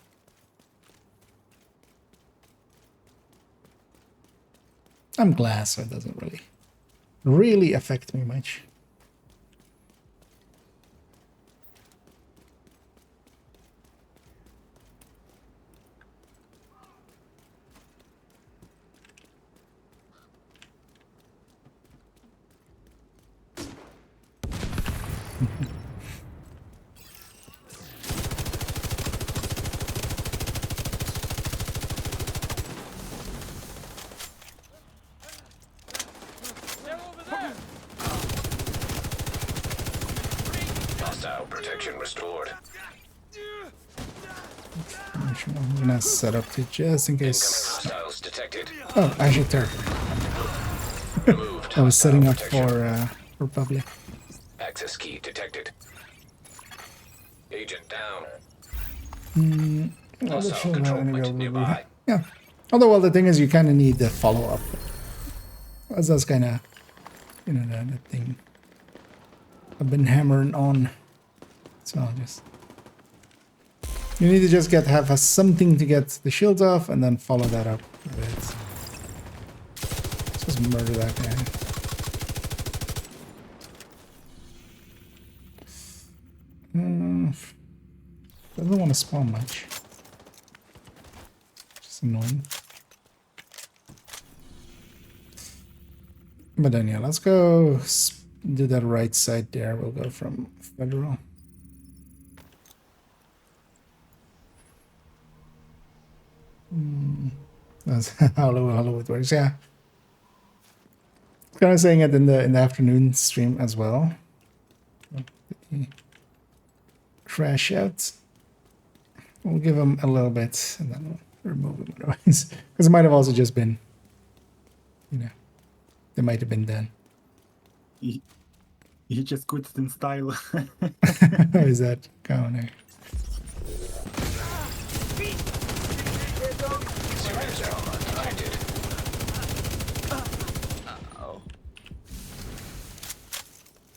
I'm glass, so it doesn't really affect me much. Hostile protection restored. I'm gonna set up to just in Incoming case. hostiles detected. Oh, I should turn. Removed. I was setting up Protection. for public. Access key detected. Agent down. Well, Hostile that should control already point be- nearby. Yeah. Although, well, the thing is, you kind of need the follow up. That's kind of, you know, the thing I've been hammering on. So I'll just. You need to just have something to get the shields off, and then follow that up with. Let's just murder that guy. Doesn't want to spawn much. Just annoying. But then yeah, let's go do that right side there. We'll go from Federal. That's how it works. Yeah, kind of saying it in the afternoon stream as well. Crash out. We'll give him a little bit and then we'll remove him otherwise. Because it might have also just been, you know, they might have been done. He just quit it in style. How is that going? Serious trauma detected.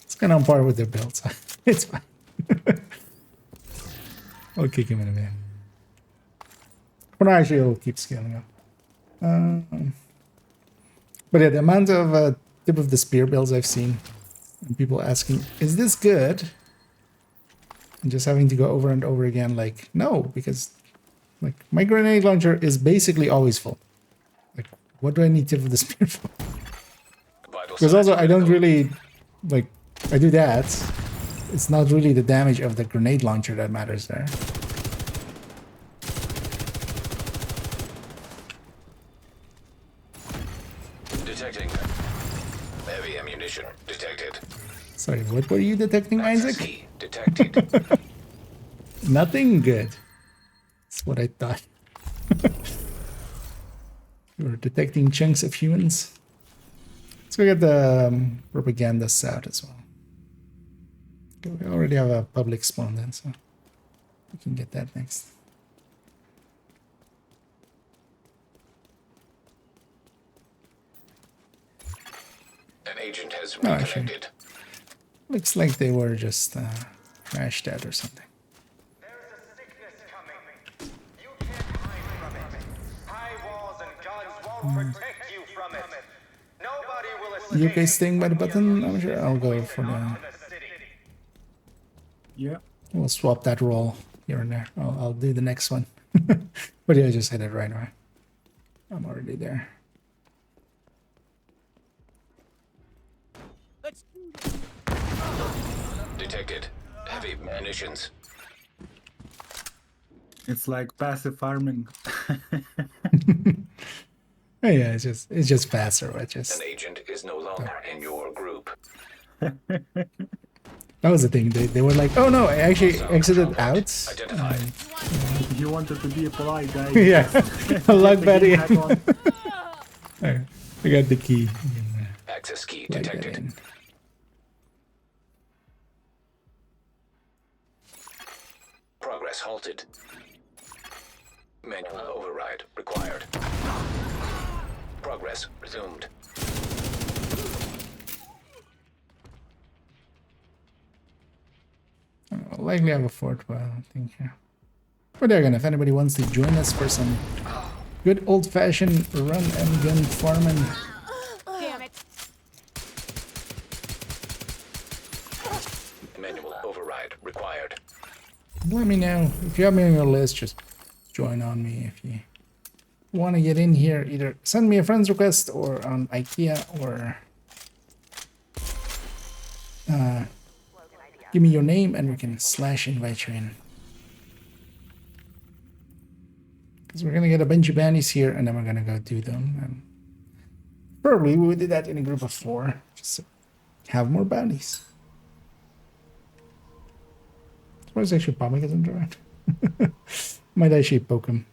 It's kind of on par with their builds. It's fine. I'll kick him in a minute. For now, actually, it'll keep scaling up. But yeah, the amount of tip of the spear builds I've seen, and people asking, "Is this good?" And just having to go over and over again, like, no, because like my grenade launcher is basically always full. Like, what do I need tip of the spear for? Vital Because signs also, I don't critical. really like. I do that. It's not really the damage of the grenade launcher that matters there. Detecting. Heavy ammunition detected. Sorry, what were you detecting, Access Isaac? key detected. Nothing good. That's what I thought. You were detecting chunks of humans. Let's go get the propagandists out as well. Okay, we already have a public spawn then, so we can get that next. An agent has Oh, actually. reconnected. Looks like they were just crashed out or something. There's a sickness coming. You can't hide from it. High walls and guns won't protect you from it. Nobody will escape. You guys staying by the button? I'm sure I'll go for the. in the city. Yeah. We'll swap that role here and there. I'll do the next one. But yeah, I just hit it right away. I'm already there. Let's Detected. Heavy munitions. It's like passive farming. Oh, yeah, it's just faster. But just An agent is no longer in your group. That was the thing. They were like, oh no, I actually exited out. Identified. You wanted to be a polite guy. Yeah, like The Betty. game back on. I got the key. Access key Plug that detected. in. Progress halted. Manual override required. Progress resumed. I'll likely have a fort while I think here. But again, if anybody wants to join us for some good old-fashioned run and gun farming, Damn it. Manual override required. let me know. If you have me on your list, just join on me. If you want to get in here, either send me a friend's request or on IKEA, or give me your name and we can /invite you in. Because we're gonna get a bunch of bounties here and then we're gonna go do them. And probably we would do that in a group of 4, just to have more bounties. Why is actually Pommic isn't drawing? Might actually poke him.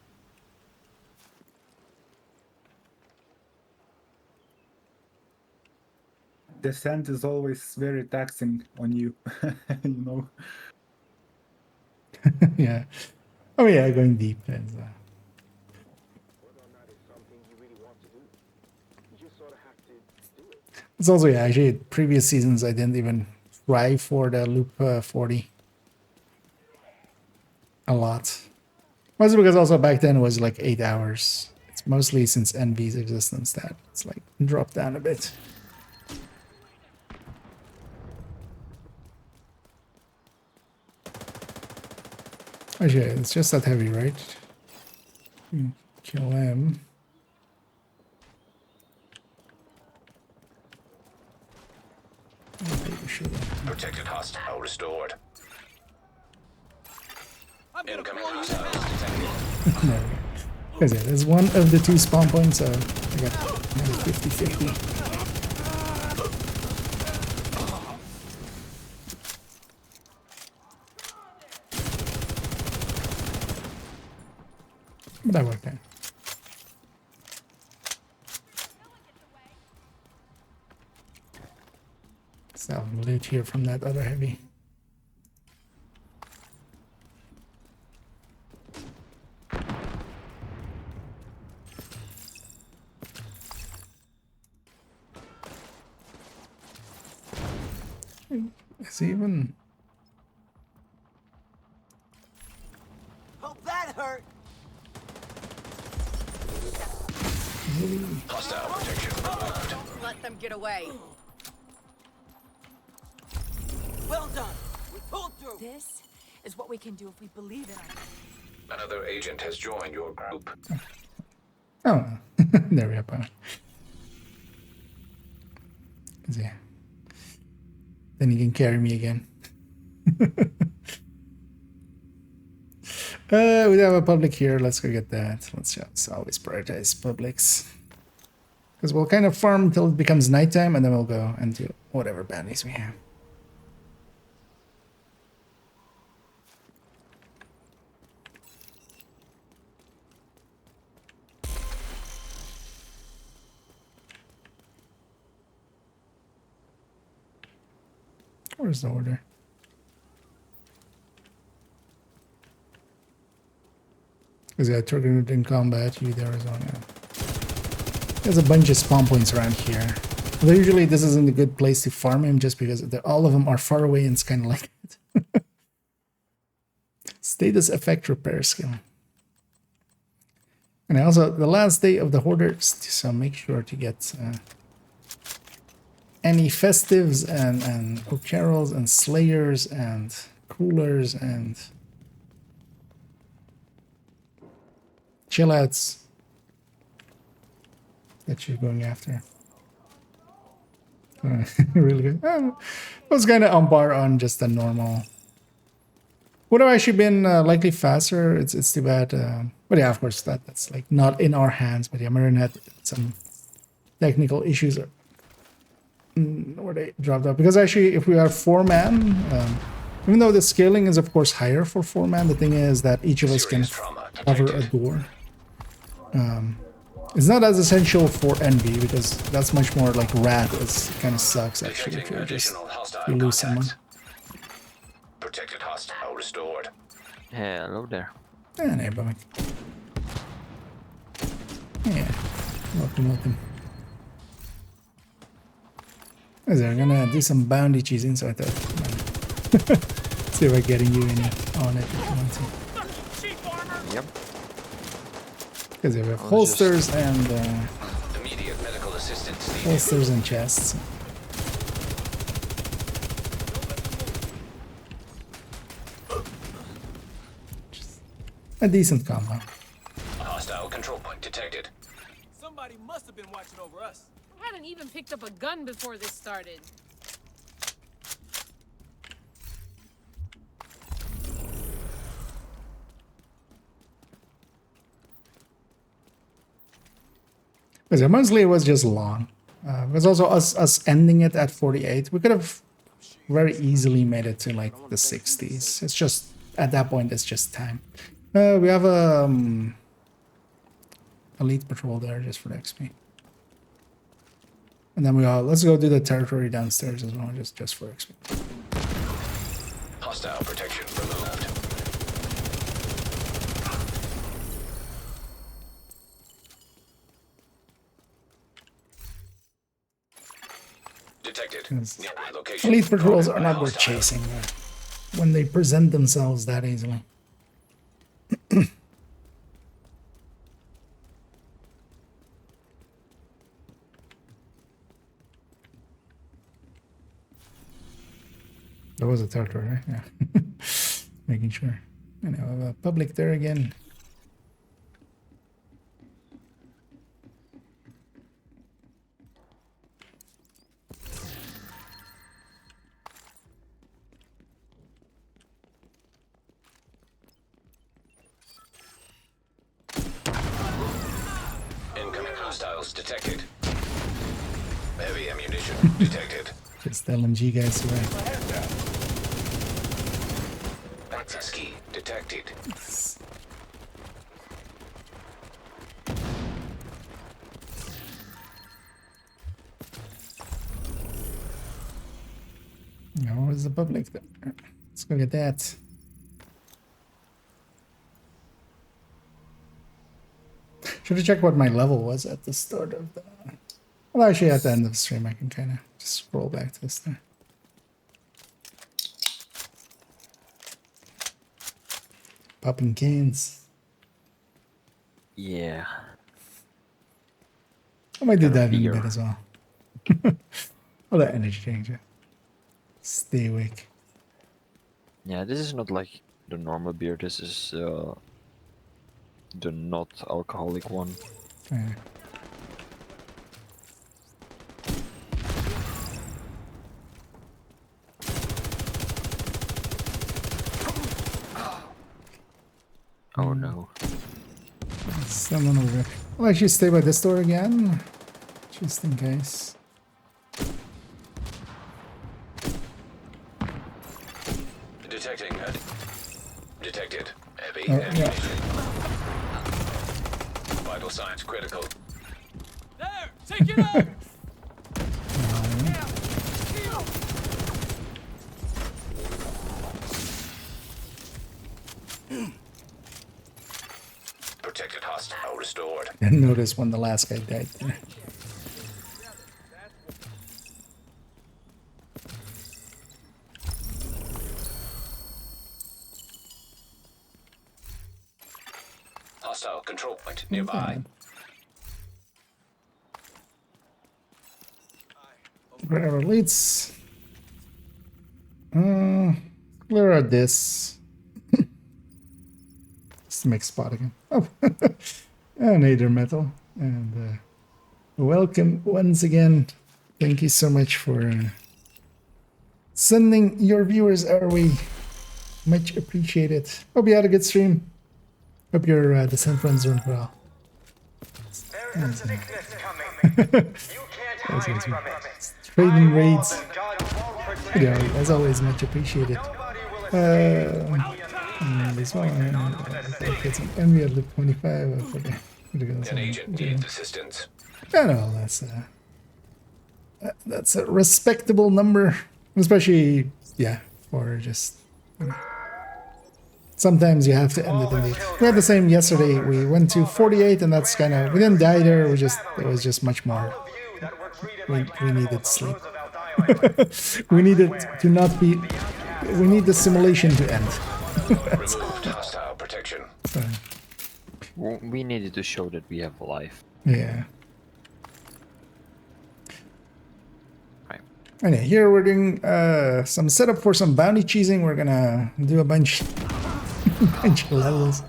Descent is always very taxing on you, you know. Yeah. Oh yeah, going deep. Is, it's also, yeah, actually previous seasons I didn't even try for the loop 40 a lot. Mostly because also back then it was like 8 hours. It's mostly since Envy's existence that it's like dropped down a bit. Actually, it's just that heavy, right? Kill him. Maybe should have. Protected hostile restored. I'm gonna Incoming blow you hostiles up. detected. There we go. Because yeah, there's one of the 2 spawn points, so I got maybe 50-50. But that worked out. Some loot here from that other heavy. Is he even? Hope that hurt. Hostile protection removed. Don't let them get away. Well done. We pulled through. This is what we can do if we believe in ourselves. Another agent has joined your group. Oh, there we go. Yeah. Then he can carry me again. We have a public here. Let's go get that. Let's just always prioritize publics. Because we'll kind of farm until it becomes nighttime and then we'll go and do whatever bounties we have. Where's the order? Because yeah, targeted in combat, you there Arizona. There's a bunch of spawn points around here. Although usually this isn't a good place to farm him just because all of them are far away and it's kind of like it. Status effect repair skill. And also the last day of the hoarders, so make sure to get any festives and carols and slayers and coolers and chill outs that you're going after. Really good. I was kind of on par on just a normal. Would have actually been likely faster. It's too bad. But yeah, of course that's like not in our hands. But yeah, Marin had some technical issues where they dropped out. Because actually, if we are 4-man, even though the scaling is of course higher for 4-man, the thing is that each of us can Serious trauma cover a detected. door. It's not as essential for Envy because that's much more like Rat. It kind of sucks actually if Detecting you just additional hostile you lose someone. contacts. Protected hostile restored. Hello there. And hey, bye. Yeah, welcome. Is there gonna do some bounty cheesing? So I thought, see if I'm getting you in on it if you want to. Yep. Because we have I'll holsters and Immediate medical assistance needed. holsters and chests. Just a decent combo. A hostile control point detected. Somebody must have been watching over us. I hadn't even picked up a gun before this started. Because mostly it was just long. Because also us ending it at 48, we could have very easily made it to like the 60s. It's just at that point it's just time. We have a elite patrol there just for the XP. And then let's go do the territory downstairs as well, just for XP. Hostile protection removed. Detected. Yes. Nearby location. Elite patrols are Noted not by worth hostile. chasing when they present themselves that easily. There was a territory, right? Yeah. Making sure. And I have a public there again. Incoming hostiles detected. Heavy ammunition detected. Just LMG guys away. Ski detected. No, where's the public there? Let's go get that. Should have checked what my level was at the start of the... Well, actually at the end of the stream I can kind of just scroll back to this there. Popping cans. Yeah. I might do Got a that in a beer. bit as well. All that energy changer. Stay awake. Yeah, this is not like the normal beer. This is the not alcoholic one. Yeah. Oh no. Someone over there. I'll actually stay by this door again. Just in case. Detecting. Detected. Heavy Oh, ammunition. yeah. Vital signs critical. There! Take it out! Protected hostile restored. Didn't notice when the last guy died there. Hostile control point nearby. Grab our leads. Clear out this. Just to make spot again. Oh, Nader Metal. And welcome once again. Thank you so much for sending your viewers our way. Much appreciated. Hope you had a good stream. Hope your descent runs went well. There's a sickness coming. You can't hide from it. trading raids. Yeah, as always, much appreciated. This one, get some envy at the 25. Okay. An agent needs assistance. I know that's a respectable number, especially for just. Sometimes you have to end it indeed. We had the same yesterday. We went to 48, and that's kind of we didn't die there. It was just much more. We needed sleep. We needed to not be. We need the simulation to end. Removed hostile protection. So, We needed to show that we have life. yeah. Right. Anyway, here we're doing some setup for some bounty cheesing. We're gonna do a bunch of levels.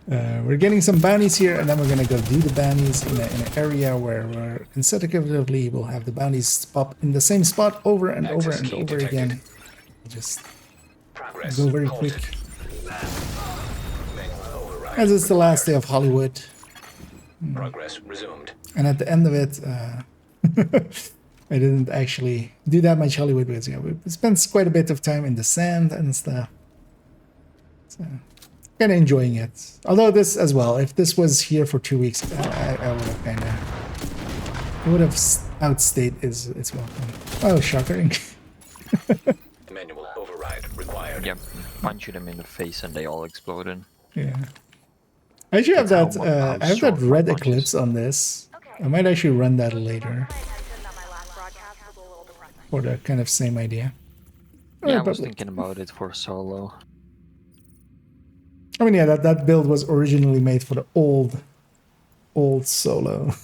We're getting some bounties here, and then we're gonna go do the bounties in an area where we're consecutively we'll have the bounties pop in the same spot over and over and over again. Just go very quick. As it's the last day of Hollywood. Progress resumed. And at the end of it, I didn't actually do that much Hollywood because we spent quite a bit of time in the sand and stuff. So, kind of enjoying it. Although this as well, if this was here for 2 weeks, I would have kind of, it would have outstayed its welcome. Oh, shocking. Manual override required. Yeah, punch them in the face and they all exploded. Yeah. I actually have That's that. how I have that short red punches. eclipse on this. I might actually run that later for the kind of same idea. Yeah, I But- was thinking about it for solo. I mean, yeah, that build was originally made for the old solo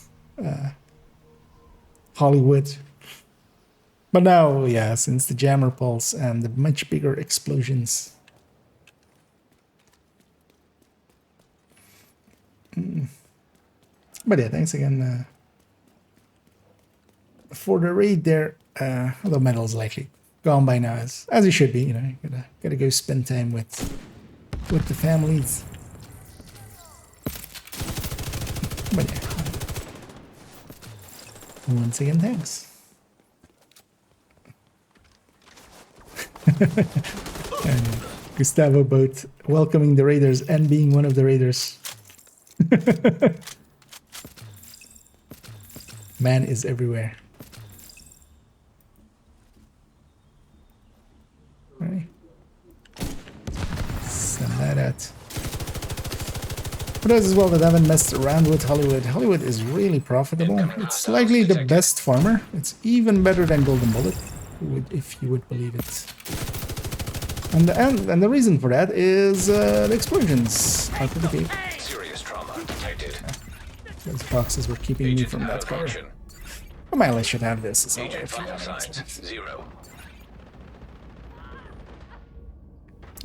Hollywood. But now, yeah, since the jammer pulse and the much bigger explosions. But yeah, thanks again for the raid there. Although Metal's likely gone by now, as he should be. You know, gotta go spend time with the families. But yeah. Once again, thanks. And Gustavo both welcoming the raiders and being one of the raiders. Man is everywhere. Right. Send that out. For those as well that haven't messed around with Hollywood, Hollywood is really profitable. It's likely the best farmer. It's even better than Golden Bullet, if you would believe it. And the reason for that is the explosions out of the gate. Serious trauma detected. Those boxes were keeping me from that cover. I might let should have this. It's only a Agent few vital minutes. signs 0.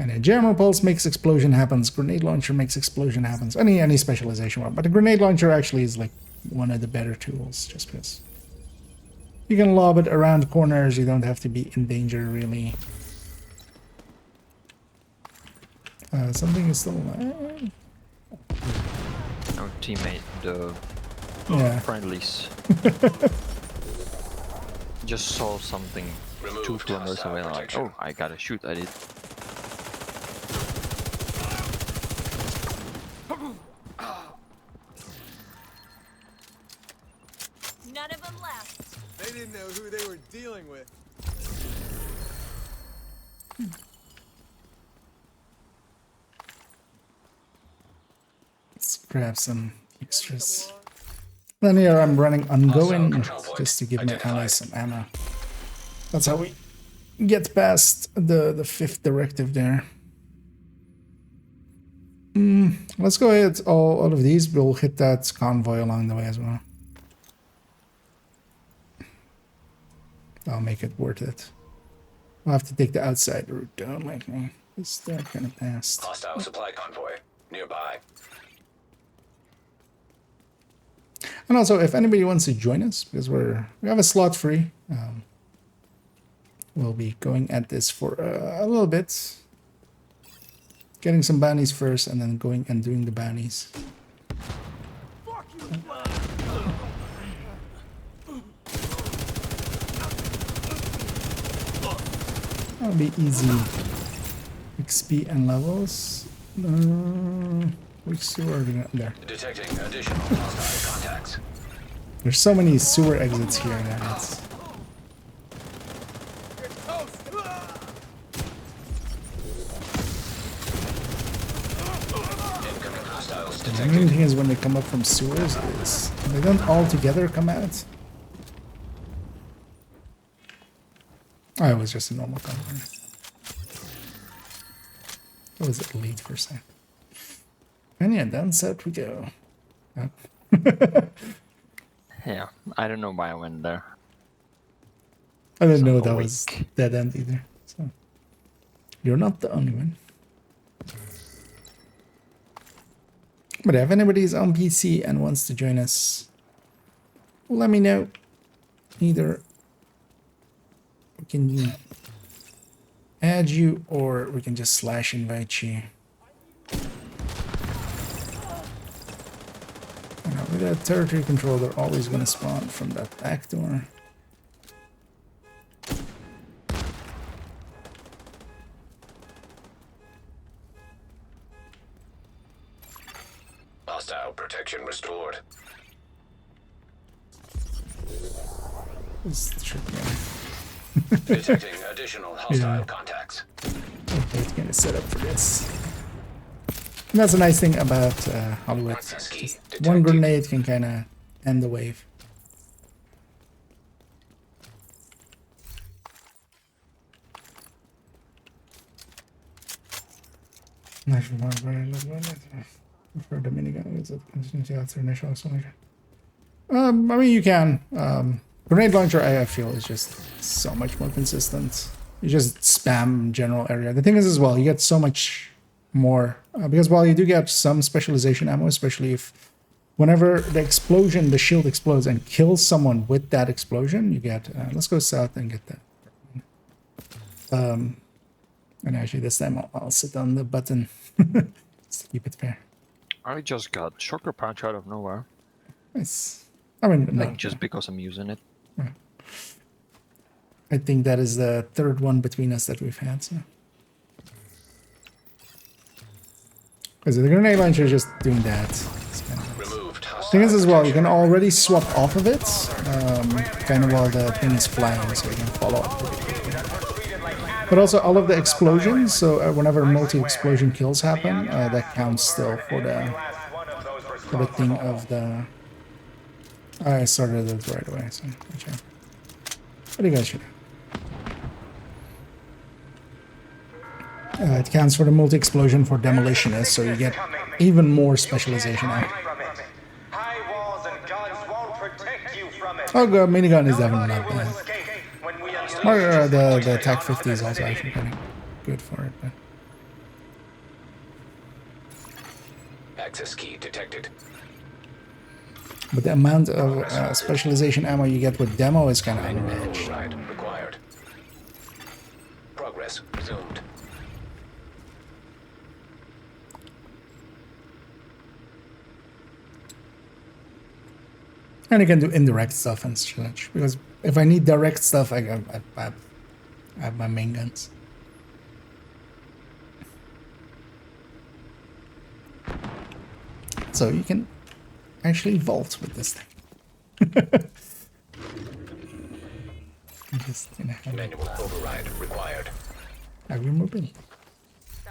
And a jammer pulse makes explosion happens. Grenade launcher makes explosion happens. Any specialization one, but the grenade launcher actually is like one of the better tools, just because you can lob it around corners. You don't have to be in danger really. Something is still alive. Our teammate, the Yeah. friendlies, just saw something 2 kilometers away and like, oh, I gotta shoot at it. None of them left. They didn't know who they were dealing with. Let's grab some extras. Then here I'm running ongoing just to give my allies some ammo. That's how we get past the 5th directive there. Let's go ahead. All of these. We'll hit that convoy along the way as well. I'll make it worth it. I'll have to take the outside route. Don't like me. It's that kind of past. Hostile supply convoy nearby. And also, if anybody wants to join us, because we have a slot free, we'll be going at this for a little bit. Getting some bounties first, and then going and doing the bounties. That'll be easy. XP and levels. Which sewer are we going there? Detecting additional hostile contacts. There's so many sewer exits here that it's... Incoming hostiles The detected. main thing is when they come up from sewers is they don't all together come out. Oh, it was just a normal cover. What was it? Lead for a second. And yeah, down south we go. Oh. Yeah, I don't know why I went there. I didn't know Some that was dead end either. So you're not the only one. But if anybody's on PC and wants to join us, let me know. Either we can add you or we can just / invite you. Now, with that territory control, they're always going to spawn from that back door. Hostile protection restored. This should be Detecting additional hostile contacts. okay, it's going to set up for this. And that's a nice thing about Hollywood. Just one grenade can kind of end the wave. For the minigun, is it continue after initial acceleration? I mean, you can. Grenade launcher, I feel, is just so much more consistent. You just spam general area. The thing is, as well, you get so much more because while you do get some specialization ammo, especially if whenever the explosion, the shield explodes and kills someone with that explosion, you get. Let's go south and get that. And actually, this time I'll sit on the button just to keep it fair. I just got Shocker Punch out of nowhere. Nice. I mean, no, Like, just because I'm using it. I think that is the third one between us that we've had. So. Because the grenade launcher is just doing that. Kind of Removed hostile thing is, as well, you can already swap off of it, kind of while the thing is flying, so you can follow up with it. But also all of the explosions, so whenever multi-explosion kills happen, that counts still for the thing of the... I started it right away, so okay. What do you guys should do? It counts for the multi-explosion for demolitionists, so you get even more specialization out. Oh, the minigun is definitely not bad. Or the TAC 50 is also actually kind of good for it. access key detected. But the amount of specialization ammo you get with demo is kind of unmatched. Override required. Progress resumed. And you can do indirect stuff and such. Because if I need direct stuff, I have my main guns. So you can actually vault with this thing. Just, you know, Manual override required. have your mobility. So,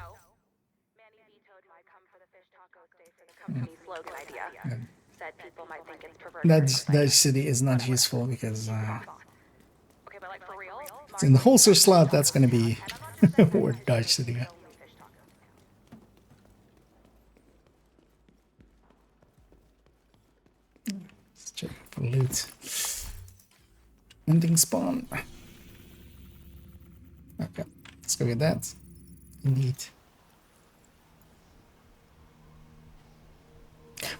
Manny vetoed my come for the fish tacos day for the company slogan idea. Said people might think it's perverted. That city is not useful because Okay, but like for real? it's in the holster slot. That's going to be where Dodge City got. Let's check for loot. Ending spawn. Okay, let's go get that. Neat.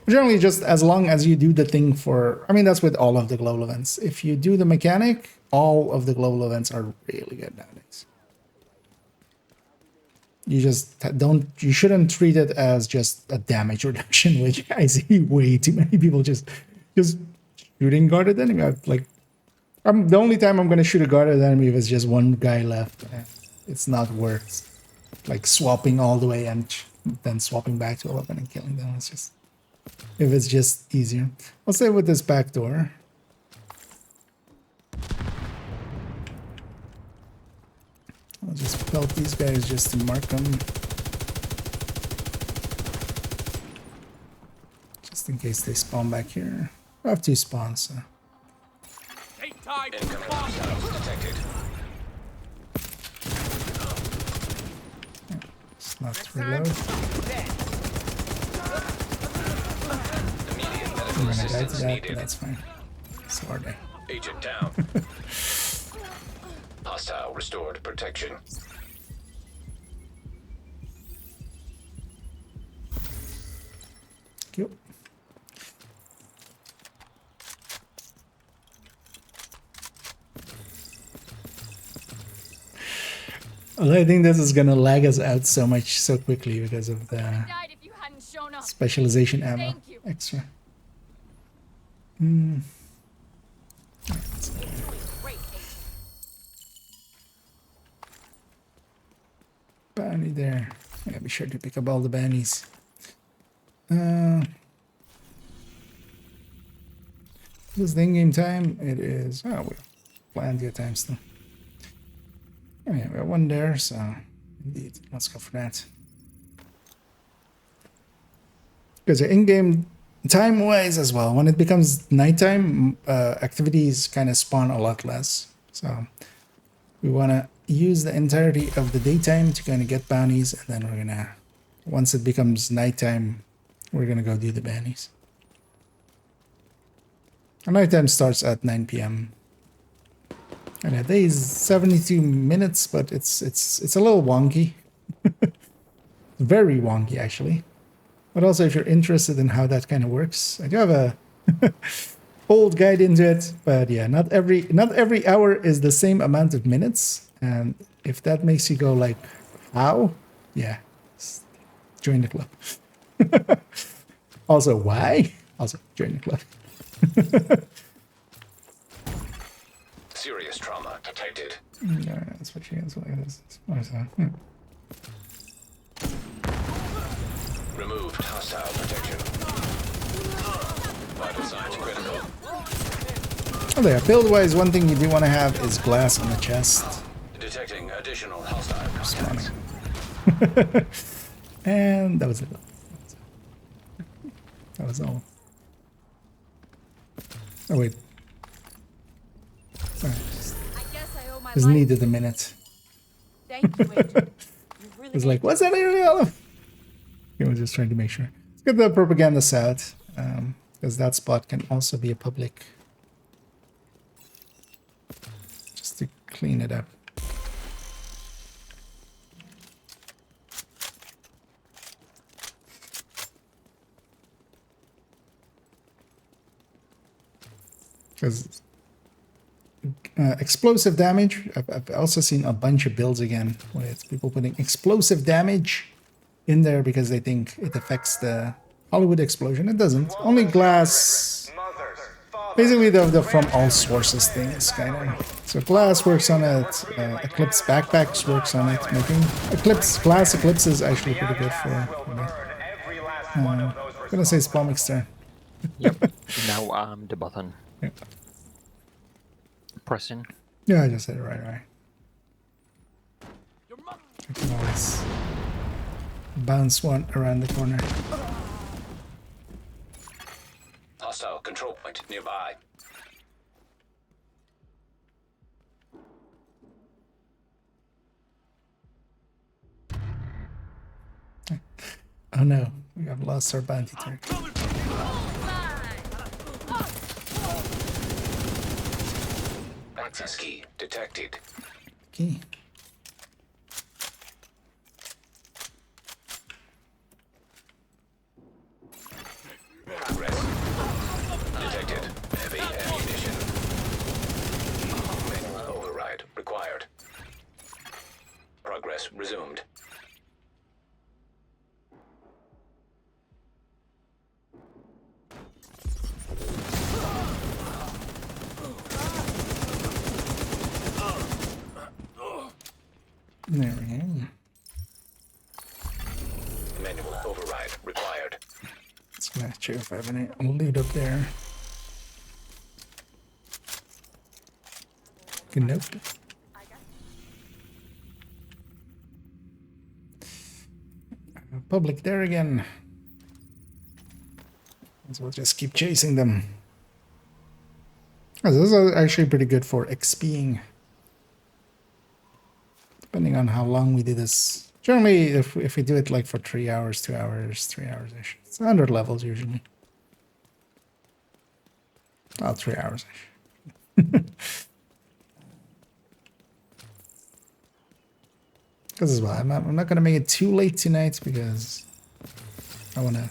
Generally, just as long as you do the thing for, I mean, that's with all of the global events. If you do the mechanic, all of the global events are really good nowadays. You just don't, you shouldn't treat it as just a damage reduction, which I see way too many people just shooting guarded enemy. Like, the only time I'm going to shoot a guarded enemy if it's just one guy left. it's not worth like swapping all the way and then swapping back to 11 and killing them. It's just, if it's just easier. I'll say with this back door. I'll just pelt these guys just to mark them. Just in case they spawn back here. I have 2 spawns, so. Incoming hostiles detected. It's not reload. Immediate I'm medical gonna die to assistance that, but needed. that's fine. So are they. Agent down. Hostile restored protection. Yep. Although I think this is gonna lag us out so much so quickly because of the Died if you hadn't shown up. specialization ammo Thank you. extra. Great, Agent. Bounty there. Yeah, be sure to pick up all the bounties. This is the in-game time. It is. Oh, we plenty of time still. Oh, yeah, we got one there, so indeed, let's go for that. Because in-game time-wise as well, when it becomes nighttime, activities kind of spawn a lot less. So we want to use the entirety of the daytime to kind of get bounties, and then we're gonna, once it becomes nighttime, we're gonna go do the bounties. And nighttime starts at 9 p.m. And a day is 72 minutes, but it's a little wonky. Very wonky, actually. But also, if you're interested in how that kind of works, I do have a old guide into it. But yeah, not every hour is the same amount of minutes. And if that makes you go like, how? Yeah, join the club. Also, why? Also, join the club. Serious trauma detected. Yeah, switching it like this. Removed hostile protection. Vital signs critical. Oh, there. Build-wise, one thing you do want to have is glass on the chest. Detecting additional hostile contacts. And that was it. That was all. Oh, wait. Sorry. I guess I owe my Just life needed to a you. minute. Thank you, Agent. You really It was like, what's that? I was just trying to make sure. Let's get the propaganda out, because that spot can also be a public. Just to clean it up. Because explosive damage, I've also seen a bunch of builds again with people putting explosive damage in there because they think it affects the Hollywood explosion. It doesn't. Only glass. Basically, the from all sources thing is kind of. So glass works on it. Eclipse backpacks works on it. Making glass eclipse is actually pretty good for that. I'm gonna say Spalmic's turn. Yep. Now I'm the button. Yeah. Pressing. Yeah, I just said it right. I can always bounce one around the corner. Hostile control point nearby. Oh no, we have lost our bounty target. Access key detected. Okay. Progress. Detected. Heavy ammunition. Manual override required. Progress resumed. There we go. Manual override required. Let's go check if I have any loot up there. Nope. Public there again. So we'll just keep chasing them. Oh, this is actually pretty good for XPing. Depending on how long we do this. Generally, if we do it like for 3 hours, 2 hours, 3 hours-ish. It's 100 levels usually. Well, 3 hours-ish. Because as well, I'm not going to make it too late tonight because I want to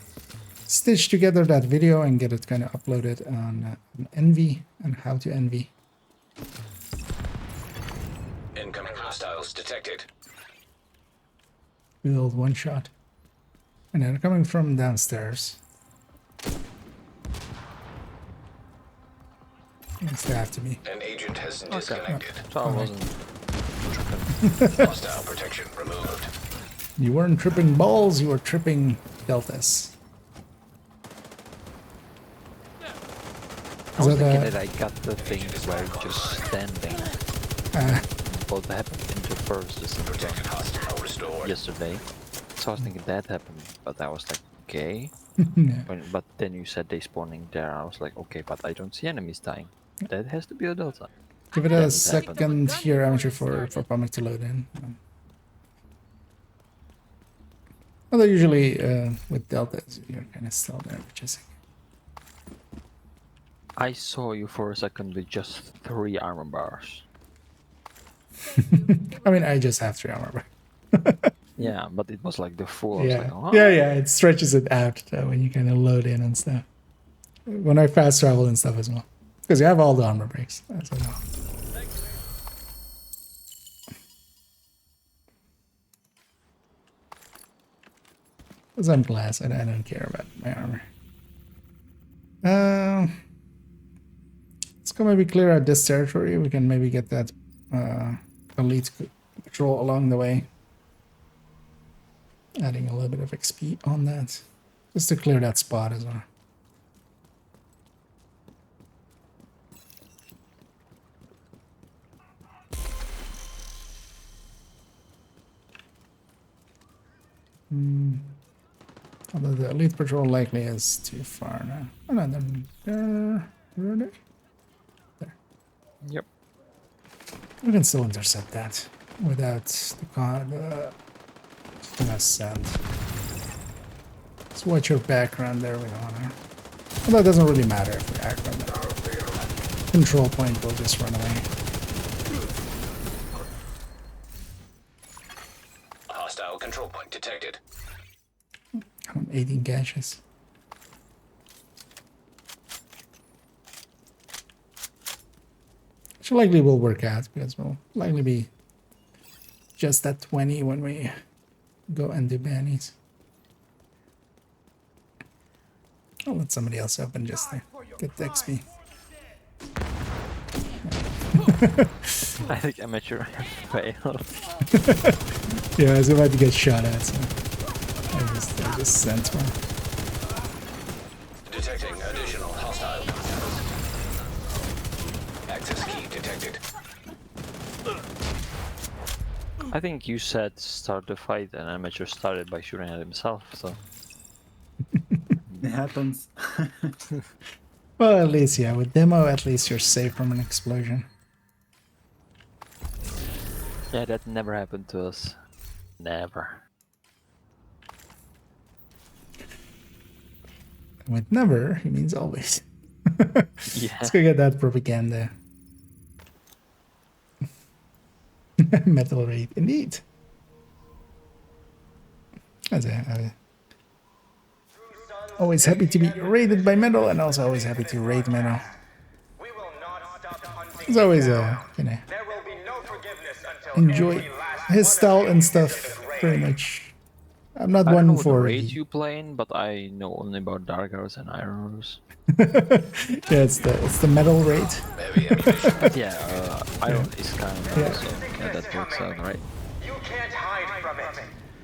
stitch together that video and get it kind of uploaded on Envy and how to Envy. Incoming hostiles detected. Build one shot. And they're coming from downstairs. Yes, they have to be. An agent has disconnected. So I wasn't. Hostile protection removed. You weren't tripping balls, you were tripping deltas. I was thinking that I got the things where just standing. Both happened into first Protected hostile restored. yesterday. So I was thinking that happened, but I was like, okay. Yeah. But then you said they spawning there. I was like, okay, but I don't see enemies dying. That has to be a delta. Give it a second here, amateur, for Pumic to load in. Although usually with deltas, you're kind of still there, which is. I saw you for a second with just 3 armor bars. I mean, I just have 3 armor bar. Yeah, but it was like the full. I was Yeah, like, oh. yeah, it stretches it out when you kind of load in and stuff. When I fast travel and stuff as well. Because you have all the armor breaks. That's what I know. Because I'm glass, I don't care about my armor. Let's go maybe clear out this territory. We can maybe get that elite patrol along the way. Adding a little bit of XP on that. Just to clear that spot as well. Although the elite patrol likely is too far now. Oh no, they're there. Yep. We can still intercept that without the send. Let's watch your background there with honor. Although it doesn't really matter if we act on that. Control point will just run away. Hostile control point detected. 18 gashes. Which likely will work out because we'll likely be just at 20 when we go and do bannies. I'll let somebody else open just to get the XP. I think amateur failed. Yeah, I was about to get shot at, so I just sent one. Detecting additional hostile contacts. Access key detected. I think you said start the fight and amateur started by shooting at himself, so. It happens. Well, at least, yeah, with demo, at least you're safe from an explosion. Yeah, that never happened to us. Never. With never, he means always. Yeah. Let's go get that propaganda. Metal raid, indeed. Always happy to be raided by metal, and also always happy to raid metal. It's always enjoy his style and stuff very much. I'm not I don't one know what for raid you playing, but I know only about dark arrows and iron arrows. Yeah, it's the metal raid. Yeah, iron is kind of so yeah, that works out, right? You can't hide from it.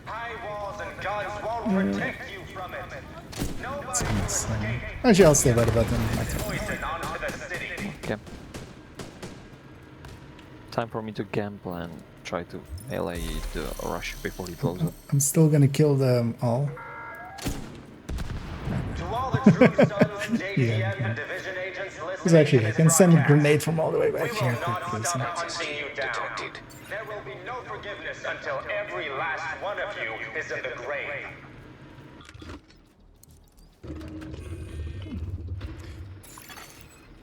High walls and guns won't protect you from it. Nobody will escape. Actually, I'll stay by the button. Poison onto the city. Okay. Time for me to gamble and try to melee the rush before he blows up. I'm still gonna kill them all. To all the troop sons, JTF, and division agents Because listening actually, to I this can send a broadcast, grenade from all the way back we will here. not quickly, so- stop hunting you down. Detected. There will be no forgiveness until every last one of you is in the grave.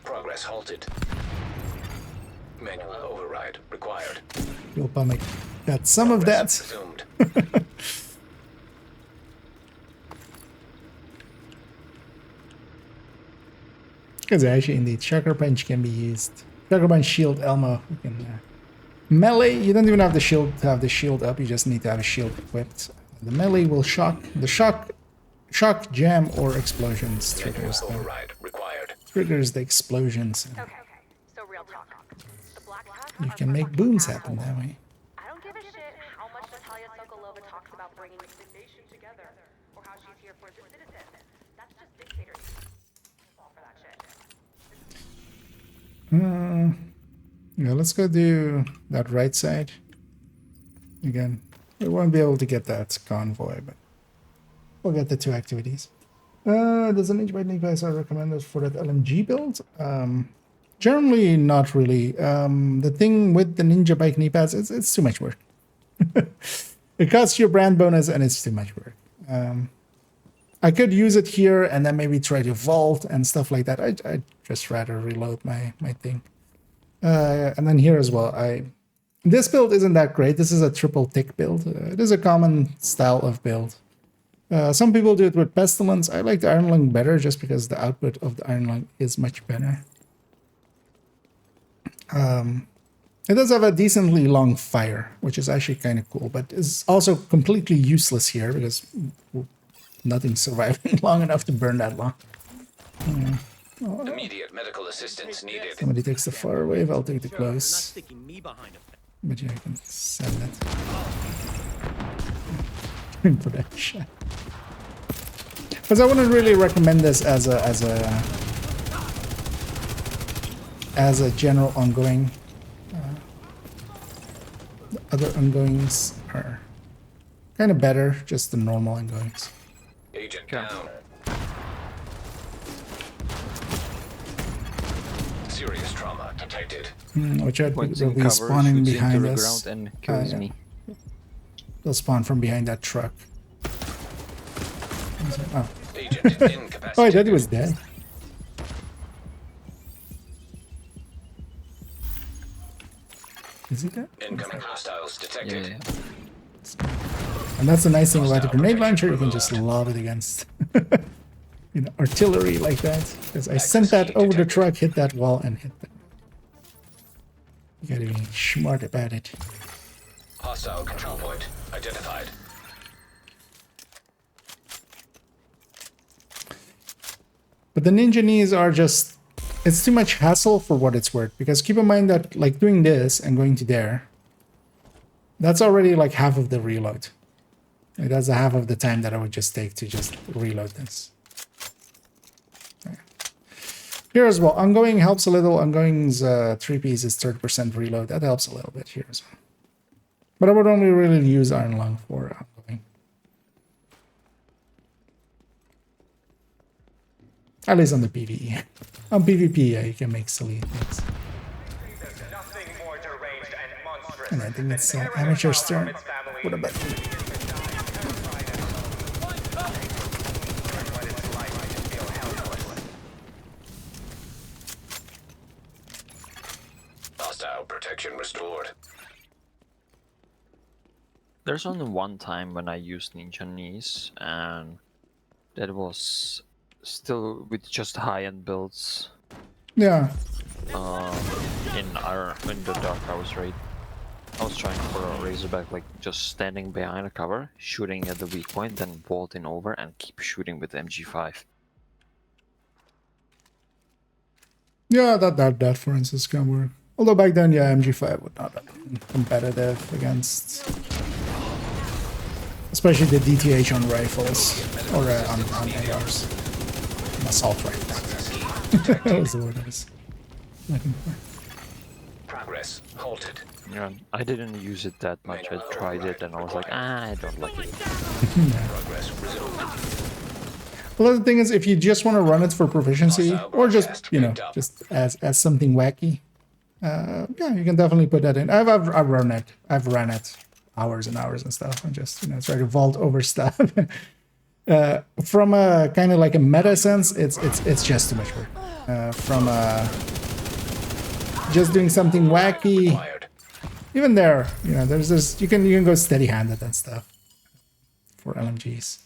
Progress halted. Manual override required. Fuel pumping. Got some of that. Resumed. Because actually, indeed, Chakra Punch can be used. Chakra Punch, Shield, Elmo. You can melee. You don't even have the shield to have the shield up. You just need to have a shield equipped. The melee will shock. The shock, jam, or explosions triggers Manual override required. the explosions. Okay, so real talk. The Black Tusk You are can the make fucking booms assholes. happen that way. I don't give a shit how much Natalia Sokolova talks about bringing the nation together, or how she's here for the citizens. That's just dictatorship. Fall for that shit. Yeah, let's go do that right side. Again, we won't be able to get that convoy, but we'll get the two activities. Does an inch-by device are recommended for that LMG build? Generally, not really. The thing with the Ninja Bike knee pads, it's too much work. It costs you a brand bonus, and it's too much work. I could use it here and then maybe try to vault and stuff like that. I'd just rather reload my thing. And then here as well, this build isn't that great. This is a triple tick build. It is a common style of build. Some people do it with Pestilence. I like the Iron Lung better just because the output of the Iron Lung is much better. It does have a decently long fire, which is actually kind of cool, but is also completely useless here because nothing's surviving long enough to burn that long. Immediate medical assistance needed. Somebody takes the far wave, I'll take the close. sticking me behind a But yeah, I can send that. For that shot. Because I wouldn't really recommend this as a general ongoing. The other ongoings are kind of better, just the normal ongoings. Agent down. Serious trauma detected. Which they'll Points be in cover, spawning shoots behind into the us. ground and kills Yeah. me. They'll spawn from behind that truck. Oh, Agent incapacitated. oh I thought he was dead. Is he dead? Incoming hostiles detected. Yeah. And that's the nice thing about the grenade launcher, you can just lob it against artillery like that. Because I sent that over the truck, hit that wall, and hit them. You gotta be smart about it. Hostile control point identified. But the ninja knees are just, it's too much hassle for what it's worth. Because keep in mind that like doing this and going to there, that's already like half of the reload. Like, that's a half of the time that I would just take to just reload this. Okay. Here as well, ongoing helps a little. Ongoing's 3 pieces, 30% reload. That helps a little bit here as well. But I would only really use Iron Lung for ongoing. At least on the PvE. On PvP, yeah, you can make silly things. There's nothing more deranged and monstrous And I think than it's tearing Amateur's a child turn. from its family. What about What it's like to feel helpless. Hostile protection restored. There's only one time when I used ninja knees, and that was still with just high-end builds. Yeah. In the Dark Hours raid, I was trying for a Razorback, like just standing behind a cover, shooting at the weak point, then vaulting over and keep shooting with MG5. Yeah, that for instance can work. Although back then, yeah, MG5 would not have been competitive against, especially the DTH on rifles or on ARs, an assault rifle. That was the word I was looking for. Progress halted. Yeah, I didn't use it that much. I tried it and I was like, I don't like it. Progress resumed. Well, the thing is, if you just want to run it for proficiency, or just, you know, just as something wacky, yeah, you can definitely put that in. I've run it. I've ran it hours and hours and stuff, and just, you know, try to vault over stuff. From a kind of like a meta sense, it's just too much work. From just doing something wacky, even there, you know, there's this, you can go steady-handed and stuff for LMGs.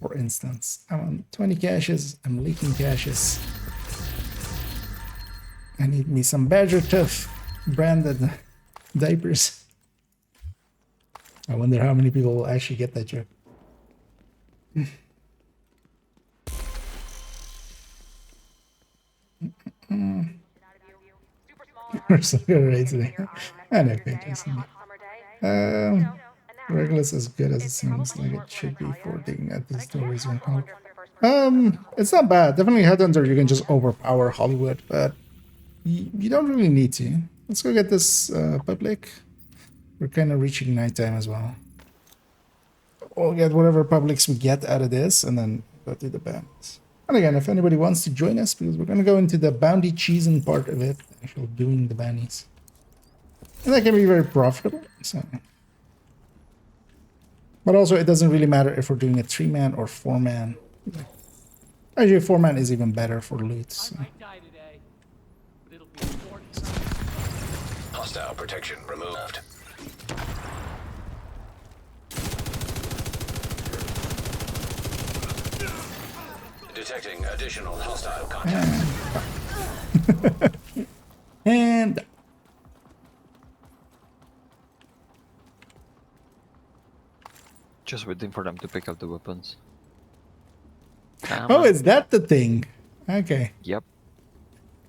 For instance, I want 20 caches. I'm leaking caches. I need me some Badger Tough branded diapers. I wonder how many people will actually get that joke. We're so good today. I know pages. Regulus as good as it seems like it should be for digging at these doorways when called. It's not bad. Definitely Headhunter, you can just overpower Hollywood, but you don't really need to. Let's go get this public. We're kind of reaching nighttime as well. We'll get whatever publics we get out of this, and then go to the bounties. And again, if anybody wants to join us, because we're going to go into the bounty cheesing part of it, actually doing the bounties. And that can be very profitable. So. But also, it doesn't really matter if we're doing a 3-man or 4-man. Actually, 4-man is even better for loot. So. Hostile protection removed. Detecting additional hostile contact. And Just waiting for them to pick up the weapons. oh, is that the thing? Okay. Yep.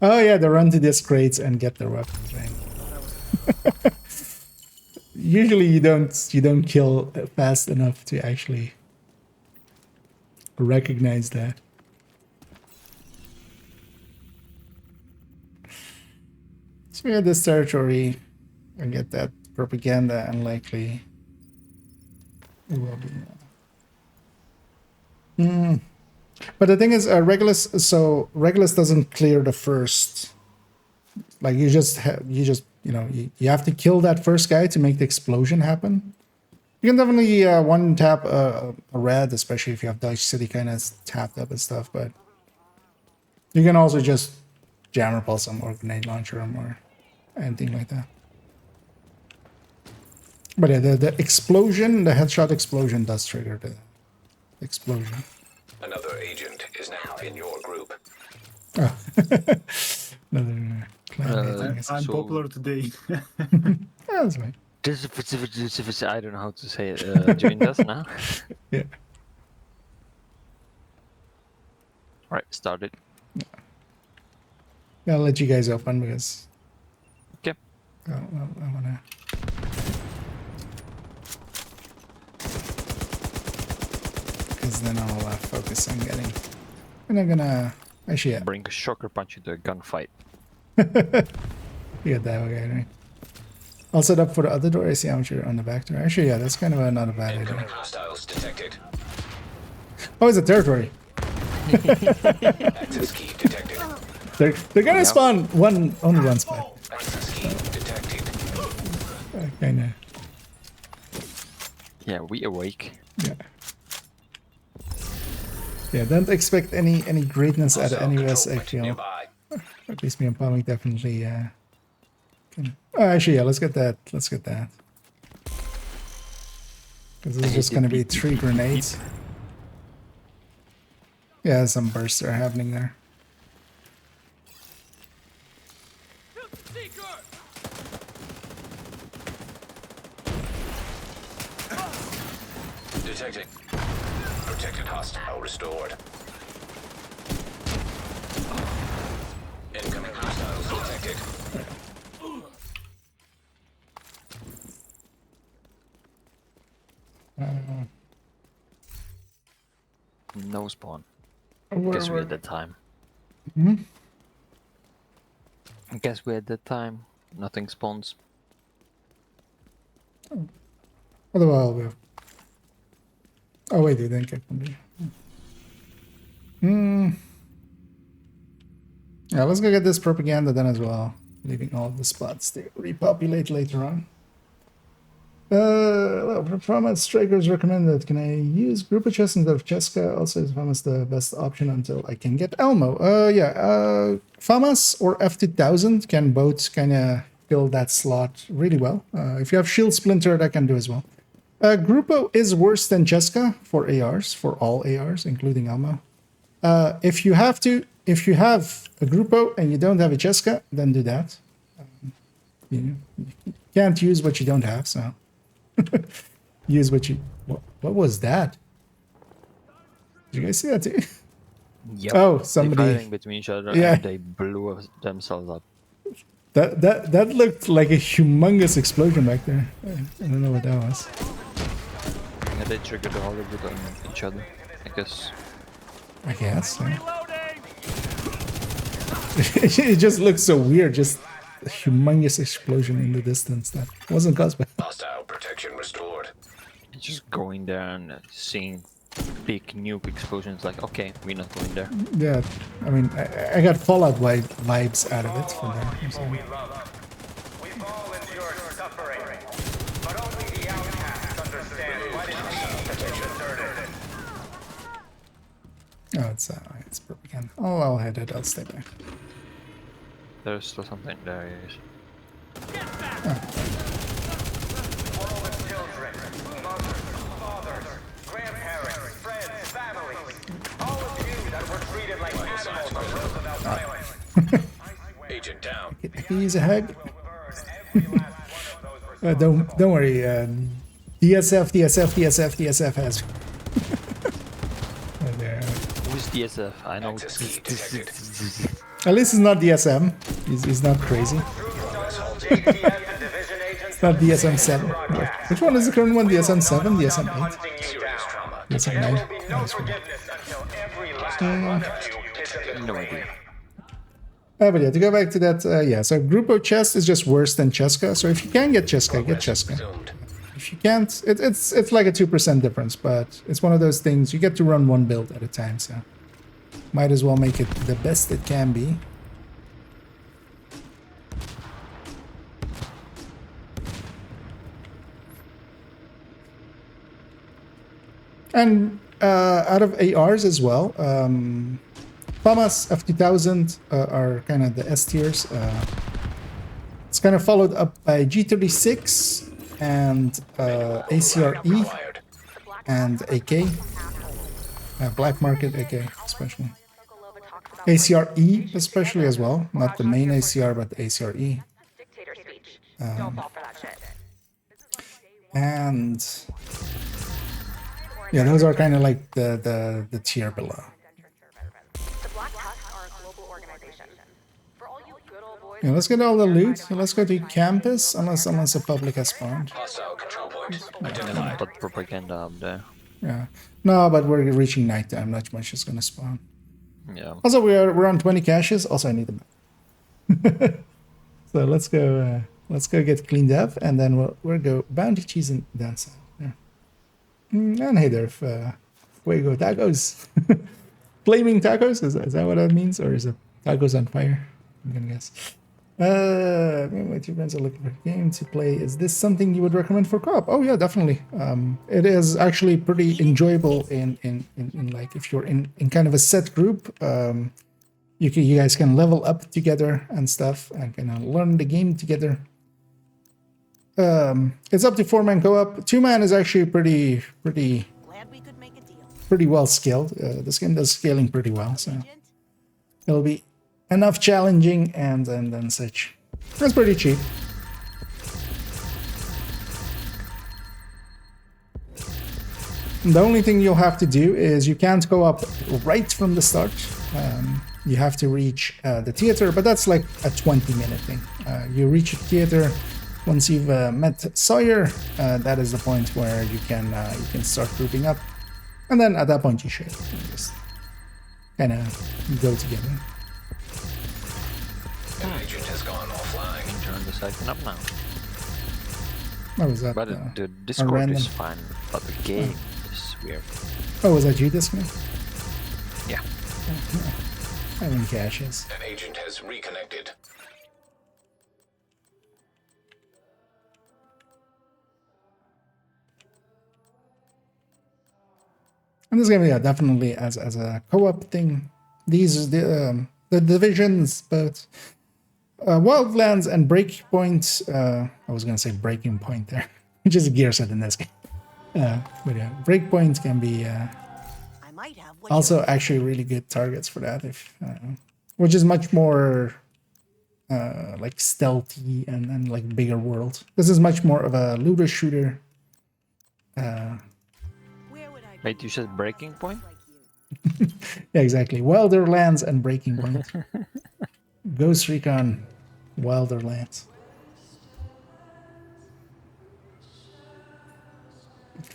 Oh yeah, they run to these crates and get their weapons, right? Usually you don't kill fast enough to actually recognize that. So we had this territory and get that propaganda unlikely. It will be. But the thing is, Regulus. So Regulus doesn't clear the first. Like you just you know you have to kill that first guy to make the explosion happen. You can definitely one tap a red, especially if you have Dodge City kind of tapped up and stuff. But you can also just jammer pulse them or grenade launcher them or anything like that. But yeah, the explosion, the headshot explosion does trigger the explosion. Another agent is now in your group. Oh. Another I'm popular today. That's right. I don't know how to say it. Join us now. Yeah. Alright, started. Yeah, I'll let you guys open because. Okay. I wanna. Because then I'll focus on getting. And I'm gonna actually yeah. Bring a shocker punch into a gunfight. You got that guy, right? I'll set up for the other door. I see amateur on the back door. Actually, yeah, that's kind of not a bad idea. Hostiles detected. Oh, it's a territory. Access key detected. They're gonna spawn only one spot. Access key detected. Kinda. Yeah, we awake. Yeah. Yeah, don't expect any greatness out of any of us, I feel. At least me and Palmic definitely can. Oh, actually, yeah, let's get that. Let's get that. Because this is just gonna be 3 grenades. Yeah, some bursts are happening there. Detecting. Protected hostile restored. Incoming hostiles detected. no spawn. Where Guess we were- had the time. Hmm? Guess we had the time. Nothing spawns. What about we? Oh wait, they didn't get from me. Yeah, let's go get this propaganda done as well. Leaving all the spots to repopulate later on. Well, performance strikers recommended. Can I use group of chess instead of Cheska? Also, is FAMAS the best option until I can get Elmo? Yeah. FAMAS or F2000 can both kind of fill that slot really well. If you have Shield Splinter, that can do as well. Grupo is worse than Cheska for ARs, for all ARs, including Elmo. If you have a Grupo and you don't have a Cheska, then do that. You can't use what you don't have, so use what you. What was that? Did you guys see that too? Yep. Oh, They somebody. fighting between each other Yeah. and they blew themselves up. That looked like a humongous explosion back there. I don't know what that was. And they triggered the Hollywood on each other, I guess. I guess. Yeah. It just looks so weird. Just a humongous explosion in the distance that wasn't caused by. Hostile protection restored. Just going there and seeing big nuke explosions, like, okay, we're not going there. Yeah, I mean, I got Fallout vibes out of it from there. So. We love. We've all endured suffering, but only the outcasts understand what it means to be deserted. Oh, it's propaganda. Oh, I'll hit it. I'll stay back. There's still something there. Yes. Fallen children, mothers, fathers, grandparents, friends, families, all of you that were treated like animals on Roosevelt Island. Agent down. I can use a hug. Don't worry. DSF has. There. Who's DSF? I know. Access key detected. At least it's not DSM. He's not crazy. It's not DSM 7. Which one is the current one? DSM 7? DSM 8? Serious trauma. DSM 9? Nice one. No idea. But yeah, to go back to that, yeah, so Grupo Chess is just worse than Cheska. So if you can get Cheska, get Cheska. Resumed. If you can't, it's like a 2% difference, but it's one of those things, you get to run one build at a time, so might as well make it the best it can be. And out of ARs as well, FAMAS F2000 are kind of the S tiers. It's kind of followed up by G36 and ACRE Required. and AK. Black Market AK especially. ACRE especially as well. Not the main ACR, but the ACRE. Dictator speech. Don't fall for that shit. And yeah, those are kind of like the tier below. The Black Tusks are a global organization. For all you good old boys Yeah, let's get all the loot. So let's go to campus, unless a public has spawned. Hostile control point. Identified. But propaganda up there. Yeah. No, but we're reaching nighttime. Not much is gonna spawn. Yeah. Also, we're on 20 caches. Also, I need them. So let's go get cleaned up, and then we'll go bounty cheese and dance. Yeah. And hey there, Fuego Tacos. Flaming tacos? Is that what that means? Or is it tacos on fire? I'm gonna guess. My two friends are looking for a game to play. Is this something you would recommend for co-op? Oh yeah, definitely. It is actually pretty enjoyable in like if you're in kind of a set group. You guys can level up together and stuff and kind of learn the game together. It's up to 4-man co-op. 2-man is actually pretty Glad we could make a deal. pretty well scaled. This game does scaling pretty well, so it'll be enough challenging and then such. That's pretty cheap. The only thing you'll have to do is you can't go up right from the start. You have to reach the theater, but that's like a 20-minute thing. You reach the theater once you've met Sawyer. That is the point where you can start grouping up. And then at that point you should just kind of go together. An agent has gone offline. Turn the second up now. What was that? But the a Discord random... is fine, but the game is weird. Oh, was that you disconnect? Yeah. Having caches. An agent has reconnected. And this game, yeah, definitely as a co-op thing. These the divisions, but Wildlands and Breakpoint. I was gonna say Breaking Point there, which is a gear set in this game. But yeah, Breakpoint can be I might have what also you're- actually really good targets for that. If which is much more like stealthy and like bigger world. This is much more of a looter shooter. Where would I Wait, you said breaking point? like you? Yeah, exactly. Wilderlands and Breaking Point. Ghost Recon Wilderlands.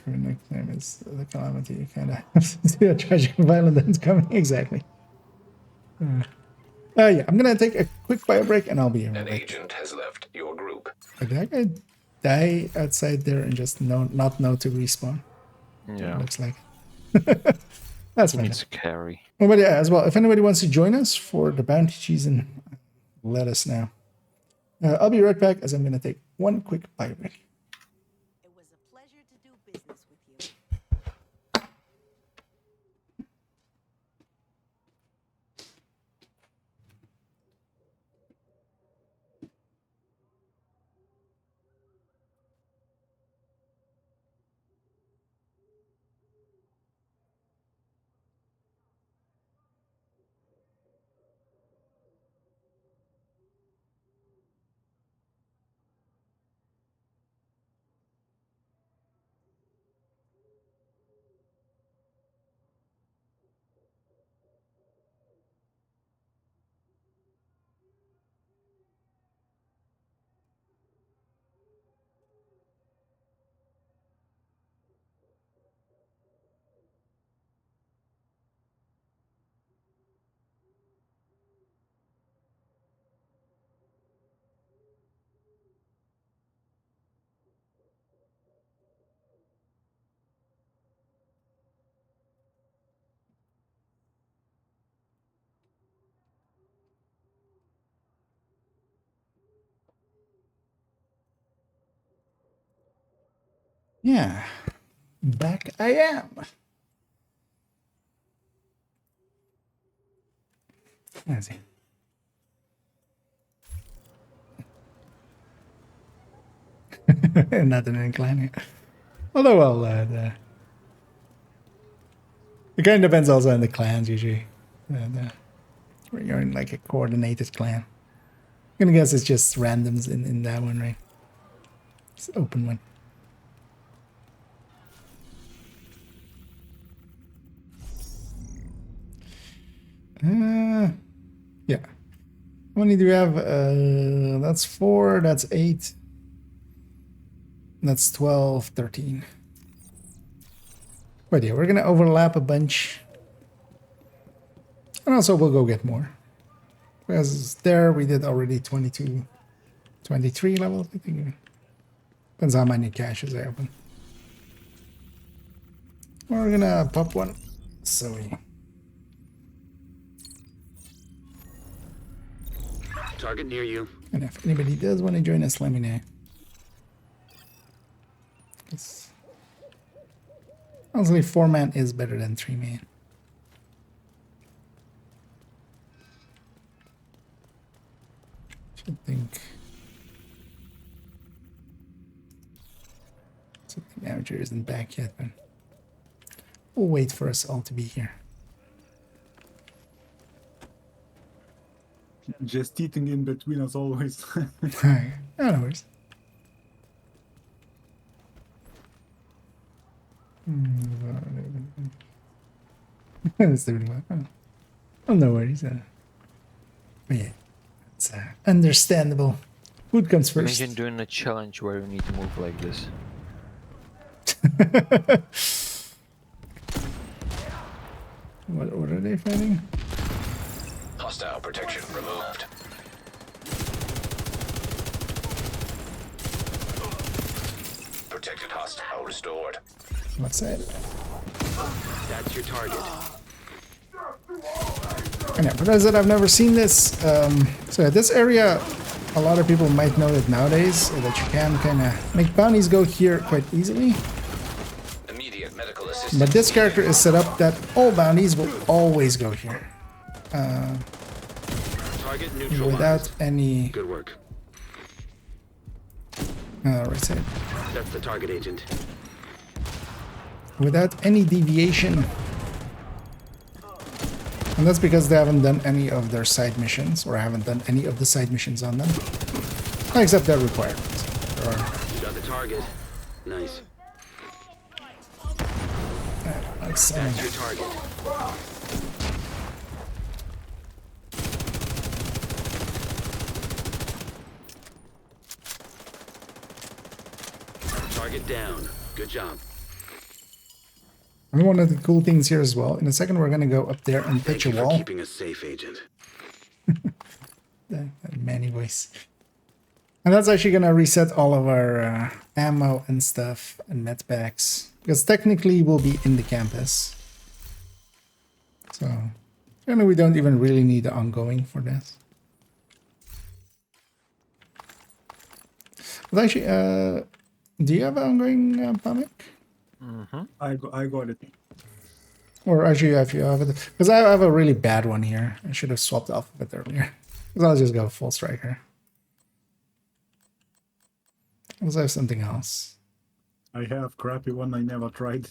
Her nickname is the Calamity. You kind of see a tragic violent end coming. Exactly. Yeah, I'm gonna take a quick bio break and I'll be An right back. agent has left your group. Like that guy die outside there and just not know to respawn. Yeah. Looks like. That's fine. It's scary. Oh, but yeah, as well, if anybody wants to join us for the bounty season, let us know. I'll be right back as I'm going to take one quick bio break. It was a pleasure to do business with you. Yeah, back I am. Let's see. Nothing in clan here. Although, well, it kind of depends also on the clans usually. Where you're in like a coordinated clan. I'm gonna guess it's just randoms in that one, right? It's open one. Yeah. How many do we have? That's 4, that's 8. That's 12, 13. But yeah, we're gonna overlap a bunch. And also we'll go get more. Because there we did already 22, 23 levels, I think. Depends how many caches I open. We're gonna pop one. So we... Target near you. And if anybody does want to join us, let me know. Honestly, 4-man is better than 3-man. Should think something amateur isn't back yet, but we'll wait for us all to be here. Just eating in between us always. Alright, no worries. That's the really well. Oh, no worries. But yeah, it's understandable. Food comes first. Imagine doing a challenge where you need to move like this. What are they fighting? Hostile protection removed. Protected hostile restored. What's that? That's your target. And yeah, for those that have never seen this, so yeah, this area, a lot of people might know it nowadays, so that you can kind of make bounties go here quite easily. Immediate medical assistance. But this character is set up that all bounties will always go here. Target neutralized. Without any... Good work. right side. That's the target agent. Without any deviation. And that's because they haven't done any of their side missions, or haven't done any of the side missions on them. Except their requirements. There are... You got the target. Nice. like 7. That's your target. Target down. Good job. And one of the cool things here as well, in a second we're going to go up there and pitch a Thank you for wall. keeping us safe, Agent. That many ways. And that's actually going to reset all of our ammo and stuff and med packs. Because technically we'll be in the campus. So, we don't even really need the ongoing for this. But actually, do you have an ongoing Pamic? Mm-hmm. I got it. Or actually, if you have it, because I have a really bad one here. I should have swapped off of it earlier. Because I'll just go full striker. Unless I have something else. I have crappy one I never tried.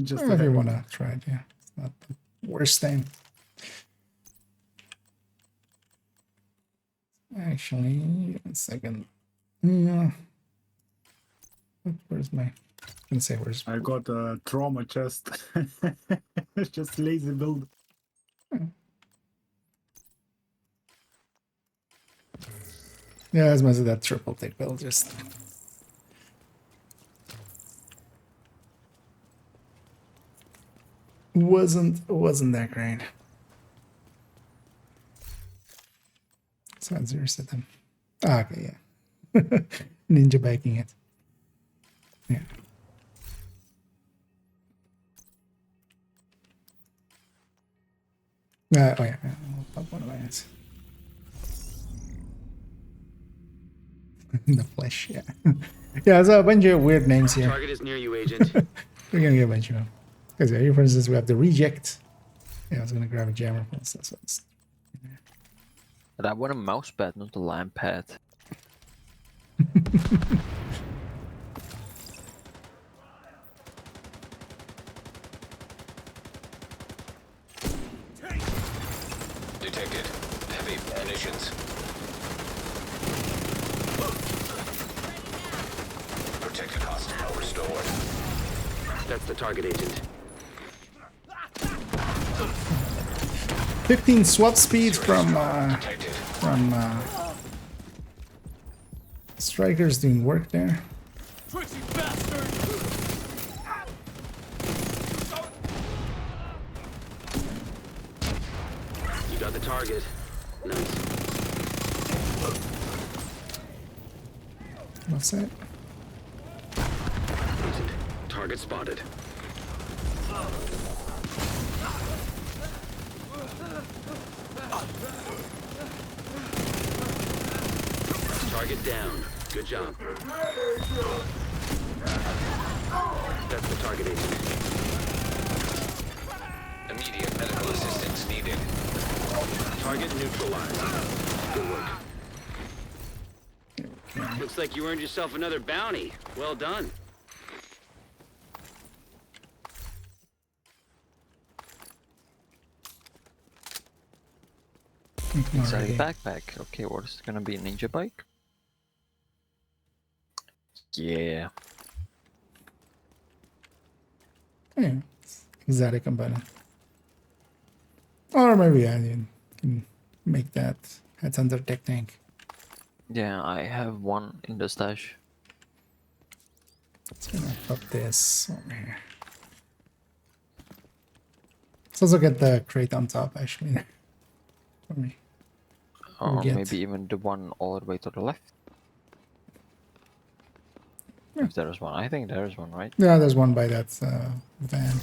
Just Or if you want to try it, yeah. It's not the worst thing. Actually, a second. Yeah. Where's my... I can say where's... I got a trauma chest. It's just lazy build. Yeah, as much as that triple take build, just... wasn't that great. So I'd zero set them. Ah, okay, yeah. Ninja biking it. Yeah. Oh yeah, I'll pop one of my hands. The flesh, yeah. Yeah, there's a bunch of weird names here. Target is near you, Agent. We're gonna get a bunch of them. Because here, for instance, we have the reject. Yeah, I was gonna grab a jammer. That's what it's... But I want a mouse pad, not a lamp pad. Detected. Heavy munitions. Protected hostile restored. That's the target agent. 15 swap speed from strikers doing work there. Twitchy bastard! You got the target. Nice. What's that? Agent. Target spotted. Target down. Good job. That's the target agent. Immediate medical assistance needed. Target neutralized. Good work. Looks like you earned yourself another bounty. Well done. Exciting backpack. Okay, what is it gonna be? A ninja bike? Yeah. Yeah, exotic component. Or maybe I can make that headhunter tech tank. Yeah, I have one in the stash. It's gonna pop this over here. Let's also get the crate on top, actually. For me. Or Get. maybe even the one all the way to the left. Yeah. If there's one. I think there's one, right? Yeah, there's one by that van.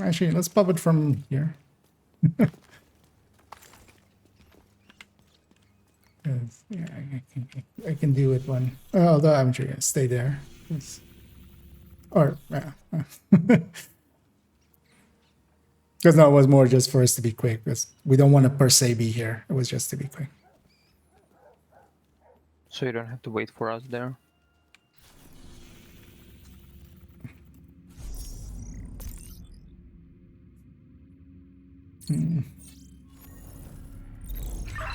Actually, let's pop it from here. 'Cause, yeah, I can do it one. Although I'm sure gonna stay there. Or yeah. Because no, it was more just for us to be quick. Because we don't want to per se be here. It was just to be quick. So you don't have to wait for us there.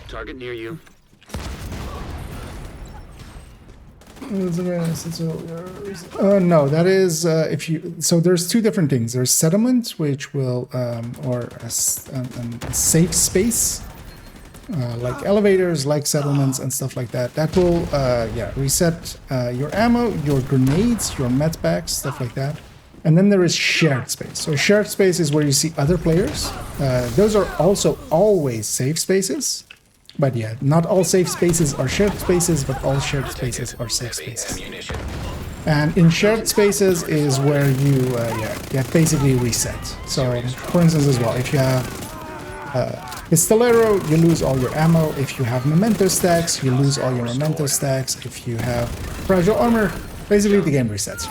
Target near you. No, that is if you. So there's two different things. There's settlement, which will or a safe space, like elevators, like settlements and stuff like that. That will reset your ammo, your grenades, your med packs, stuff like that. And then there is shared space. So shared space is where you see other players. Those are also always safe spaces. But yeah, not all safe spaces are shared spaces, but all shared spaces are safe spaces. And in shared spaces is where you get basically reset. So, for instance, as well, if you have Pistolero, you lose all your ammo. If you have memento stacks, you lose all your memento stacks. If you have fragile armor, basically the game resets.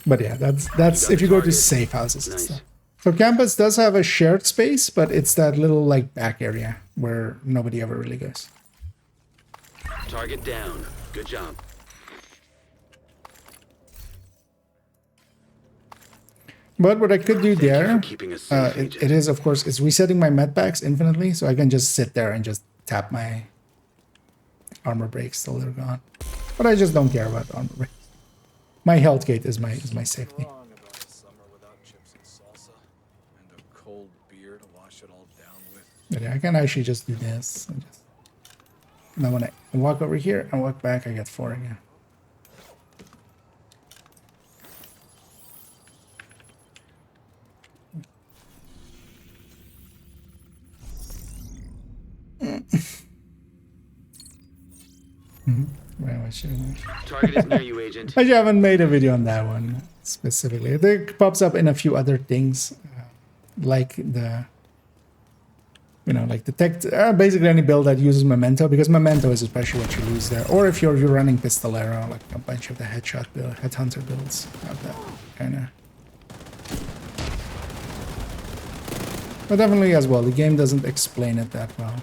But yeah, that's if you go to safe houses and stuff. So campus does have a shared space, but it's that little like back area where nobody ever really goes. Target down. Good job. But what I could do there, it is of course, it's resetting my med packs infinitely, so I can just sit there and just tap my armor breaks till they're gone. But I just don't care about armor breaks. My health gate is my safety. But yeah, I can actually just do this. And then when I walk over here and walk back, I get 4 again. Target is near you, Agent. I haven't made a video on that one specifically. It pops up in a few other things, like the, like the tech. Basically, any build that uses memento, because memento is especially what you lose there. Or if you're running Pistolero, like a bunch of the headhunter builds have that kind of. But definitely as well, the game doesn't explain it that well.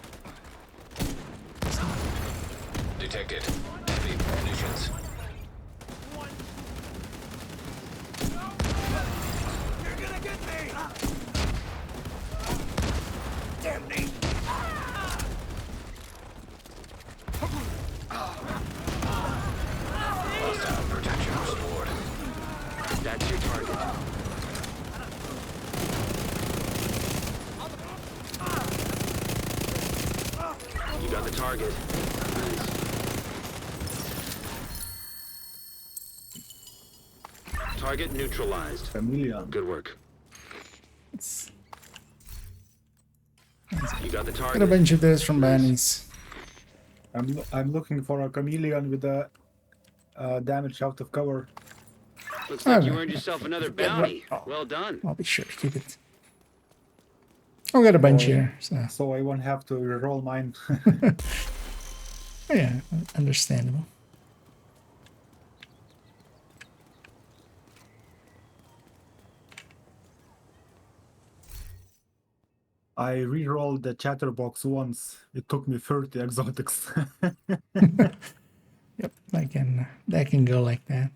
Detected. Heavy munitions. You're gonna get me! Damn me! Hostile protection restored. That's your target. You got the target. Nice. Target neutralized. Chameleon. Good work. You got the Got a target. bunch of those from Bannies. I'm looking for a chameleon with a damage out of cover. Looks like you earned yourself another bounty. Well done. I'll be sure to keep it. I'll get a bunch here. So I won't have to reroll mine. Yeah, understandable. I re-rolled the chatterbox once. It took me 30 exotics. Yep, that can go like that.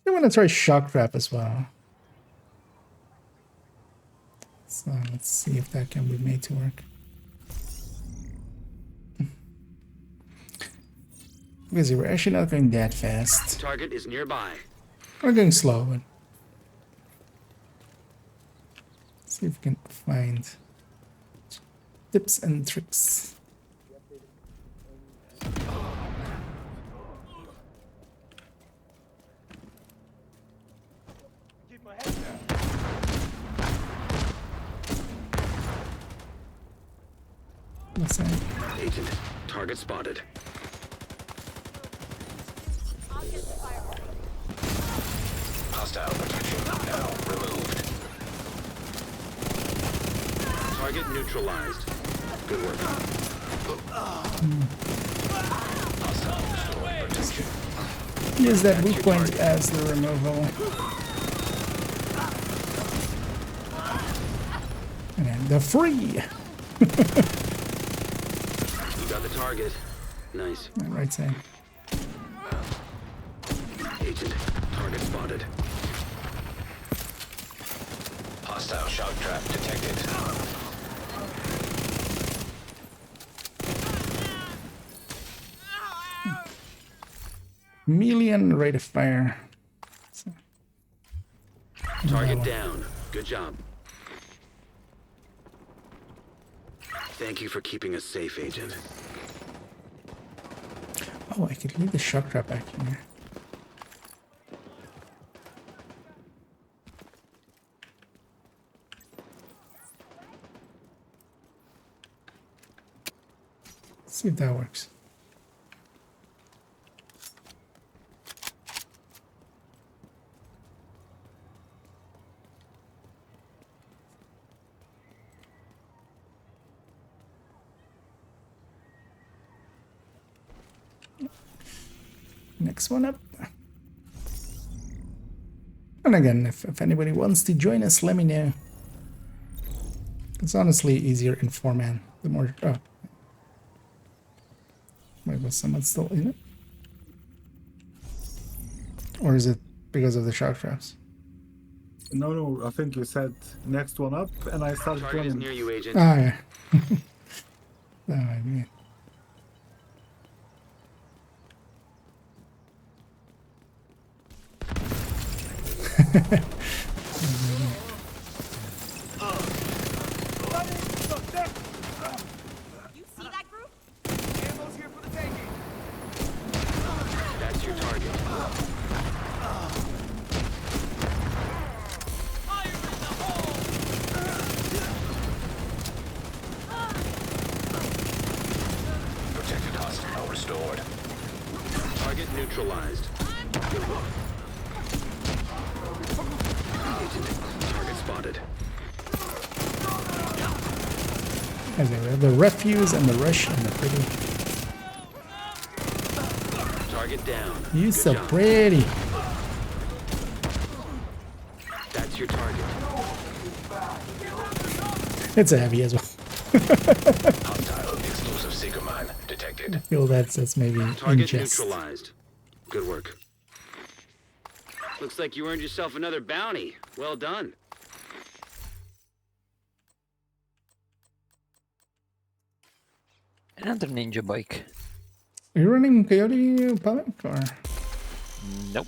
I want to try shock trap as well. So let's see if that can be made to work. Because we're actually not going that fast. Target is nearby. We're going slow, but see if we can find tips and tricks. What's that? Agent, target spotted. Hostile protection now removed. Target neutralized. Good work. Hostile restored protection. Use that weak point as the removal. And then the free! You got the target. Nice. Right side. Agent, target spotted. Hostile shock trap detected. Million rate of fire. So, Target down. Good job. Thank you for keeping us safe, Agent. oh, I could leave the shock trap back here. See if that works. Next one up. And again, if anybody wants to join us, let me know. It's honestly easier in 4-man. The more... Oh. Wait, was someone still in it? Or is it because of the shock traps? No, I think you said next one up, and I started Target is running. near you, Agent. Ah, yeah. That might be it. You see that group? Ammo's here for the taking. That's your target. Protected hostile restored. Target neutralized. Agent, target spotted. As we have the refuse and the rush and the pretty. Target down. You Good so job. pretty. That's your target. It's a heavy as well. Hostile explosive seeker mine detected. I feel that's maybe in Target jest. neutralized. Good work. Looks like you earned yourself another bounty. Well done. Another ninja bike. Are you running Coyote Panic or Nope.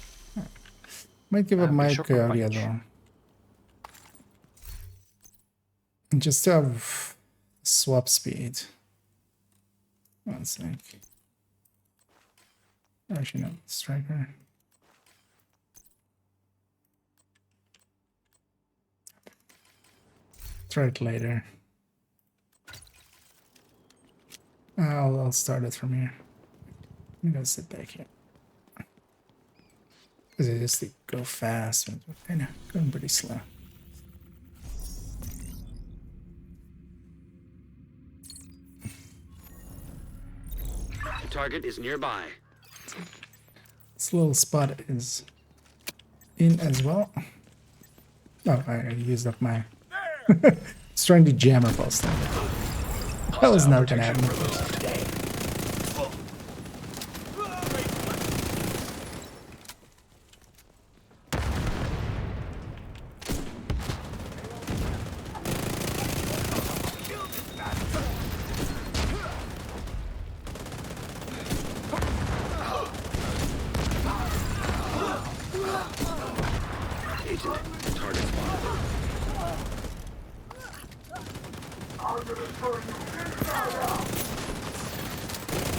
might give up The my shotgun Coyote as punch. well. Just to have swap speed. One sec. Actually, no, striker. Try it later. I'll start it from here. I'm gonna sit back here. Because I just go fast, but kind of going pretty slow. The target is nearby. This little spot is in as well. Oh, I used up my... It's trying to jam her pulse there. That was not gonna happen. Agent, target spotted.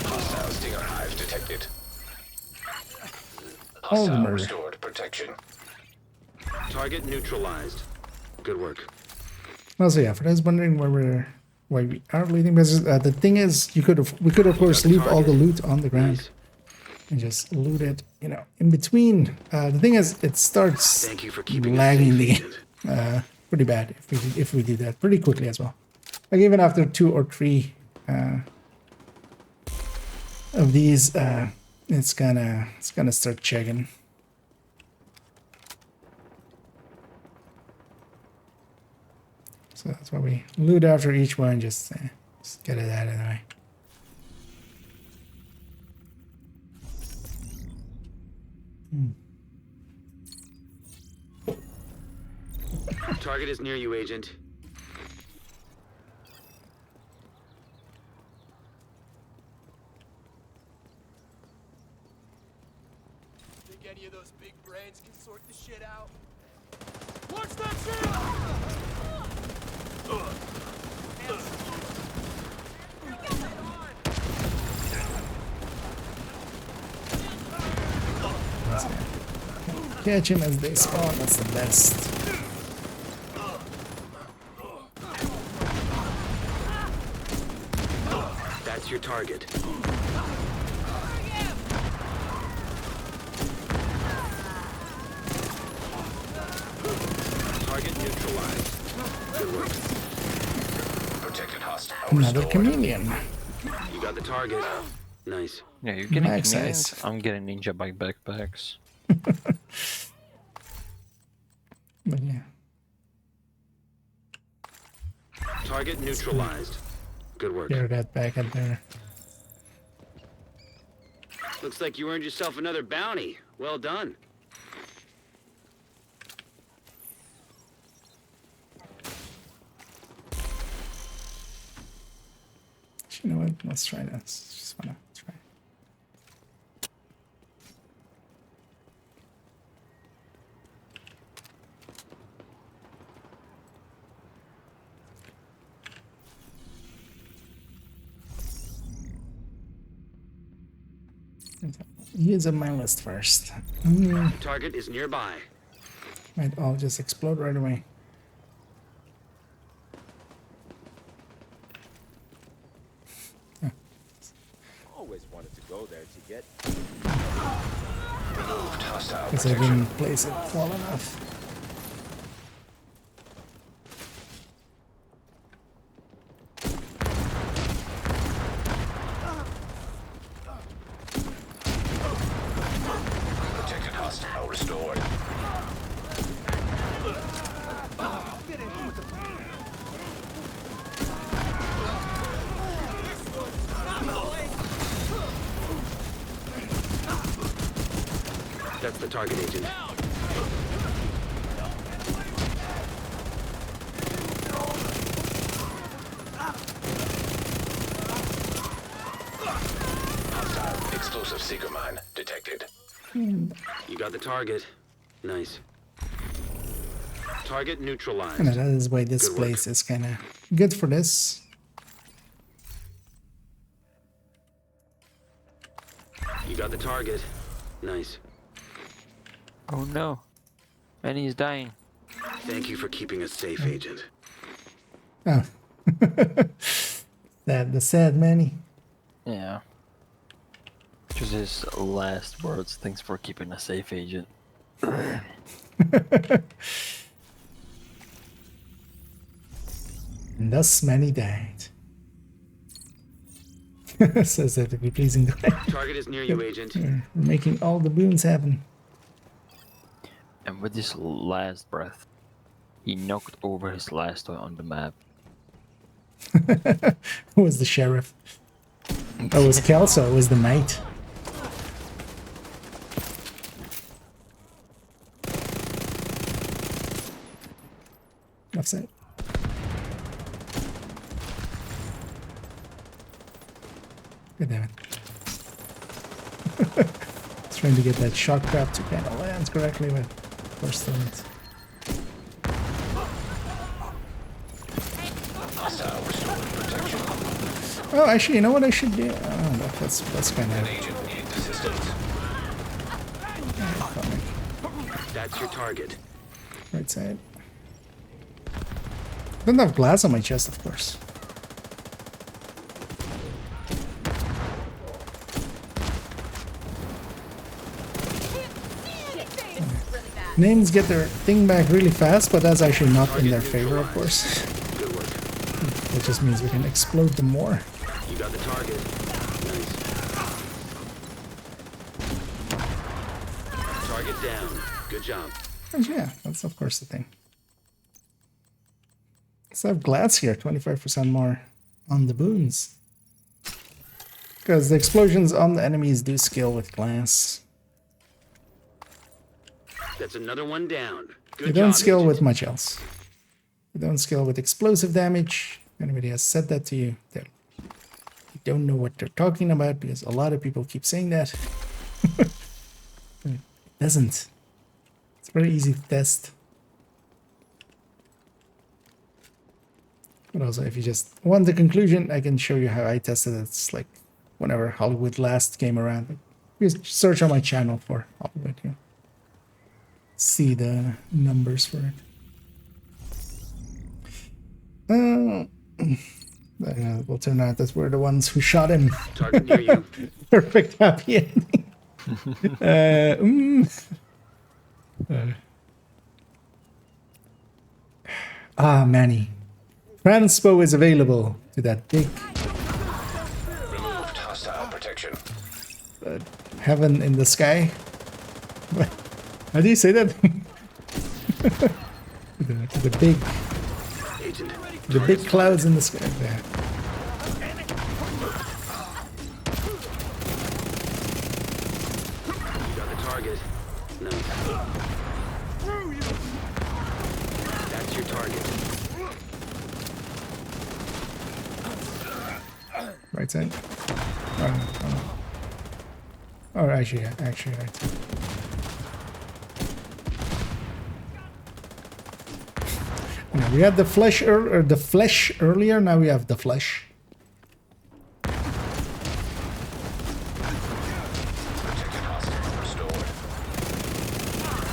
Hostile stinger hive detected. All the Hostile murder. restored protection. Target neutralized. Good work. Also, yeah, for those wondering why we are looting, because the thing is, we could of course leave all the loot on the ground Nice. and just loot it, you know, in between. The thing is, it starts Thank you for keeping us lagging safe, the game Agent. pretty bad if we do that pretty quickly as well. Like even after 2 or 3 of these, it's gonna start checking. So that's why we loot after each one, just get it out of the way. Target is near you, Agent. Think any of those big brains can sort this shit out? Watch that shit! Catch him as they spawn, that's the best. That's your target. Target neutralized. Good work. Protected hostile Another restored. chameleon. You got the target. Nice. Yeah, you're getting Max chameleons. size. I'm getting ninja bike backpacks. But yeah. Target neutralized. Good work. Clear that back up there. Looks like you earned yourself another bounty. Well done. You know what? Let's try this. Just wanna try. Use up my list first. Target is nearby. Might all just explode right away. Always wanted to go there to get. Removed hostile Because I protection. didn't place it well enough. Protected hostile restored. That's the target, Agent. Hostile explosive seeker mine detected. You got the target. Nice. Target neutralized. And that is why this Good work. place is kind of good for this. You got the target. Nice. Oh no. And he's dying. Thank you for keeping us safe, Agent. Oh. The sad Manny. Yeah. Just his last words. Thanks for keeping us safe, Agent. And thus Manny died. Says that to be pleasing to Target is near you, Agent. We're making all the boons happen. And with his last breath, he knocked over his last toy on the map. Who was the sheriff? Oh, it was Kelso, it was the knight. Left side. God damn it. Trying to get that shot crap to kind of land correctly, but of course don't. Hostile restored protection. Oh, actually, you know what I should do? Oh, that's kind An of agent needs assistance. comic. That's your target. Right side. Don't have glass on my chest, of course. Names get their thing back really fast, but that's actually not in their favor, of course. Good work. That just means we can explode them more. You got the target. Nice. Target down. Good job. And yeah, that's of course the thing. Let's have glass here, 25% more on the boons. Because the explosions on the enemies do scale with glass. That's another one down. Good They don't job, scale Agent. with much else. They don't scale with explosive damage. If anybody has said that to you, they don't know what they're talking about, because a lot of people keep saying that. It doesn't. It's very easy to test. But also, if you just want the conclusion, I can show you how I tested it. It's like whenever Hollywood last came around. Just search on my channel for Hollywood. You see the numbers for it. Will turn out that we're the ones who shot him. Target near you. Perfect happy ending. Manny. Transpo is available to that big Removed hostile protection. heaven in the sky. How do you say that? the big, Agent. the big clouds in the sky. There. You got the target. No. That's your target. Right side. Oh, actually, right side. Now, we had the flesh earlier. Now we have the flesh. Protected hostile restored.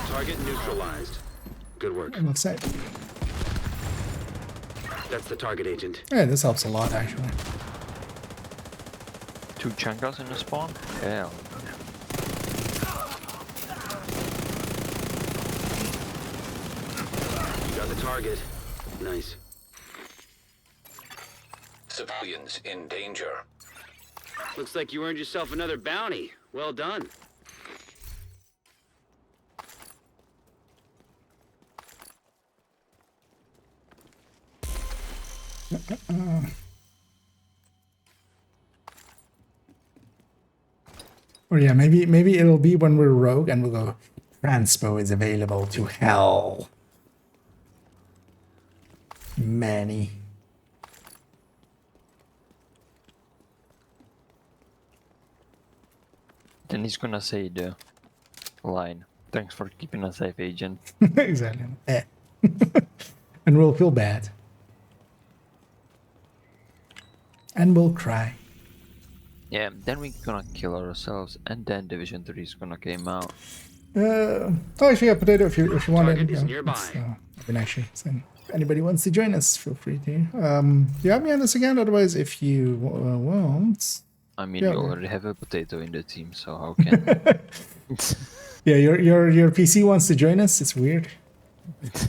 Target neutralized. Good work. Left side. That's the target, Agent. Yeah, this helps a lot actually. 2 chunkas in the spawn? Hell. You got the target. Nice. Civilians in danger. Looks like you earned yourself another bounty. Well done. Or yeah, maybe it'll be when we're rogue and we'll go, Transpo is available to hell. Manny. Then he's gonna say the line. Thanks for keeping us safe, Agent. Exactly. And we'll feel bad. And we'll cry. Yeah, then we're gonna kill ourselves, and then Division 3 is gonna come out. Oh, actually, yeah, potato. If you want Target it, is nearby. I've been actually saying, if anybody wants to join us, feel free to. You have me on this again. Otherwise, if you won't, I mean, yeah, you already have a potato in the team, so how can? yeah, your PC wants to join us. It's weird. It's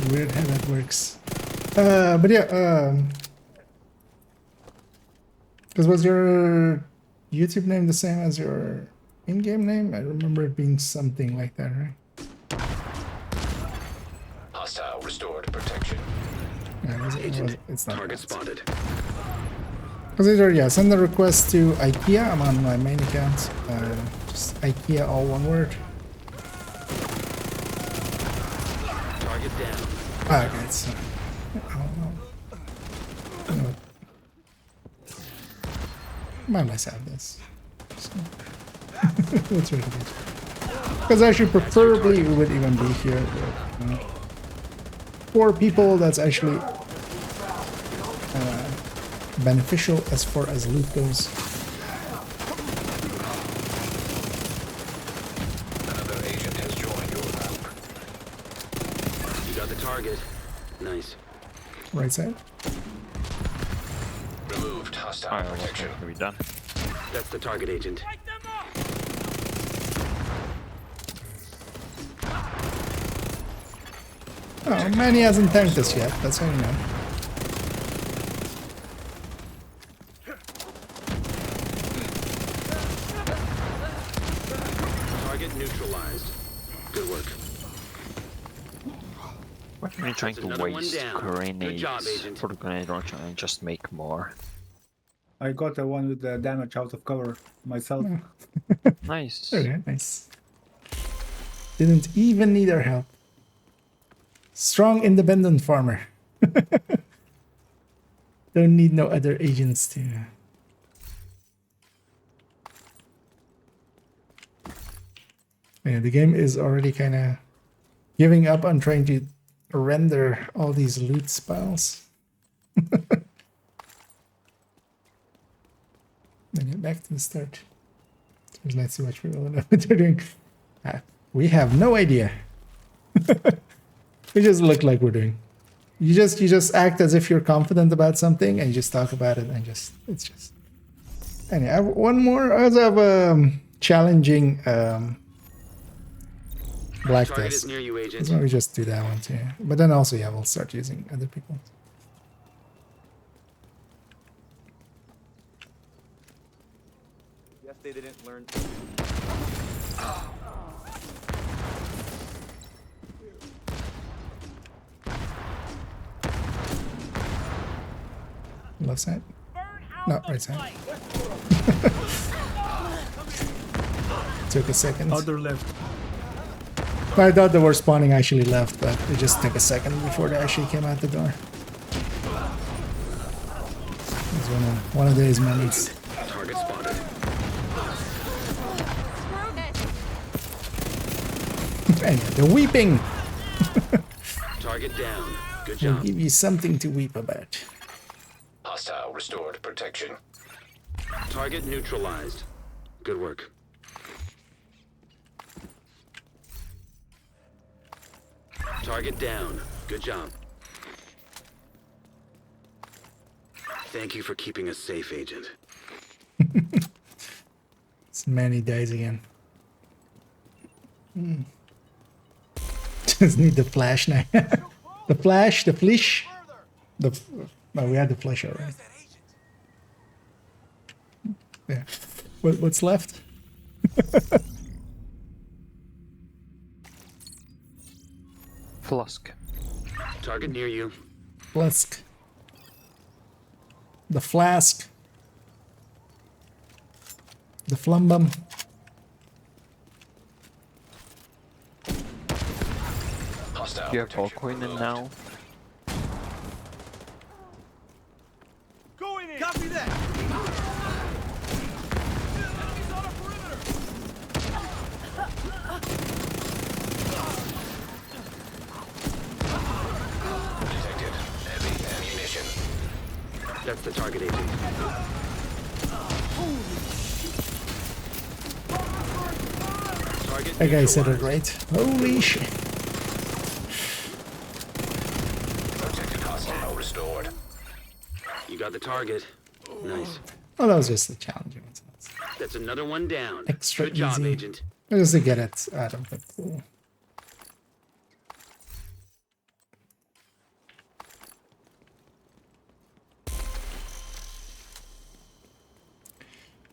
weird how that works. But yeah, because was your YouTube name the same as your in-game name? I remember it being something like that, right? Hostile restored protection. Yeah, Agent, it's not. target spotted. Because either, yeah, send the request to IKEA. I'm on my main account. Just IKEA, all one word. Target down. Ah, okay, it's. Might let's have this. So, let's read it. Because actually, preferably, we would even be here. But, you know, 4 people, that's actually beneficial as far as loot goes. Another agent has joined your group. You got the target. Nice. Right side. Removed hostile Alright, what's protection. gonna be done? That's the target agent. Oh, man, he hasn't tanked us yet. That's how you know. Target neutralized. Good work. Why are you trying to another one waste down. Good job, grenades Agent. for the grenade launcher and just make more? I got the one with the damage out of cover myself. Nice. Okay, nice. Didn't even need our help. Strong, independent farmer. Don't need no other agents to. Yeah, the game is already kind of giving up on trying to render all these loot spiles. Then get back to the start. So let's see what people know what they're doing. We have no idea. We just look like we're doing. You just act as if you're confident about something and you just talk about it and it's just. Anyway, I have one more. I also have a challenging black Target test. is near you, Agent. So we just do that one too. But then also, yeah, we'll start using other people. Guess they didn't learn. Left side? No, right side. Took a second. Other left. I thought they were spawning actually left, but it just took a second before they actually came out the door. It was one of those moments. Target spotted. Anyway, the weeping Target down. Good will job. give you something to weep about. Hostile restored protection. Target neutralized. Good work. Target down. Good job. Thank you for keeping us safe, Agent. It's many days again. Just need the flash now. The flash, the flesh. No, we had the flash already. Yeah. What's left? Flusk. Target near you. Flask. The flask. The flumbum. Hostile You have protection Volcoin in removed. now? Going in. Copy that. Enemies on our perimeter. Detected. Heavy ammunition. That's the target, Agent. Target That guy said it neutralized. right. Holy shit. Protected hostile restored. You got the target. Nice. Oh, that was just the challenging one. So that's That's another one down. extra Good job, easy. Agent. Just to get it out of the pool.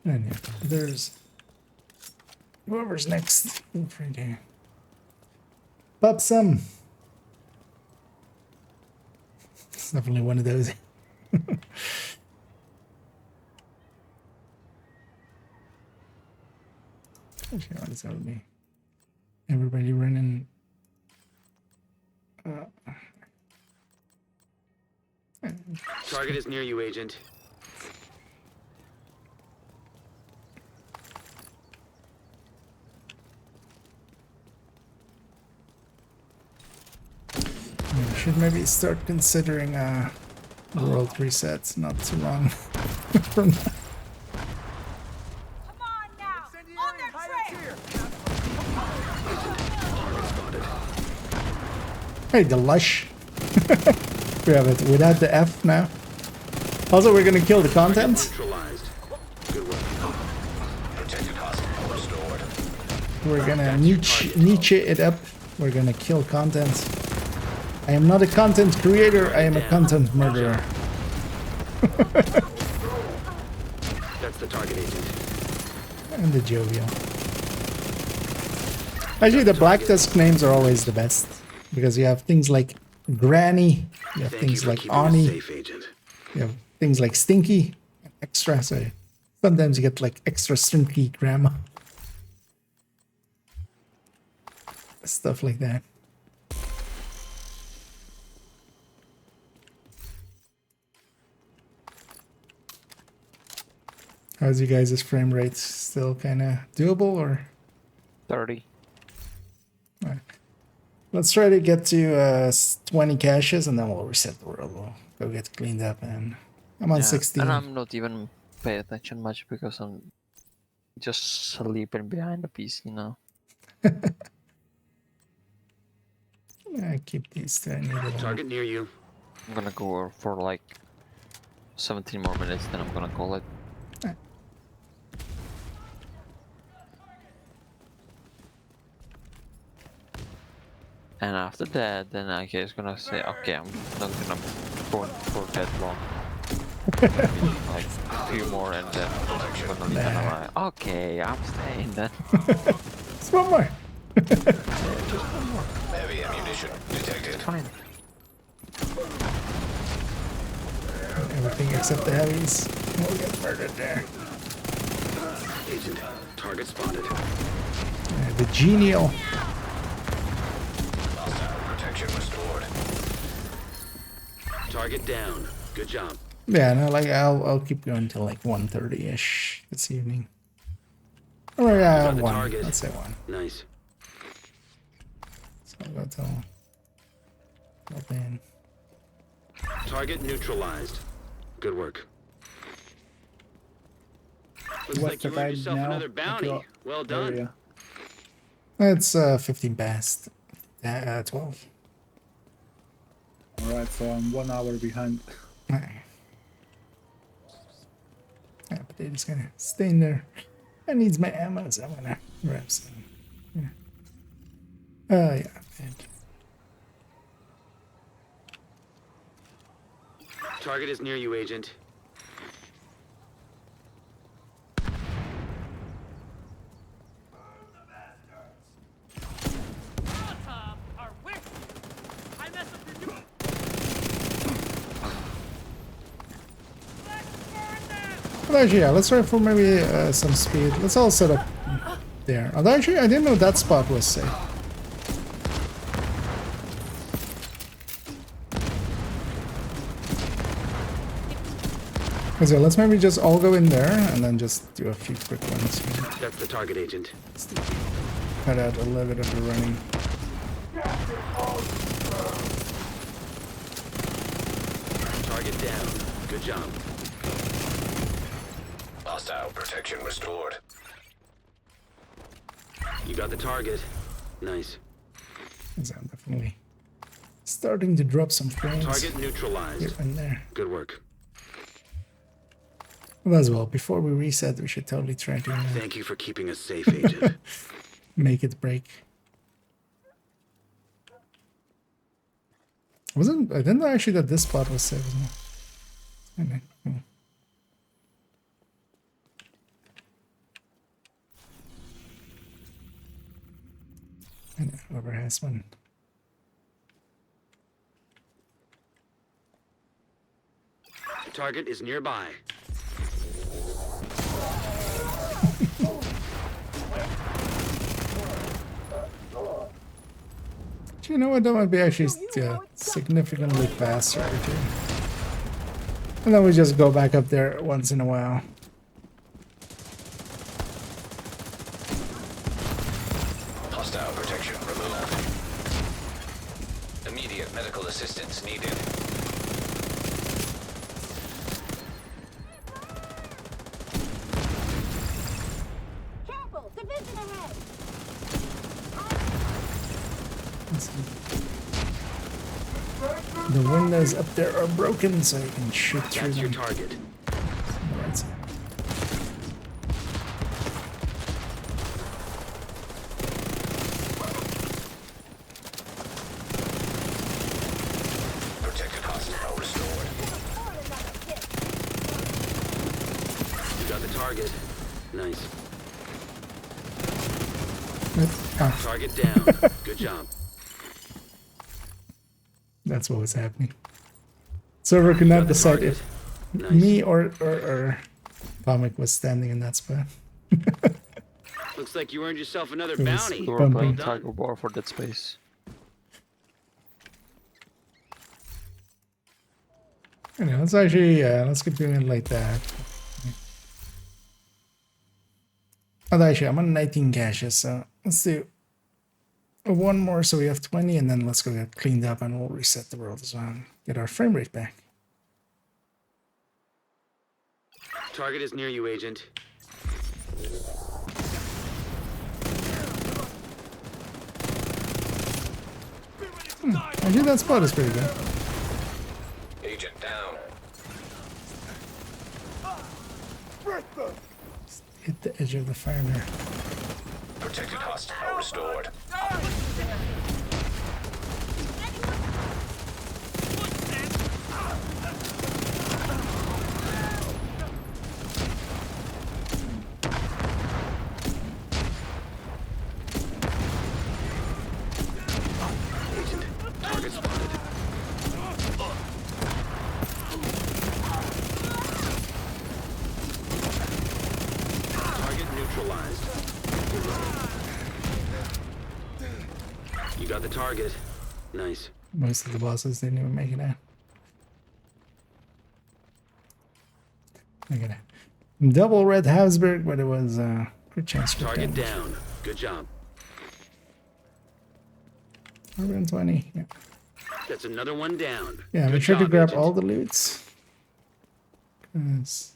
And yeah, there's whoever's next. Feel free to pop some. It's definitely one of those. Actually, what is that with me? Everybody running. Target is near you, Agent. Should maybe start considering world resets not too long from now. Come on now! On their trail! Hey, the lush. We have it without the F now. Also, we're gonna kill the content. Protected hostile restored. We're gonna niche it up. We're gonna kill content. I am not a content creator, I am a content murderer. That's the target agent. And the jovial. Actually, the Black Tusk names are always the best. Because you have things like Granny, you have things like Ani, Safe agent. you have things like Stinky, and extra, so sometimes you get like extra stinky grandma. Stuff like that. How's you guys' frame rate? Still kind of doable or? 30. Alright. Let's try to get to 20 caches and then we'll reset the world. We'll go get cleaned up and I'm on 16. And I'm not even paying attention much because I'm just sleeping behind the PC now. I keep these two. I need it. Target near you. I'm gonna go for like 17 more minutes, then I'm gonna call it. And after that, then I guess gonna say, okay, I'm not gonna go for that long. Like a few more, and then I'm gonna leave. And I'm like, okay, I'm staying then. It's one more. Just one more. Heavy ammunition detected. It's fine. Everything except the heavies will get murdered there. Agent, target spotted. The genial. Protection restored. Target down. Good job. Yeah, no, like I'll keep going till like 1:30ish this evening. Or yeah, the 1. target. Let's say 1. Nice. So I'll go till then. Target neutralized. Good work. Looks What's like you the earned time yourself now another at bounty. your Well done. area? It's 15 past 12. Alright, so I'm 1 hour behind. Alright. Yeah, potato's gonna stay in there. I needs my ammo, so I'm gonna grab some. Yeah. Yeah. And Target is near you, agent. But actually, yeah, let's try for maybe some speed. Let's all set up there. Although actually, I didn't know that spot was safe. So let's maybe just all go in there and then just do a few quick ones here. That's the target agent. Cut out a little bit of the running. Target down. Good job. Hostile protection restored. You got the target. Nice. So I'm definitely starting to drop some frames Target here neutralized. and there. Good work. Well, as well, before we reset, we should totally try to Thank you for keeping us safe, agent. make it break. I didn't know actually that this spot was safe as well. Okay, cool. And whoever has one. Target is nearby. Do you know what? That might be actually significantly faster. Too. And then we just go back up there once in a while. Hostile protection removed. Immediate medical assistance needed. Careful! Division ahead! The windows up there are broken, so you can shoot through That's your them. target. Right side. Protected hostile restored. You got the target. Nice. Ah, Target down. Good job. that's what was happening. Server could not Got the decide target. if Nice. me or Comic was standing in that spot. Looks like you earned yourself another It was bounty. We were bumping. playing Well tug of war for that space. Anyway, let's actually let's keep doing it like that. Oh, actually, I'm on 19 caches, so let's do one more so we have 20, and then let's go get cleaned up and we'll reset the world as well and get our frame rate back. Target is near you, Agent. Actually, that spot is pretty good. Agent down. Hit the edge of the fire there. Protected hostile restored. Agent. Target spotted. Target neutralized. You got the target. Nice. Most of the bosses didn't even make it out. Look at that. Double red Habsburg, but it was good chance for Target damage. down. Good job. 120. Yeah. That's another one down. Yeah, Good make sure to job, grab Agent. all the loots. 'Cause-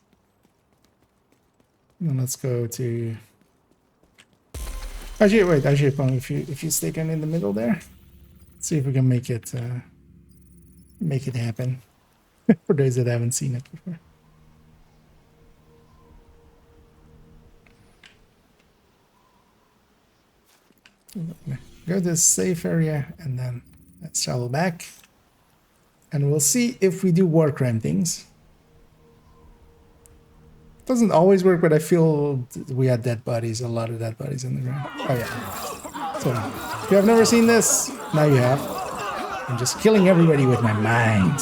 Then let's go to. Actually, wait. Actually, Pong, if you stay kind of in the middle there, let's see if we can make it happen for those that haven't seen it before. Go to the safe area and then let's travel back. And we'll see if we do war crime things. Doesn't always work, but I feel we had dead bodies, a lot of dead bodies in the ground. Oh yeah. So if you have never seen this, now you have. I'm just killing everybody with my mind.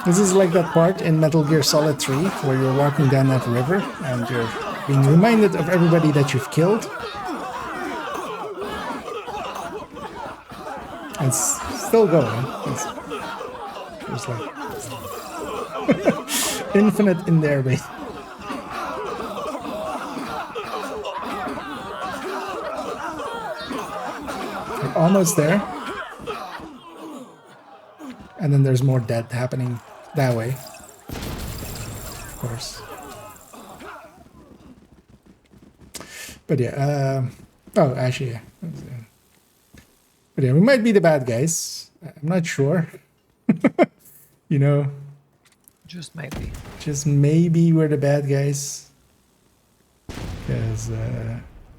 This is like that part in Metal Gear Solid 3 where you're walking down that river and you're being reminded of everybody that you've killed. It's still going. It's like infinite in there, babe. We're almost there. And then there's more death happening that way. Of course. But yeah, oh, actually, yeah. But yeah, we might be the bad guys. I'm not sure. You know, Just maybe. just maybe we're the bad guys. Because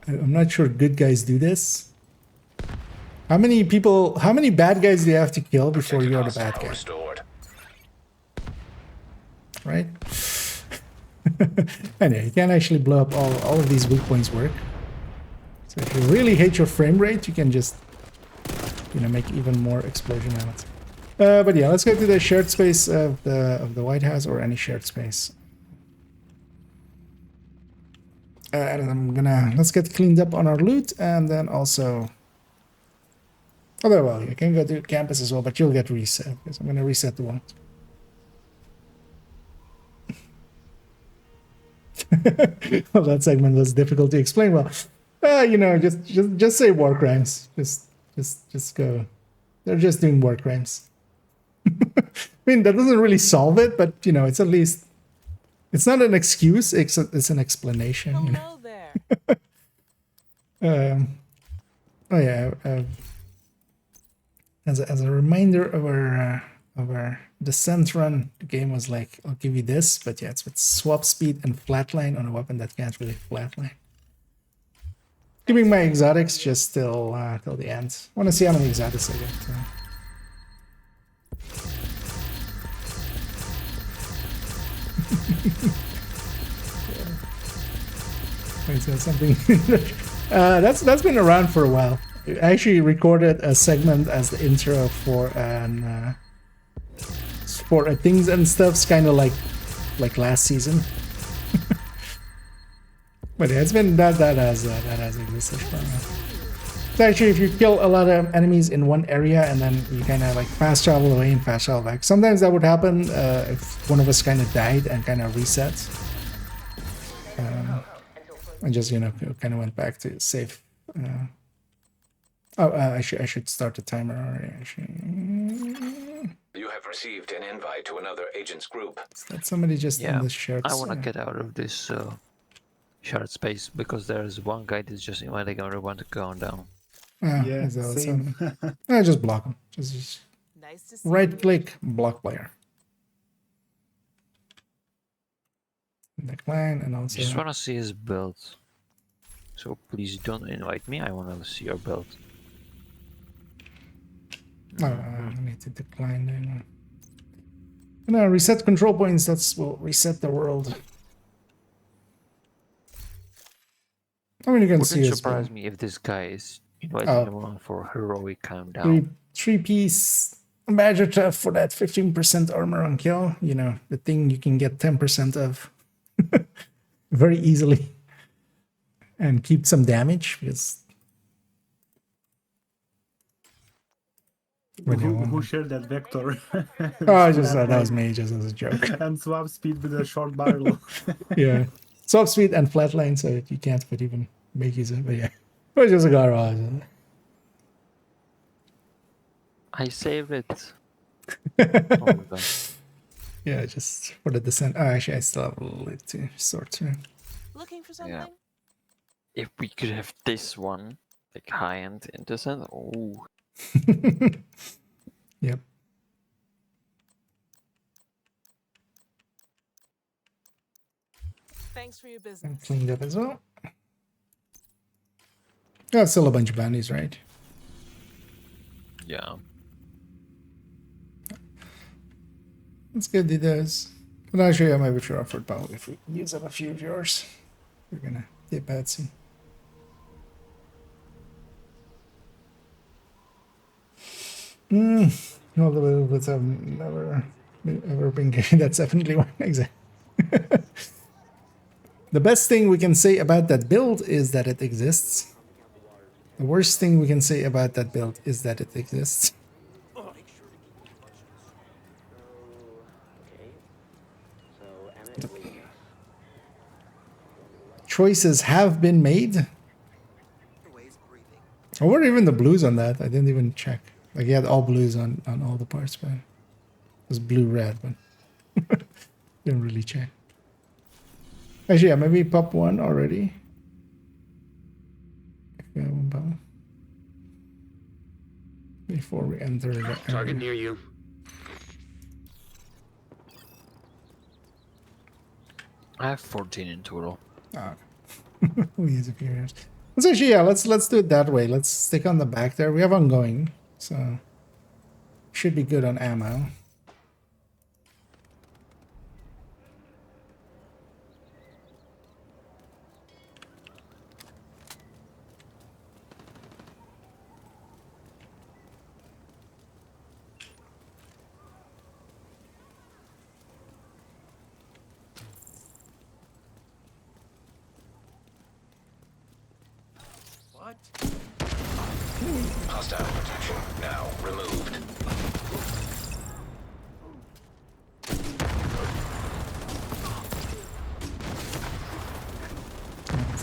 I'm not sure good guys do this. How many bad guys do you have to kill before you're the bad guy? Restored. Right? Anyway, you can actually blow up all of these weak points work. So if you really hate your frame rate, you can just, you know, make even more explosion out. But yeah, let's go to the shared space of the White House, or any shared space. And let's get cleaned up on our loot, and then also. Although, well, you can go to campus as well, but you'll get reset because I'm gonna reset the world. Well, that segment was difficult to explain. Well, You know, just say war crimes. Just go. They're just doing war crimes. I mean, that doesn't really solve it, but you know, it's at least it's not an excuse. It's an explanation. You know? there. Oh yeah. As a reminder of our descent run, the game was like, I'll give you this, but yeah, it's with swap speed and flatline on a weapon that can't really flatline. Keeping my exotics just till the end. I want to see how many exotics I get. Wait, so something that's been around for a while. I actually recorded a segment as the intro for things and stuff's kind of like last season. But yeah, it's been that has existed for a while. So actually, if you kill a lot of enemies in one area and then you kind of like fast travel away and fast travel back, sometimes that would happen if one of us kind of died and kind of reset. And just, you know, kind of went back to save. I should start the timer already. Actually. You have received an invite to another agent's group. That's somebody just in the shared. I want to get out of this shared space because there's one guy that's just inviting everyone to go down. Yeah, same. I just block him. Just Nice to see right click, block player. Decline and also. Just want to see his build. So please don't invite me. I want to see your build. Oh, I need to decline then. No, reset control points. That's will reset the world. I mean, you can see Wouldn't his surprise build. me if this guy is inviting everyone for heroic countdown. Three-piece badger tough for that 15% armor on kill. You know, the thing you can get 10% of very easily and keep some damage because Who shared that vector? Oh, just that was me, just as a joke. And swap speed with a short barrel. Yeah, swap speed and flatline, so you can't but even make use of it. But yeah, it was just a garage. I saved it. Oh my god. Yeah, just for the descent. Oh, actually, I still have a little bit to sort through. Looking for something? Yeah. If we could have this one, like high-end in descent, oh. Yep. Thanks for your And business. cleaned up as well. Yeah, still a bunch of bounties, right? Yeah. Let's get do those. But actually, I might be sure for bounty if we use up a few of yours. We're gonna dip out soon. All the little bits I've never ever been getting. That's definitely one exactly. The best thing we can say about that build is that it exists. The worst thing we can say about that build is that it exists. Choices have been made. Or were even the blues on that? I didn't even check. Like, he had all blues on all the parts, but it was blue-red, but didn't really check. Actually, yeah, maybe pop one already. Yeah, one button. Before we enter the Target near you. I have 14 in total. Oh. We use a few years. Let's actually, yeah, let's do it that way. Let's stick on the back there. We have ongoing, so should be good on ammo. What? Hostile protection now removed.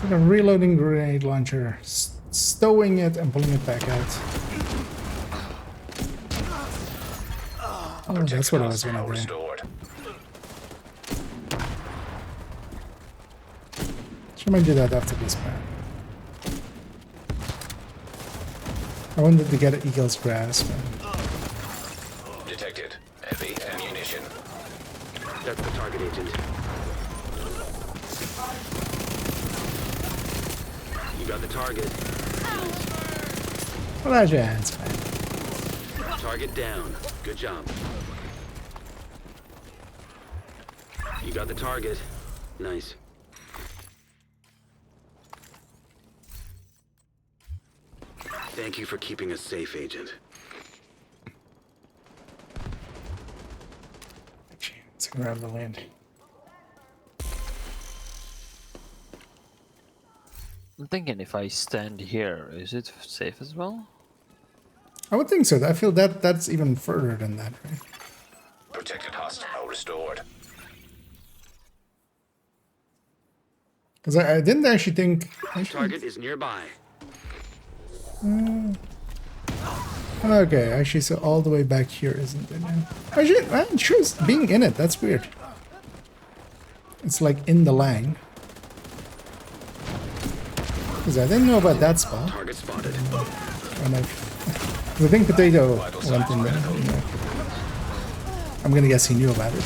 Instead of reloading grenade launcher, stowing it and pulling it back out. Oh, that's what I was gonna do. Restored. Should I do that after this plan? I wanted to get an Eagle's Grasp. Detected. Heavy ammunition. That's the target, Agent. You got the target. Well, that's your hands, man. Target down. Good job. You got the target. Nice. Thank you for keeping us safe, Agent. Let's grab the land. I'm thinking if I stand here, is it safe as well? I would think so. I feel that that's even further than that, right? Protected hostile restored. Because I didn't actually think... Target is nearby. Okay, actually, so all the way back here, isn't it? Actually, I'm sure it's being in it. That's weird. It's like in the Lang. Because I didn't know about that spot. Target spotted. And I think Potato went in there. Yeah. I'm gonna guess he knew about it.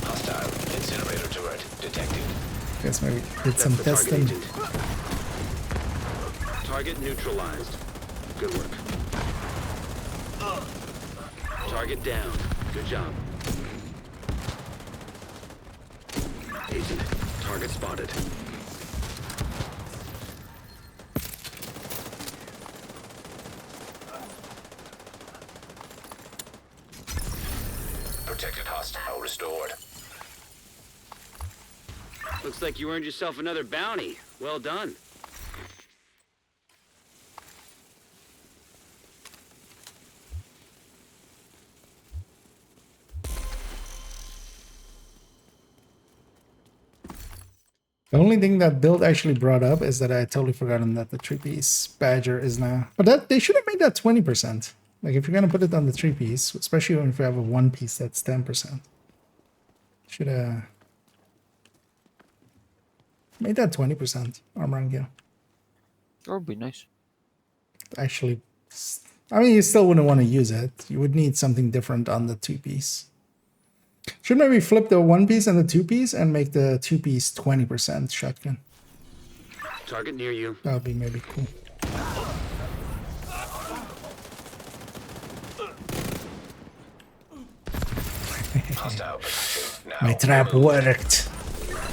Hostile incinerator turret detected. Guess maybe did some testing. Target neutralized. Good work. Target down. Good job. Agent, target spotted. Protected hostile restored. Looks like you earned yourself another bounty. Well done. The only thing that build actually brought up is that I totally forgotten that the 3-piece Badger is now... But that they should have made that 20%. Like, if you're going to put it on the 3-piece, especially if you have a 1-piece that's 10%. Should have... made that 20% armor and gil. That would be nice. Actually... I mean, you still wouldn't want to use it. You would need something different on the 2-piece. Should maybe flip the 1-piece and the 2-piece and make the 2-piece 20% shotgun. Target near you. That would be maybe cool. My trap worked.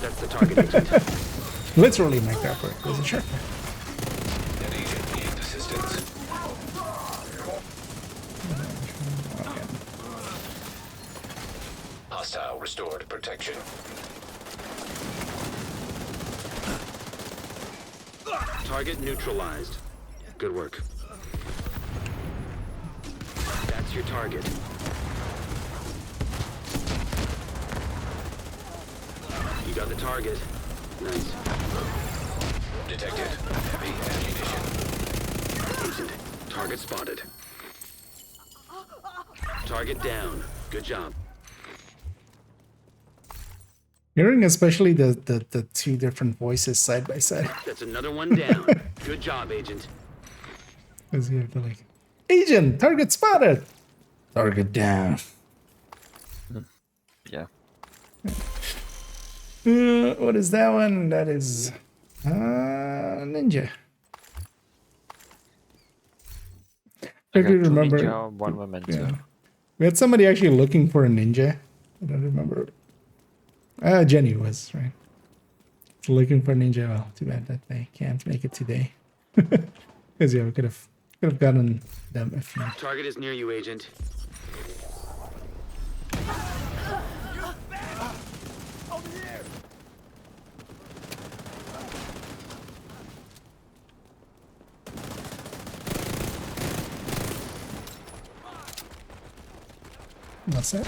That's the target, Agent. Literally my trap worked. Was it sure? An agent needs assistance. Hostile restored protection. Target neutralized. Good work. That's your target. You got the target. Nice. Detected. Heavy ammunition. Agent, target spotted. Target down. Good job. Hearing especially the two different voices side by side. That's another one down. Good job, Agent. Because you have to like, Agent, target spotted. Target down. Yeah. What is that one? That is ninja. I do remember. Ninja, one memento. Yeah. We had somebody actually looking for a ninja. I don't remember. Jenny was, right? Looking for a ninja. Well, too bad that they can't make it today. Because yeah, we could have gotten them if you... Target is near you, Agent. That's it.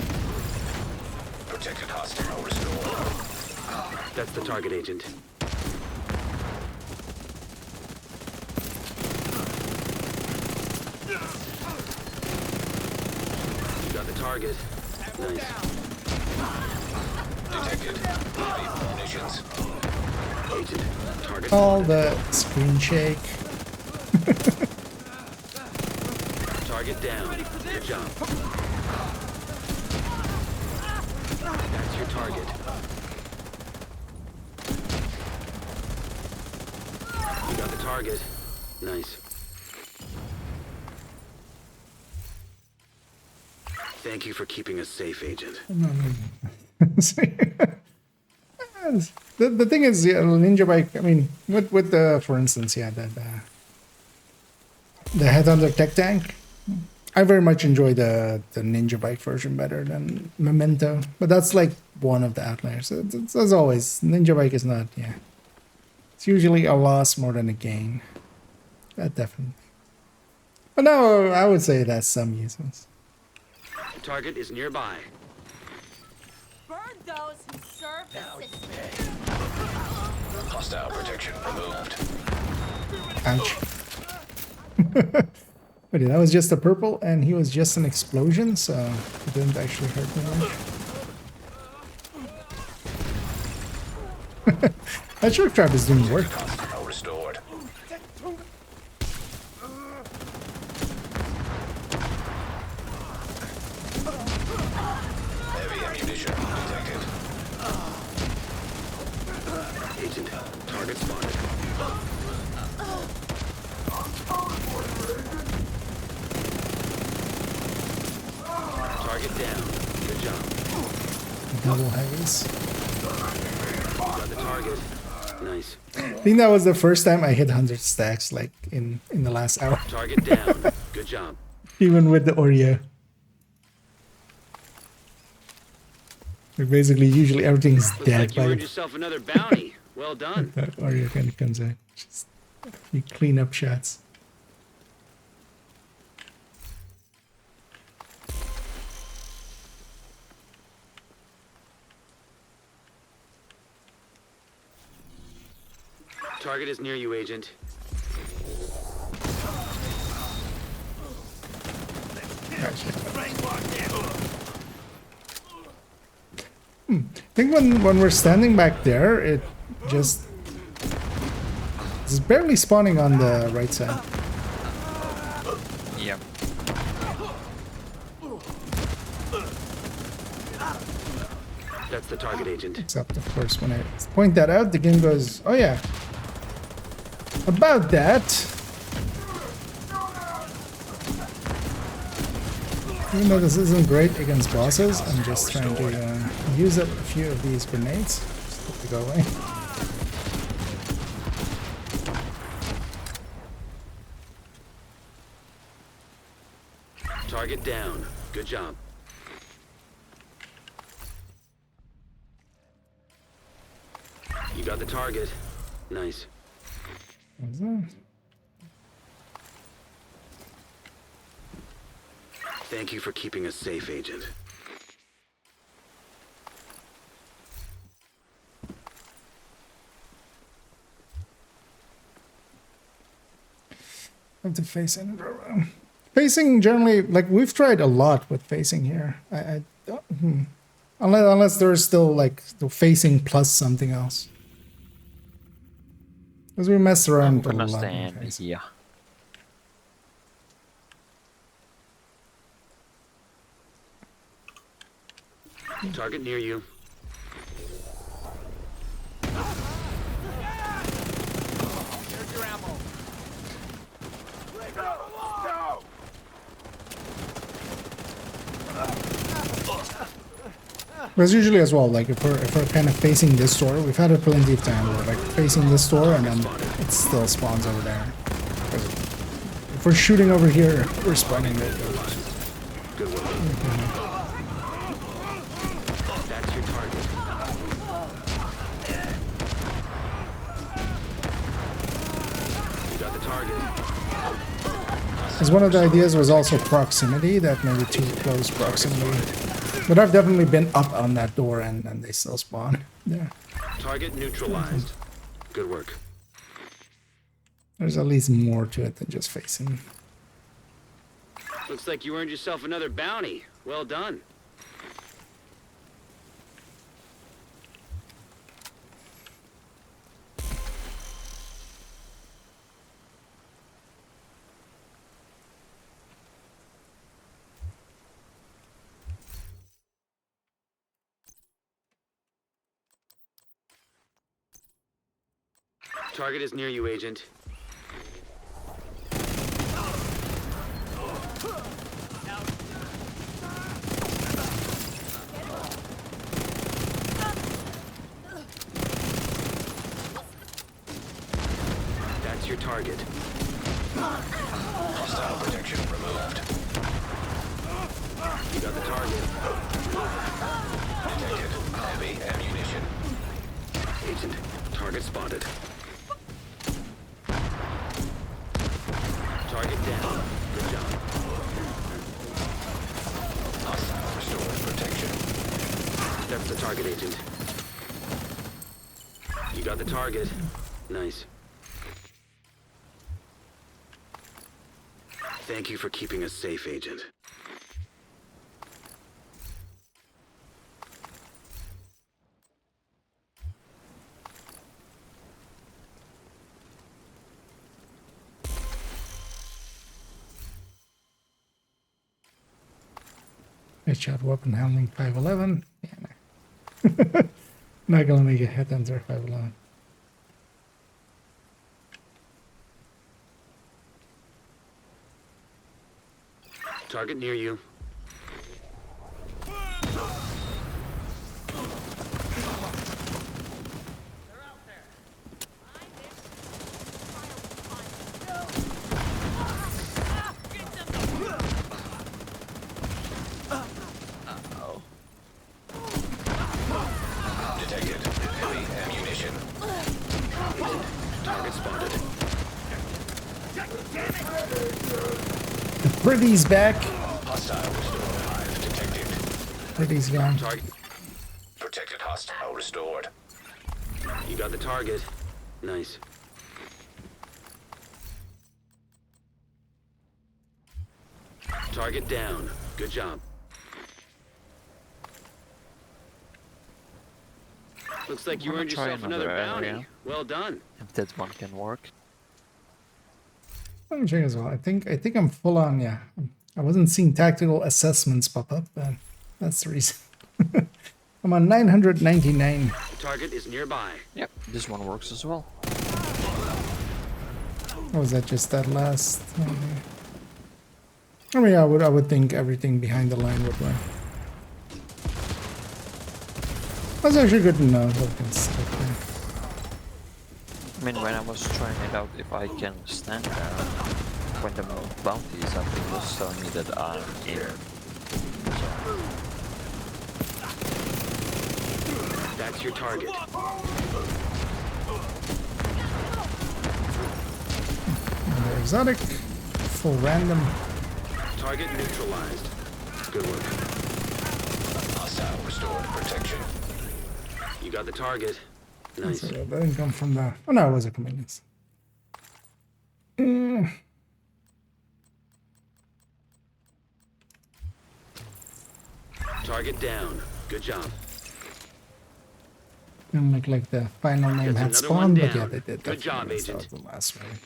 Protected hostile restored. That's the target, Agent. You got the target. Nice. Detected. Heavy munitions. Agent, target All spotted. the screen shake. Target down. Good job. That's your target. You got the target. Nice. Thank you for keeping us safe, Agent. The thing is, yeah, Ninja Bike. I mean, with the, for instance, yeah, the Headhunter Tech Tank. I very much enjoy the Ninja Bike version better than Memento, but that's like one of the outliers. It's as always, Ninja Bike is not. Yeah, it's usually a loss more than a gain. That definitely. But no, I would say that's some uses. The target is nearby. Burn those who serve the system. Hostile protection removed. Ouch. But yeah, that was just a purple, and he was just an explosion, so it didn't actually hurt me much. That shark trap is doing work. Hostile restored. Heavy ammunition detected. Agent, target spotted. Target down. Good job. Double heavies. Got the target. Nice. I think that was the first time I hit 100 stacks, like in the last hour. Target down. Good job. Even with the Oreo. Like basically, usually everything's Looks dead like you by earned the yourself another bounty. Well done. that Oreo kind of comes out. Just you clean up shots. Target is near you, Agent. I think when we're standing back there, it just it's barely spawning on the right side. Yeah. That's the target, Agent. Except, of course, when I point that out, the game goes, "Oh yeah, about that." Even though this isn't great against bosses, I'm just trying to use up a few of these grenades just to go away. Target down. Good job. You got the target. Nice. What's that? Thank you for keeping us safe, Agent. Have to face it. Facing generally, like we've tried a lot with facing here. I don't, unless there's still like the facing plus something else. Because we messed I'm around a gonna lot. with stand facing. here. Target near you. There's your ammo. Go! Because usually as well, like if we're kind of facing this door, we've had it plenty of time. We're like facing this door and then it still spawns over there. 'Cause if we're shooting over here, we're spawning there. Good work. That's your target. You got the target. Because one of the ideas was also proximity, that maybe too close proximity But I've definitely been up on that door and they still spawn there. Target neutralized. Good work. There's at least more to it than just facing. Looks like you earned yourself another bounty. Well done. Target is near you, Agent. That's your target. Hostile protection removed. You got the target. Detected heavy ammunition. Agent, target spotted. Target down. Good job. Hostile restored protection. That's the target, Agent. You got the target. Nice. Thank you for keeping us safe, Agent. Headshot weapon handling 511. Yeah, no. Not gonna make a head enter 511. Target near you. Detected heavy ammunition. Target spotted. The pretty's back. Hostile restored hive detected. Pretty's gone. Target. Protected hostile restored. You got the target. Nice. Target down. Good job. Looks like you I'm gonna earned try yourself another another bounty. area. Well done. If that one can work. Let me check as well. I think I'm full on. Yeah, I wasn't seeing tactical assessments pop up, but that's the reason. I'm on 999. The target is nearby. Yep, this one works as well. Or was that just that last? I mean, I would think everything behind the line would run. That's actually good to know. What can stick there. I mean, when I was trying it out if I can stand there, when the bounties up, it was telling me that I'm in. That's your target. Another exotic, full random. Target neutralized. Good work. Hostile restored protection. You got the target. Nice. So that didn't come from the. Oh no, it was a convenience. Target down. Good job. Didn't look like the final name had Gets another one spawned, but yeah, down. they did. Good job, definitely. That Agent. was the last one.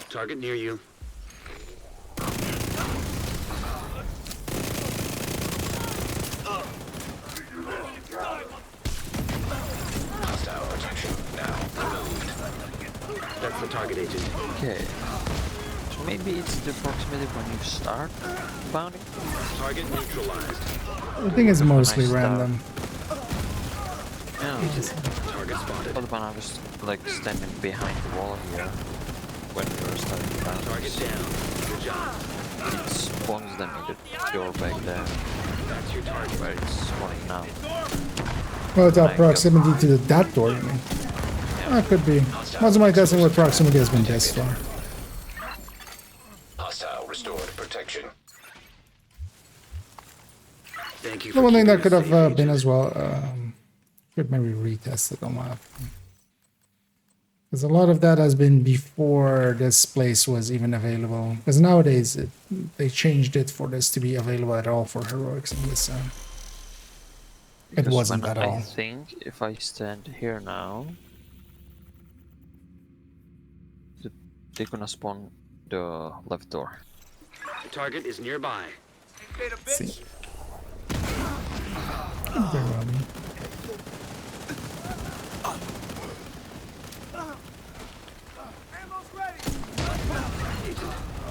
Target near you. Hostile protection now removed. That's the target, Agent. Okay. So maybe it's the proximity when you start bounty? Target neutralized. I think it's mostly Nice random. Yeah. Target spotted. But when I was like standing behind the wall here, when we were starting the bounties, Target down. Good job. it spawns them in the door back there, That's your target. where it's spawning now. Well, it's our I proximity to that door, you mean? That could be. Most of my testing with proximity has been this far. Hostile restored protection. Thank you The for one thing keeping that could us have safe, been Agent. as well, could maybe retest it on my. Because a lot of that has been before this place was even available. Because nowadays they changed it for this to be available at all for heroics, and this it Because wasn't when at I all. think if I stand here now, they're gonna spawn the left door. The target is nearby. Let's see. Could very well be.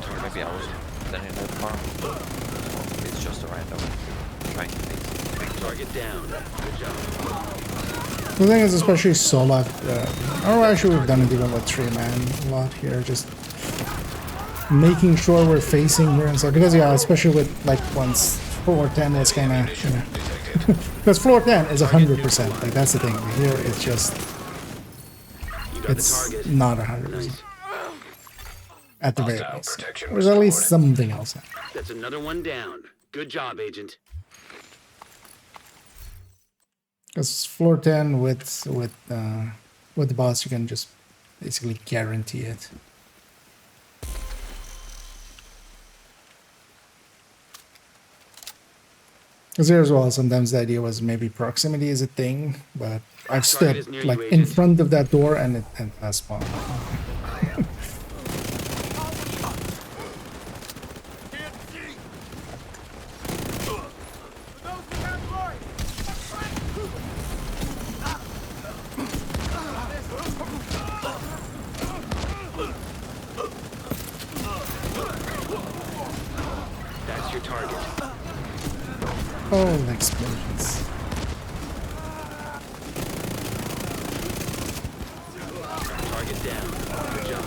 Or maybe I wasn't standing that far. Or maybe it's just a random trying to make. Target down. Good job. The thing is, especially solo, or actually we've done it even with 3-man a lot here, just making sure we're facing here and stuff. Because yeah, especially with like once floor 10 was kind of, you know, because floor 10 is 100%. Like that's the thing. Here it's just, You got the it's target. not 100%. Nice. At the very Hostile least. protection There's at least restored. something else. That's another one down. Good job, Agent. Because floor 10 with the boss, you can just basically guarantee it. Because there as well, sometimes the idea was maybe proximity is a thing, but I've Target is stood near like you, in Agent. front of that door and it has spawned. That's your target. Oh, explosions. Target down. Good job.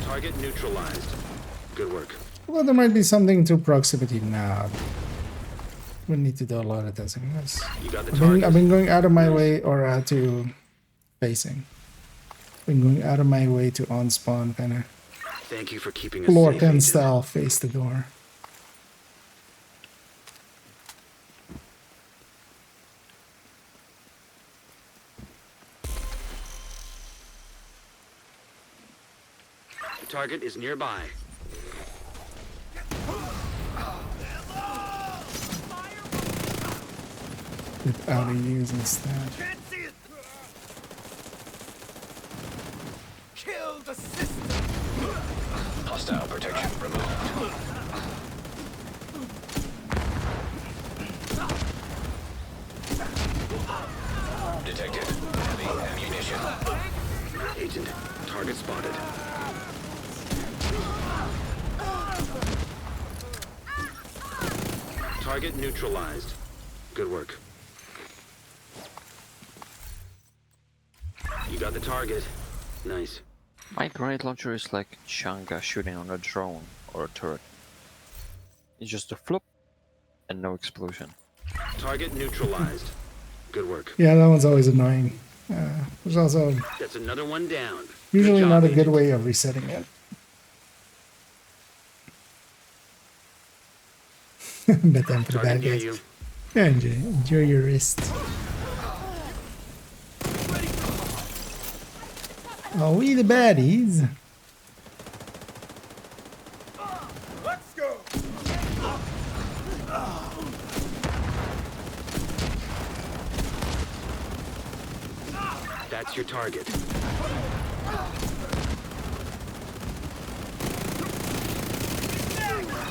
Target neutralized. Good work. Well, there might be something to proximity now. We need to do a lot of testing. Yes. You got the I've target. been going out of my way or out to facing. Been going out of my way to on spawn kind of Thank you for keeping us floor safe, 10 Agent. style face the door. The target is nearby. Without a use instead. Kill the system. Hostile protection removed. Detected. Heavy ammunition. Agent, target spotted. Target neutralized. Good work. You got the target. Nice. My grenade launcher is like Changa shooting on a drone or a turret. It's just a flop and no explosion. Target neutralized. Good work. Yeah, that one's always annoying. There's also That's another one down. usually job, not a good Agent. way of resetting it. Bet time for the Target bad near guys. you. Yeah, enjoy your wrist. Are we the baddies? Let's go. That's your target.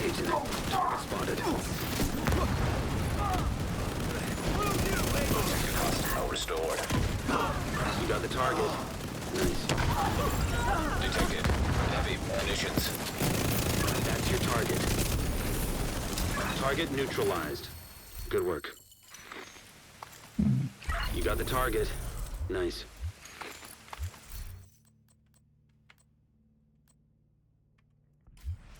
Agent, target spotted. Hostile restored. You got the target. Nice. Detected. Heavy munitions. That's your target. Target neutralized. Good work. You got the target. Nice.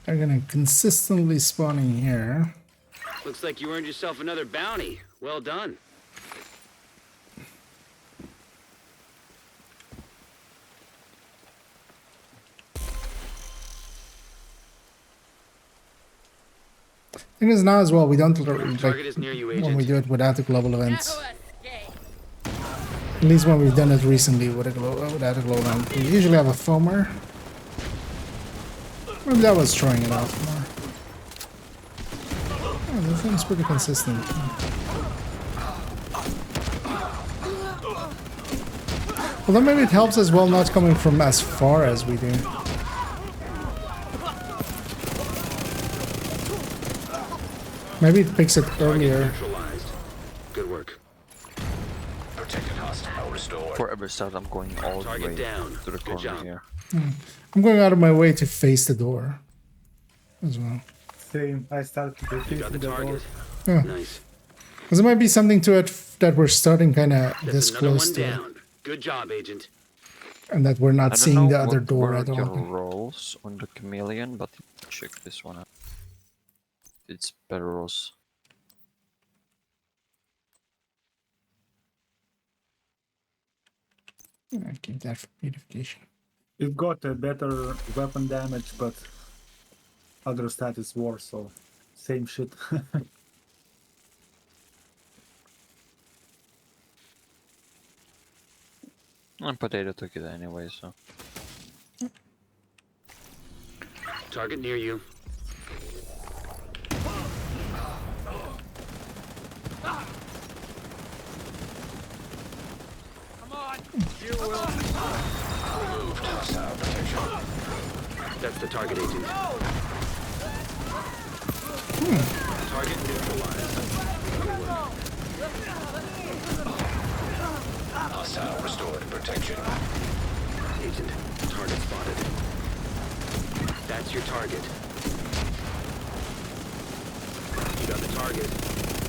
They're gonna consistently spawning here. Looks like you earned yourself another bounty. Well done. Thing is now as well, we don't Target is near you, when Agent. we do it without the global events. At least when we've done it recently without a global event. We usually have a foamer. Maybe that was throwing it off more. Oh, the thing's pretty consistent. Well, then maybe it helps as well not coming from as far as we do. Maybe it picks it earlier. Neutralized. Good work. Protected hostile restored. For every start, I'm going all the Target way down. to the Good corner job. here. I'm going out of my way to face the door as well. Same. I started to You got the the door. target. Yeah. Nice. Because there might be something to it that we're starting kind of That's this another close one to it, down. Good job, Agent. and that we're I not don't seeing know the other what door were at your all. rolls on the chameleon, but check this one out. It's better rolls. Yeah, keep that for beautification. It got a better weapon damage, but other stat is worse, so same shit. And Potato took it anyway, so. Target near you. Come on! You will. Removed hostile protection. That's the target, Agent. Target neutralized. Hostile restored protection. Agent, target spotted. That's your target. You got the target.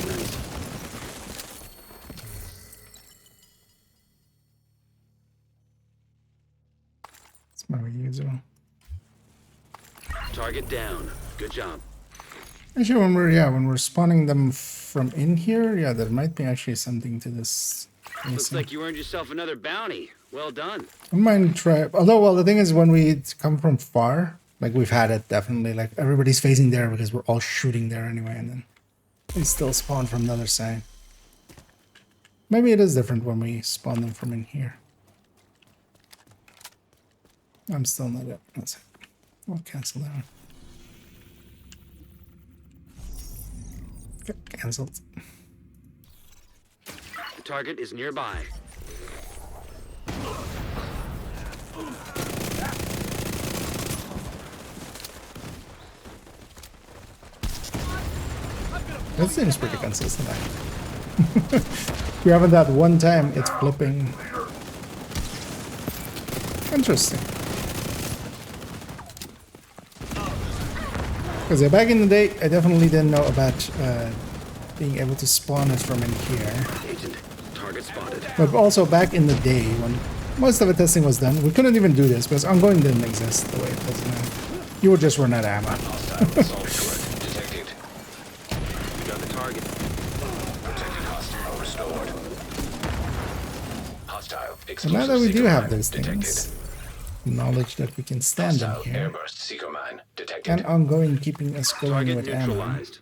Nice. It's my usual. Target down. Good job. Actually, when we're spawning them from in here, yeah, there might be actually something to this. Looks like you earned yourself another bounty. Well done. I don't mind try. Although, well, the thing is, when we come from far, like we've had it definitely, like everybody's facing there because we're all shooting there anyway, and then they still spawn from the other side. Maybe it is different when we spawn them from in here. I'm still not it. Let's. We'll cancel that one. Okay, cancelled. The target is nearby. That seems pretty consistent, actually. We haven't had one time it's flipping. Interesting. Because yeah, back in the day, I definitely didn't know about being able to spawn it from in here. Agent, target spotted. But also back in the day, when most of the testing was done, we couldn't even do this because ongoing didn't exist the way it does now. You would just run out of ammo. Hostile assault turret detected. You got the target. Protected hostile restored. Hostile So exclusive now that we do seeker have mine those detected. things, knowledge that we can stand in Hostile here, airburst seeker mine detected. and ongoing keeping us going Target with ammo. neutralized.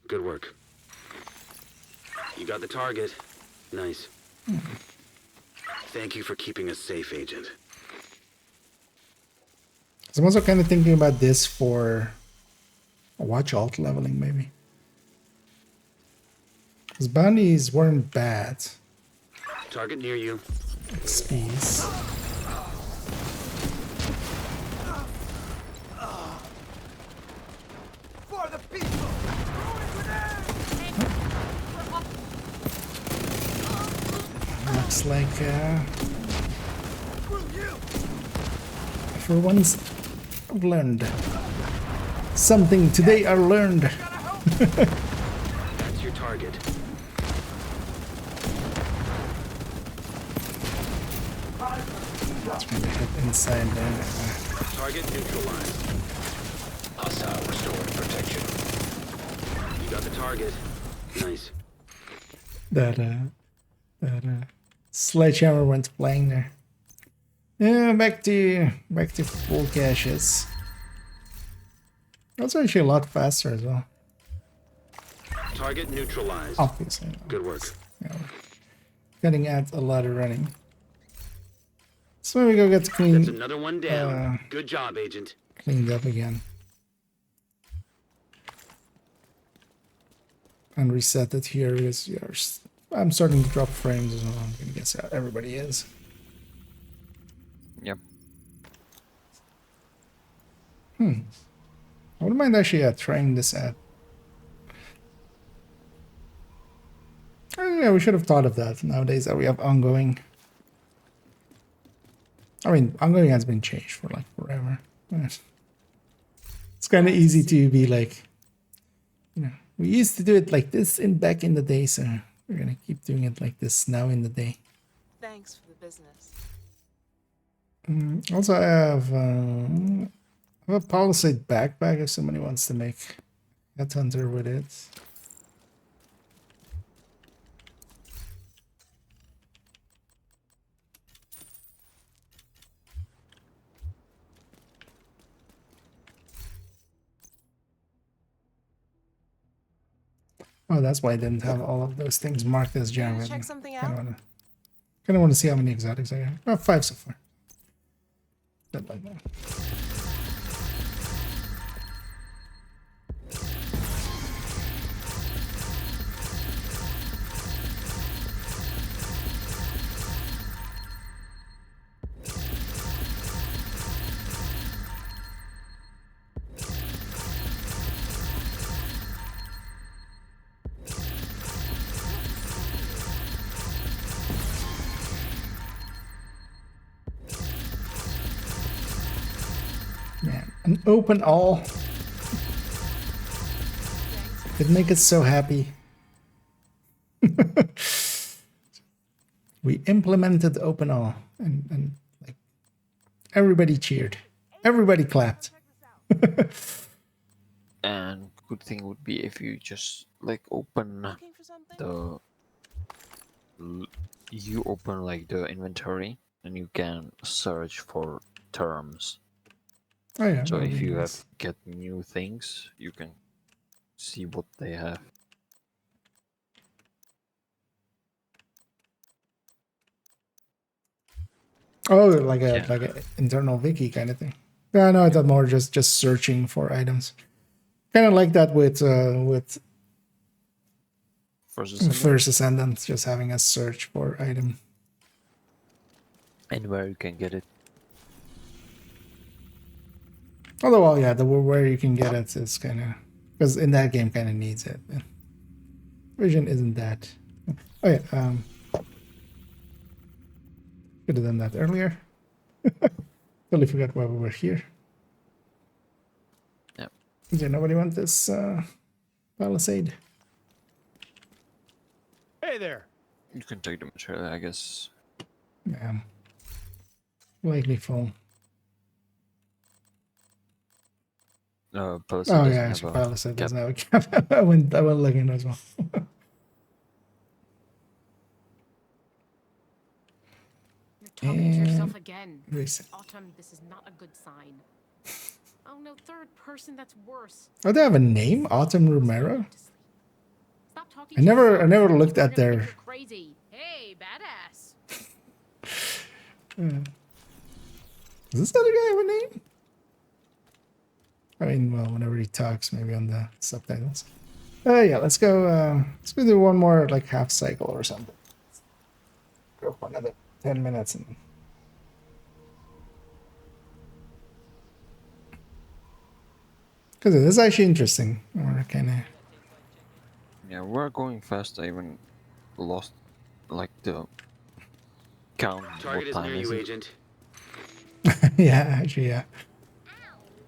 Good work. You got the target. Nice. Thank you for keeping us safe, Agent. So I'm also kind of thinking about this for a watch alt leveling, maybe. Because bounties weren't bad. Target near you. XPs. For the people! Looks like, for once, I've learned something today. I learned. That's your target. Let's maybe head inside there. Target neutralized. Hostile restored protection. You got got the target. Nice. That sledgehammer went playing there. Yeah, back to full caches. That's actually a lot faster as well. Target neutralized. Obviously. Good work. Yeah, getting at a lot of running. So we go get cleaned. That's another one down. Good job, Agent. Cleaned up again. And reset it here because yours. I'm starting to drop frames as well. I'm gonna guess how everybody is. Yep. I wouldn't mind actually trying this out. Oh, yeah, we should have thought of that nowadays that we have ongoing. I mean, ongoing has been changed for like forever. It's kind of easy to be like, you know, we used to do it like this back in the day, so we're gonna keep doing it like this now in the day. Thanks for the business. Also, I have a Palisade backpack if somebody wants to make a hunter with it. Oh, that's why I didn't have all of those things marked as jam. Check something out. Kind of want to see how many exotics I got. Oh, 5 so far. Not like that. Man, an open all. It'd make us so happy. We implemented open all and like everybody cheered. Everybody clapped. And good thing would be if you just like open the you open like the inventory and you can search for terms. Oh yeah. So that would if be you nice. get new things, you can see what they have. Oh, like a Yeah. like an internal wiki kind of thing. Yeah, no, I thought more just searching for items. Kind of like that with First Ascendant, just having a search for item. And where you can get it. Although, well, yeah, the where you can get it is kind of because in that game kind of needs it. Vision isn't that. Oh yeah, could have done that earlier. Totally forgot why we were here. Yep. Is there nobody want this Palisade? Hey there. You can take the material, I guess. Yeah. Likely full. Palisade Oh doesn't yeah, have actually a Palisade cap. doesn't have a cap. I went looking as well. You're talking to yourself And again. reset. Autumn, this is not a good sign. Oh no, third person, that's worse. Oh, they have a name, Autumn Romero. Stop talking I to never yourself. looked You're at gonna their. think you're crazy. Hey, badass. Does this other guy have a name? I mean, well, whenever he talks, maybe on the subtitles. Yeah, let's go do one more like half cycle or something. Go for another 10 minutes and because it is actually interesting. We're kind of Yeah, we're going fast. I even lost like the count. Target What is time near is you, it? Agent. yeah, actually, yeah.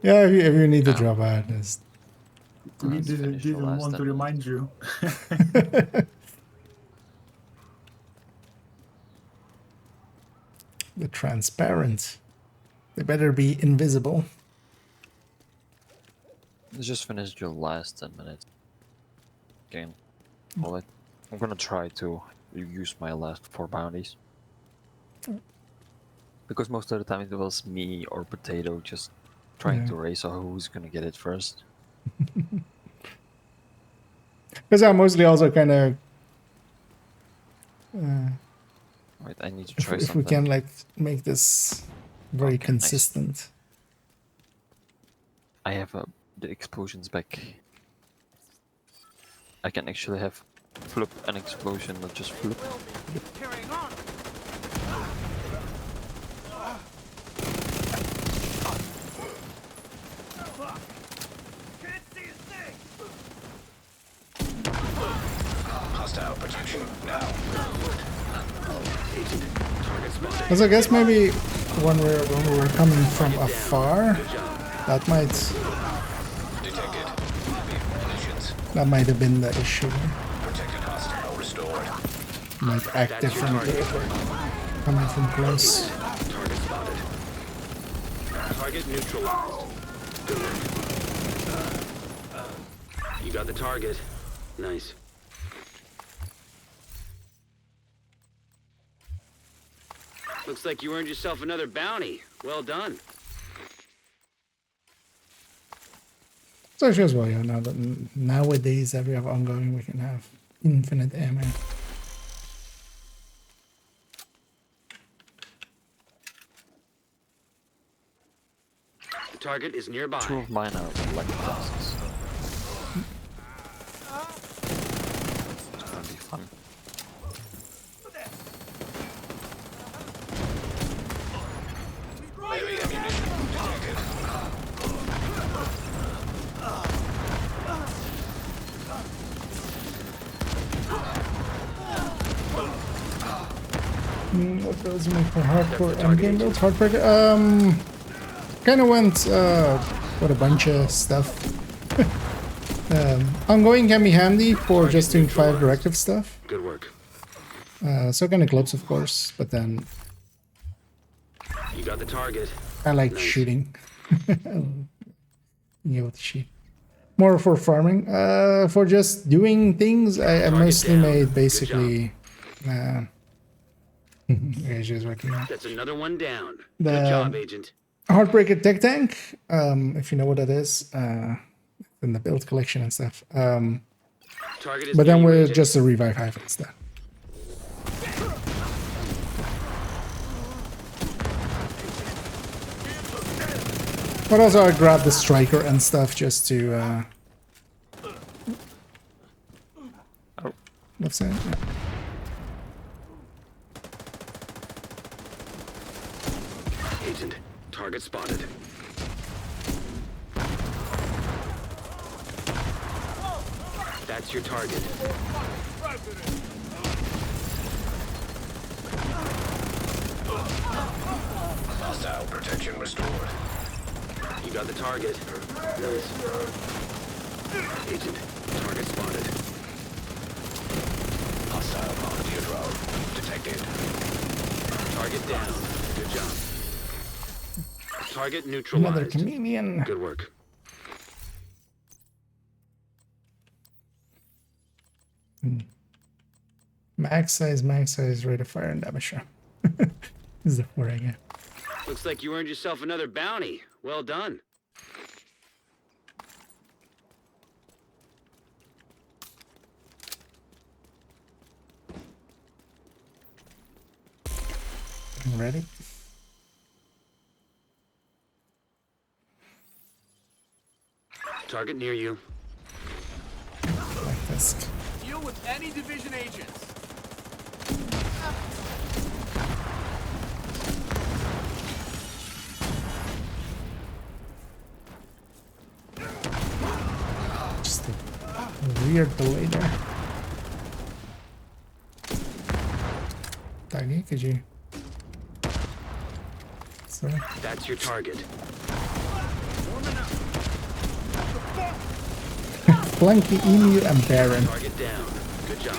Yeah, if you need to Oh. drop out, just We Let's finish the didn't last want to 10 remind you. the transparent. They better be invisible. Let's just finish the last 10 minutes. can call it. I'm gonna try to use my last 4 bounties. Because most of the time it was me or Potato just trying to race who's gonna get it first. Because I'm mostly also kind of. Wait, I need to try If something. we can like make this very consistent. Nice. I have the explosions back. I can actually have flip an explosion, not just flip. Carrying on. Hostile protection now. Because I guess maybe when we were coming from afar, that might have been the issue. Protected hostile restored. Might act differently if we're coming from close. Target spotted. Target neutralized. Good work. You got the target. Nice. Looks like you earned yourself another bounty. Well done. So it shows well, yeah, now that nowadays every ongoing we can have infinite ammo. The target is nearby. 2 of mine are like tasks. It's gonna be fun. Heavy ammunition detected. What those make for hardcore endgame builds? Hardcore, kind of went with a bunch of stuff. Ongoing can be handy for just doing 5 directive stuff. Good work. So kind of clips, of course, but then You got the target. I like shooting. Being able to shoot. More for farming. For just doing things, I mostly made basically. Just working out. That's another one down. The Good job, Agent. Heartbreaker Tech Tank, if you know what that is, in the build collection and stuff. Target is But then near you, we're Agent. just a revive hive instead. But also I grabbed the striker and stuff just to what's that? Yeah. Agent, target spotted. That's your target. Hostile protection restored. You got the target. Nice. Agent, target spotted. Hostile volunteer drone detected. Target down. Good job. Target neutralized. Another chameleon. Good work. Max size, rate of fire and damage. Sure. This is the 4 again. Looks like you earned yourself another bounty. Well done. Ready? Target near you. Like this. Deal with any division agents. Just a weird delay there. Doggy, could you? Sorry. That's your target. Flanky, Emu, and Baron. Target down. Good job.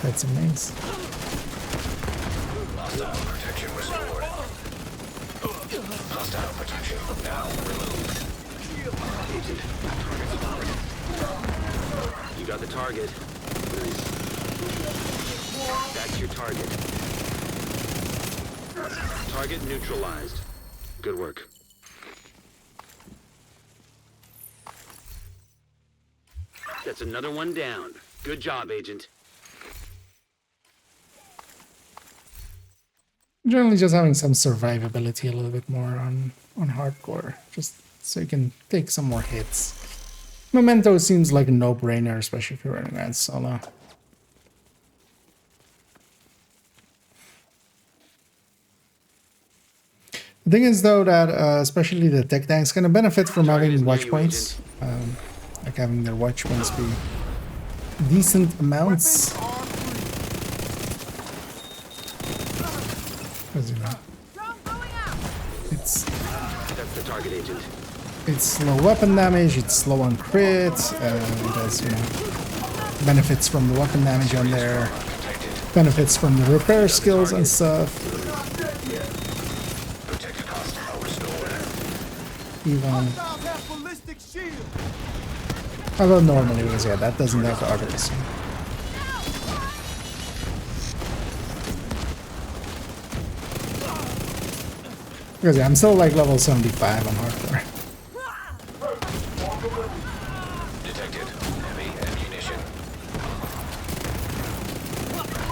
That's amazing. Hostile protection restored. Hostile protection now removed. Agent, target spotted. You got the target. Nice. That's your target. Target neutralized. Good work. That's another one down. Good job, Agent. Generally just having some survivability a little bit more on hardcore, just so you can take some more hits. Memento seems like a no-brainer, especially if you're running that solo. The thing is though that especially the tech tanks gonna benefit from having watch points, like having their watch points be decent amounts. Because you know, That's the target, Agent. it's low weapon damage, it's slow on crit, it has, you know, benefits from the weapon damage on there, benefits from the repair skills and stuff. Even although normally was, yeah, that doesn't have the others. Because yeah, I'm still like level 75 on hardcore. Detected. Heavy ammunition.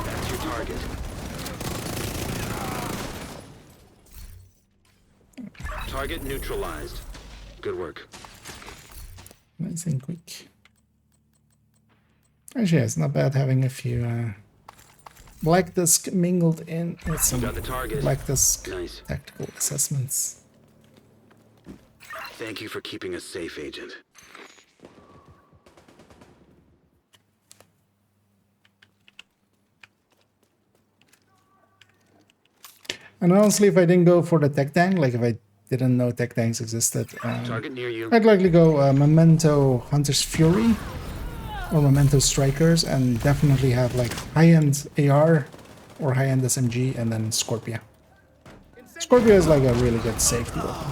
That's your target. Target neutralized. Good work. Nice and quick. Actually, yeah, it's not bad having a few Black Disk mingled in with some got the target. Black Disk Nice. tactical assessments. Thank you for keeping us safe, Agent. And honestly, if I didn't go for the tech tank, like if I didn't know tech tanks existed, Target near you. I'd likely go Memento Hunter's Fury or Memento Strikers, and definitely have like high-end AR or high-end SMG, and then Scorpio. Scorpio is like a really good safety weapon.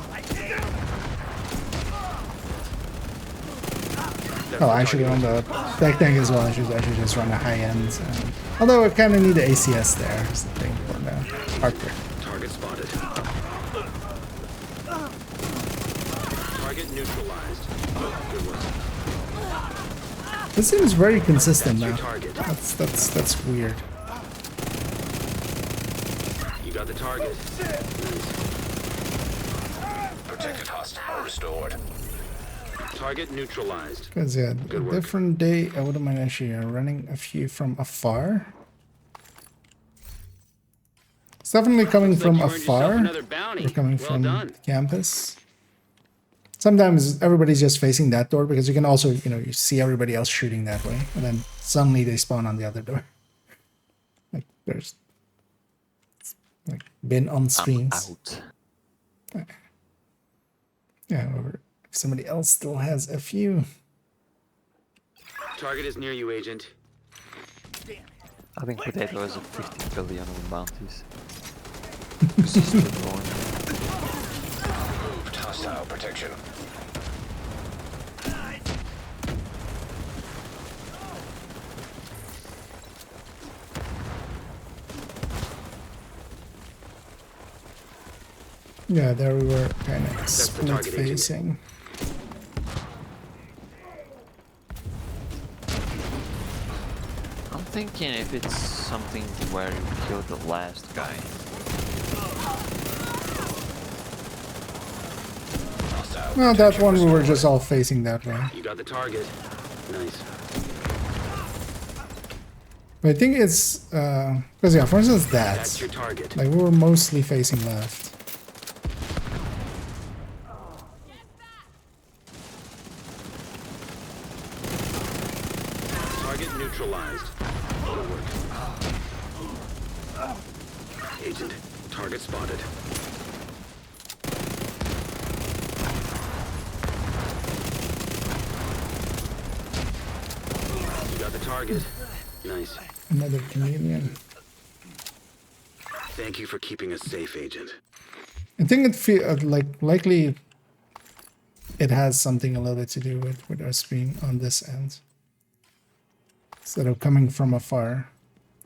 Oh, I should run the tech tank as well. I should just run a high-end. Although I kind of need the ACS there, is the thing for the hardcore. Target spotted. Target neutralized. Good work. This seems very consistent That's now. your target. That's weird. You got the target. Protected hostile restored. Target neutralized. Because yeah, a Good work. different day, I wouldn't mind actually running a few from afar. It's definitely coming Looks like from you earned yourself afar. another bounty. We're coming Well from done. campus. Sometimes everybody's just facing that door because you can also, you know, you see everybody else shooting that way, and then suddenly they spawn on the other door. Like there's like been on streams. Out. Yeah, however, if somebody else still has a few. Target is near you, Agent. I think Potato has a 50 billion of bounties. This is still going. Moved hostile protection. Yeah, there we were kind of the split target, Agent. facing. I'm thinking if it's something where you kill the last guy. Hostile Well, that protection one we were restored. just all facing that way. You got the target. Nice. But I think it's because yeah, for instance That's that your target. like we were mostly facing left. Target neutralized. Good work. Agent, target spotted. You got the target. Nice. Another chameleon. Thank you for keeping us safe, Agent. I think it feel like likely it has something a little bit to do with us being on this end. instead of coming from afar.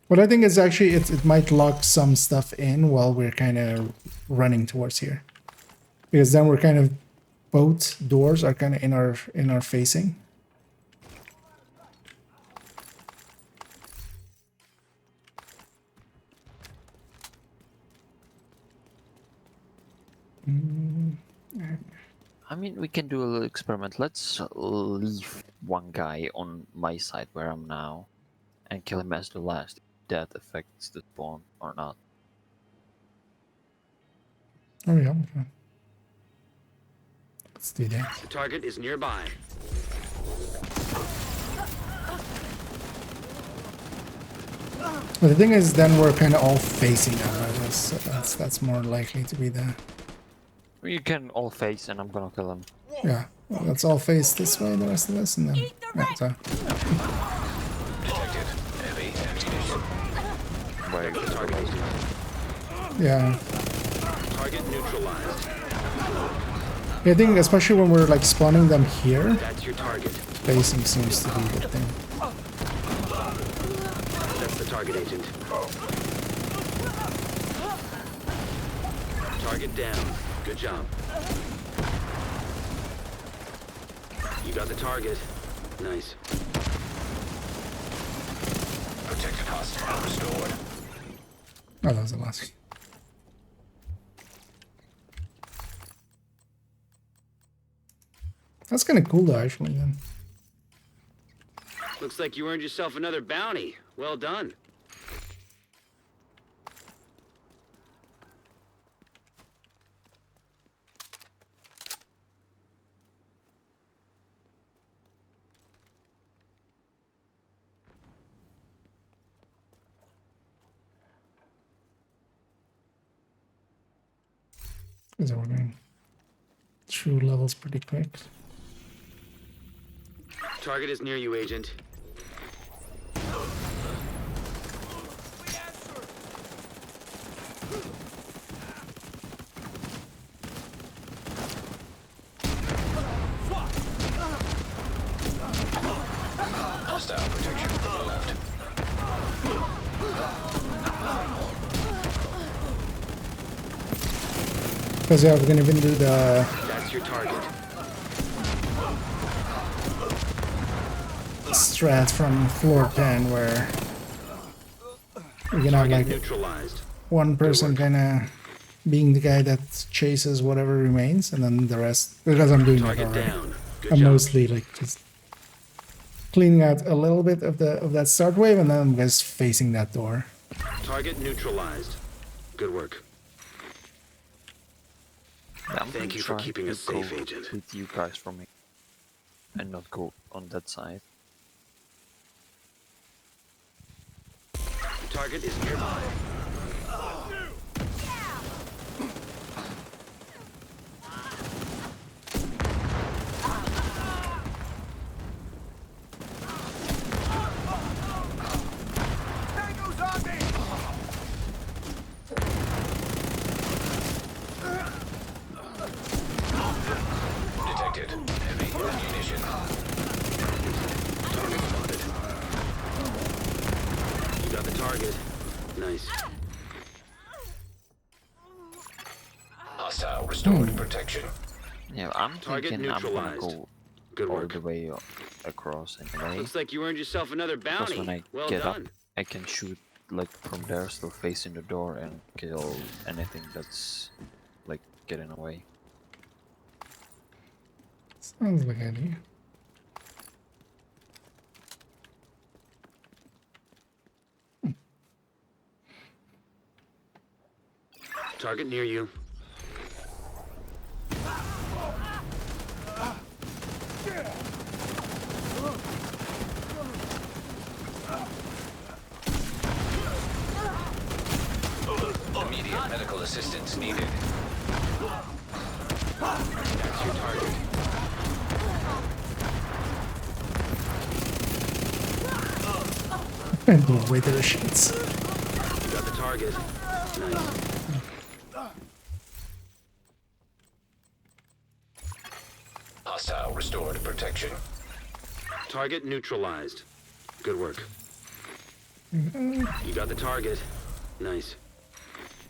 What I think is actually it might lock some stuff in while we're kind of running towards here, because then we're kind of both doors are kind of in our facing. I mean, we can do a little experiment. Let's leave one guy on my side where I'm now and kill him as the last. If that affects the spawn or not. Oh yeah, okay. Let's do that. The target is nearby. But the thing is, then we're kind of all facing them, right? So that's more likely to be the... You can all face and I'm gonna kill him. Yeah, well, let's all face this way, the rest of us, and then... Yeah, so. Detected heavy ammunition. Where the target? Yeah. Target neutralized. Yeah, I think especially when we're like spawning them here, That's your target. facing seems to be the thing. That's the target agent. Target down. Good job. You got the target. Nice. Protected hostile restored. Oh, that was the last. That's kind of cool though, actually, then. Looks like you earned yourself another bounty. Well done. Because we're going through levels pretty quick. Target is near you, Agent. Hostile protection from the left. Because yeah, we're gonna even do the That's your target. strat from floor 10 where we're gonna have like Neutralized. one person kind of being the guy that chases whatever remains, and then the rest, because I'm doing that Target already. down. Good I'm job. mostly like just cleaning out a little bit of that start wave, and then I'm just facing that door. Target neutralized. Good work. Yeah, I'm Thank gonna you for try keeping to us safe, go Agent. with you guys for me, and not go on that side. Target is nearby. Detected heavy ammunition. Target spotted. You got the target. Nice. Hostile restored protection. Yeah, I'm Target thinking I'm gonna neutralized. go Good all work. the way across anyway. Looks like you earned yourself another Because bounty. when I Well get done. up, I can shoot like from there, still facing the door, and kill anything that's like getting away. Sounds like an idea. Target near you. Immediate medical assistance needed. That's your target. And the way there shoots. You got the target. Nice. Hostile restored protection. Target neutralized. Good work. You got the target. Nice.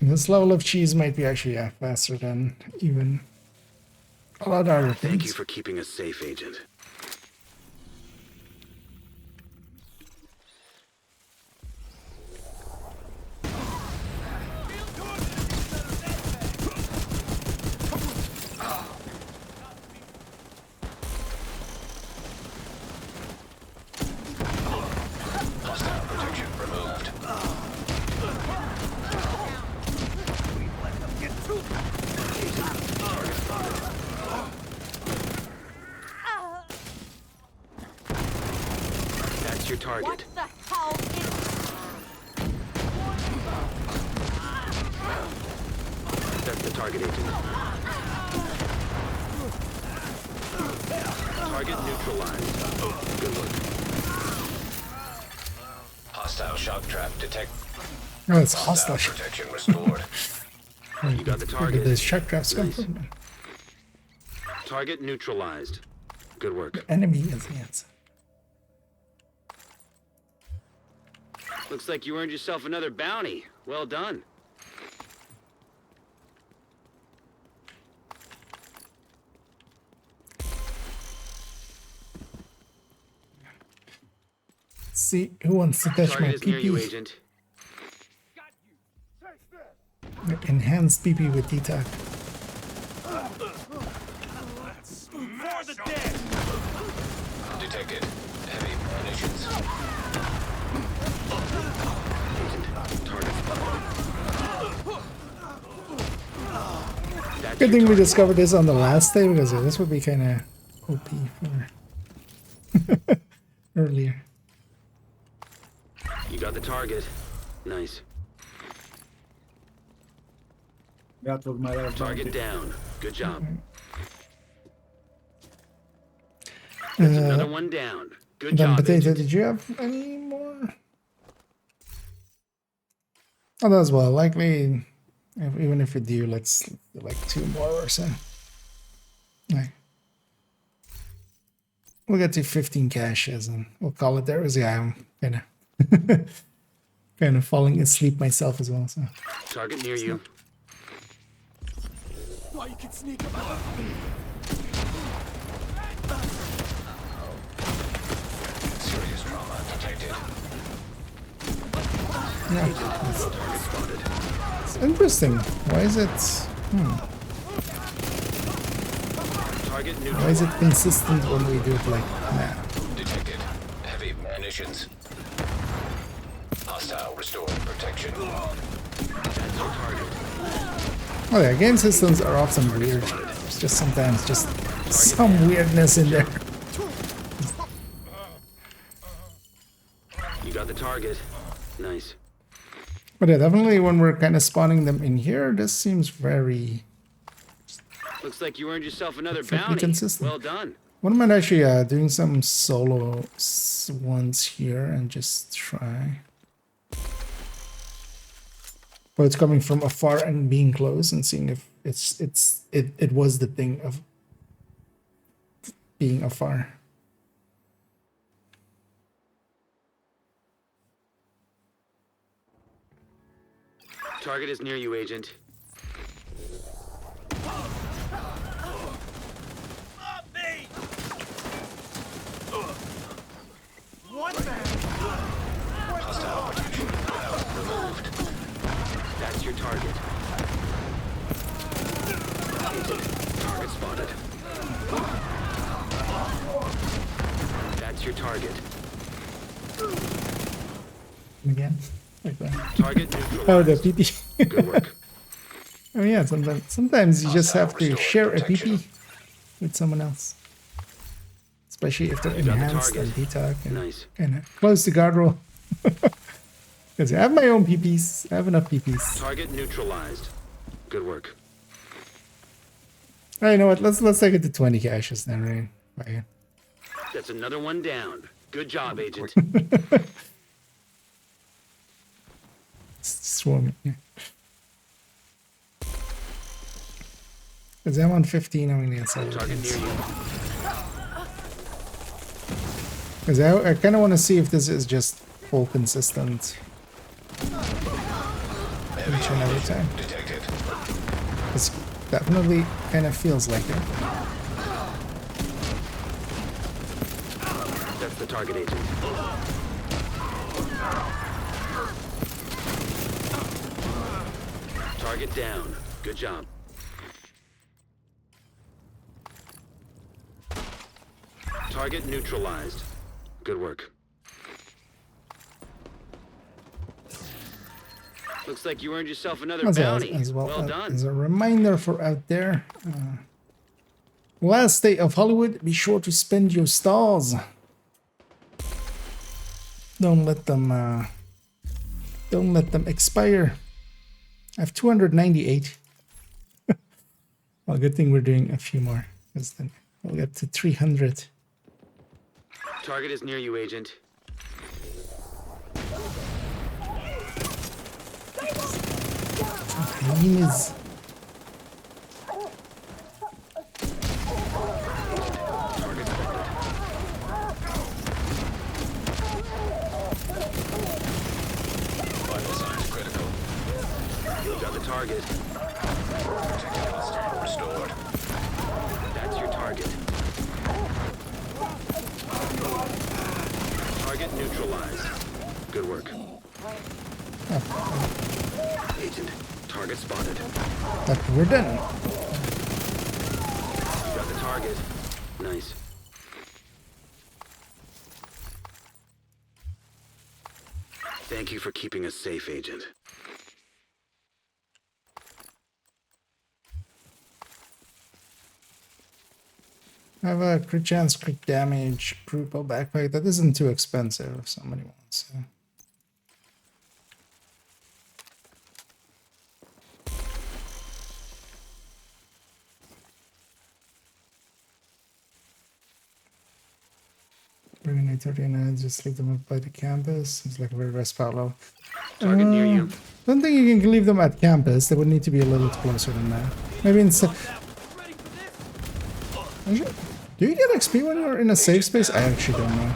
This level of cheese might be actually faster than even a lot of other things. Thank you for keeping us safe, Agent. Hostile protection removed. That's your target. What the hell is... That's the target, Agent. Target neutralized. Good work. Hostile shock trap detect. Oh, it's hostile. Protection restored. You got the Where target. did those shock traps come Nice. from? Target neutralized. Good work. Enemy is the answer. Looks like you earned yourself another bounty. Well done. See who wants to touch my Target is near you, PP. Agent. Enhanced PP with detox. For the dead! Detected. Heavy munitions. That's Good your thing we target. discovered this on the last day because this would be kind of OP for earlier. You got the target. Nice. That was my last Target bounty. down. Good job. That's another one down. Good Then job, Potato, Agent. did you have any more? Oh, as well. Likely, even if we do, let's do like 2 more or so. Like, we'll get to 15 caches and we'll call it there. Because yeah, I'm kind of falling asleep myself as well. So Target near you. Why you can sneak about? Serious trauma detected. yeah, Target spotted. it's interesting. Why is it? Target Why is neutralized. it consistent when we do it like now? Detected. Heavy munitions. Hostile restored protection. That's your target. Oh yeah, game systems are often weird. It's just sometimes just some weirdness in there. You got the target. Nice. But yeah, definitely when we're kind of spawning them in here, this seems very Looks like you earned yourself another perfectly bounty. consistent. Well done. Wouldn't mind actually doing some solo ones here and just try. But it's coming from afar and being close and seeing if it was the thing of being afar. Target is near you, Agent. Hostile protection removed. That's your target. Target spotted. That's your target. Again, like that. Target Oh, neutralized. the PP. Good work. Oh yeah, sometimes you just have to share a PP with someone else. Especially if they're You got the enhanced target. and detox and Nice. kind of close to guard roll. Because I have my own PPs. I have enough PPs. Target neutralized. Good work. Oh, you know what? Let's take it to 20 caches then, right? Right. That's another one down. Good job, Agent. Swarming. Yeah. Because I'm on 15, I'm gonna get 7. Target near you. Because I kind of want to see if this is just full consistent each and every time. Detected. It definitely kind of feels like it. That's the target agent. Target down. Good job. Target neutralized. Good work. Looks like you earned yourself another bounty. As well, Well done. as a reminder for out there, last day of Hollywood, be sure to spend your stars. Don't let them expire. I have 298. Well, good thing we're doing a few more, because then we'll get to 300. Target is near you, Agent. Aim is Vital signs critical. Got the target. Protected hostile restored. That's your target. Target neutralized. Good work. Agent, target spotted. but we're done. Got the target. Nice. Thank you for keeping us safe, Agent. I have a crit chance, crit damage, brutal backpack. That isn't too expensive if somebody wants. We're gonna 39, just leave them up by the campus. Seems like a very rest level. Target near you. Don't think you can leave them at campus. They would need to be a little closer than that. Maybe in do you get XP when you're in a safe space? I actually don't know.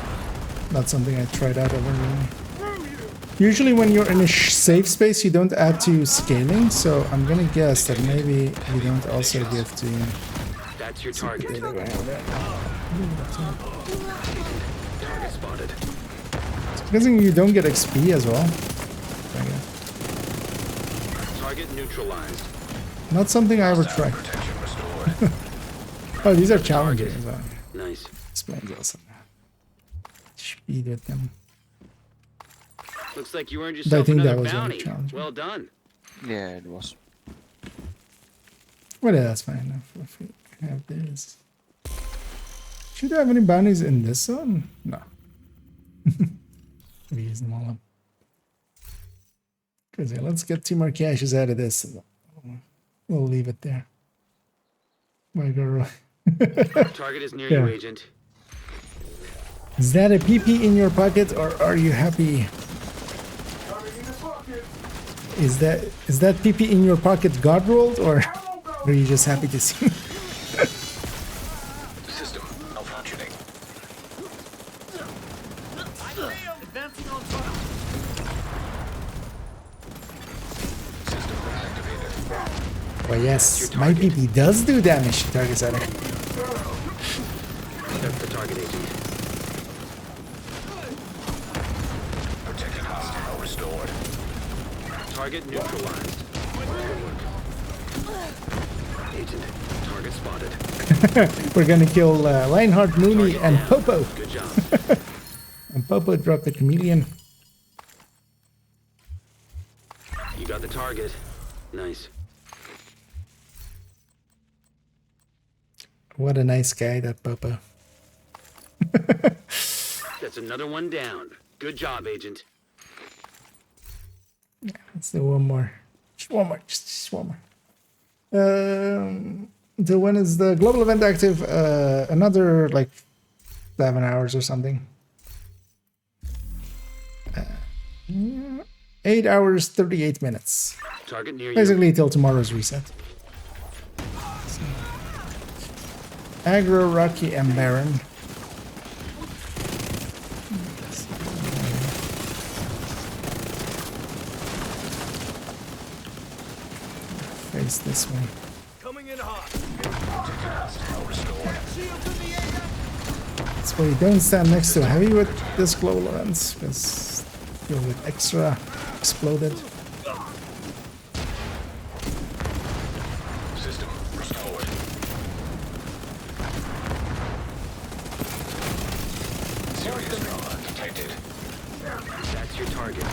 Not something I tried out ever really. Usually when you're in a safe space, you don't add to scaling, so I'm gonna guess that maybe you don't also give to... That's your target. Target spotted. I'm guessing you don't get XP as well. Target neutralized. Not something I ever tried. Oh, these are challenges. Nice. Explains also. Speed with them. Looks like you earned I yourself think that another was really bounty. challenging. Well done. Yeah, it was. Well, yeah, that's fine enough if we have this. Should I have any bounties in this zone? No. We use them all up. Cause yeah, let's get 2 more caches out of this. We'll leave it there. My girl. Target is near Yeah. you, Agent. Is that a PP in your pocket, or are you happy? Is that PP in your pocket God rolled, or are you just happy to see? System malfunctioning. System reactivated. Well, yes, my PP does do damage to targets at it. That's the target, Agent. Protected hostile restored. Target neutralized. Agent, target spotted. We're gonna kill Lionheart, Mooney, and Popo. Good job. And Popo dropped the chameleon. You got the target. Nice. What a nice guy, that Popo. That's another one down. Good job, Agent. Let's do one more. Just one more. Just one more. Until when is the global event active? Another like 7 hours or something. 8 hours, 38 minutes. Target near you. Basically till tomorrow's reset. So, Aggro, Rocky, and Baron. face this way. Coming in hot. That's why you don't stand next to a heavy with this glow lens, because you'll get extra exploded. System restored. Serious trauma detected. That's your target.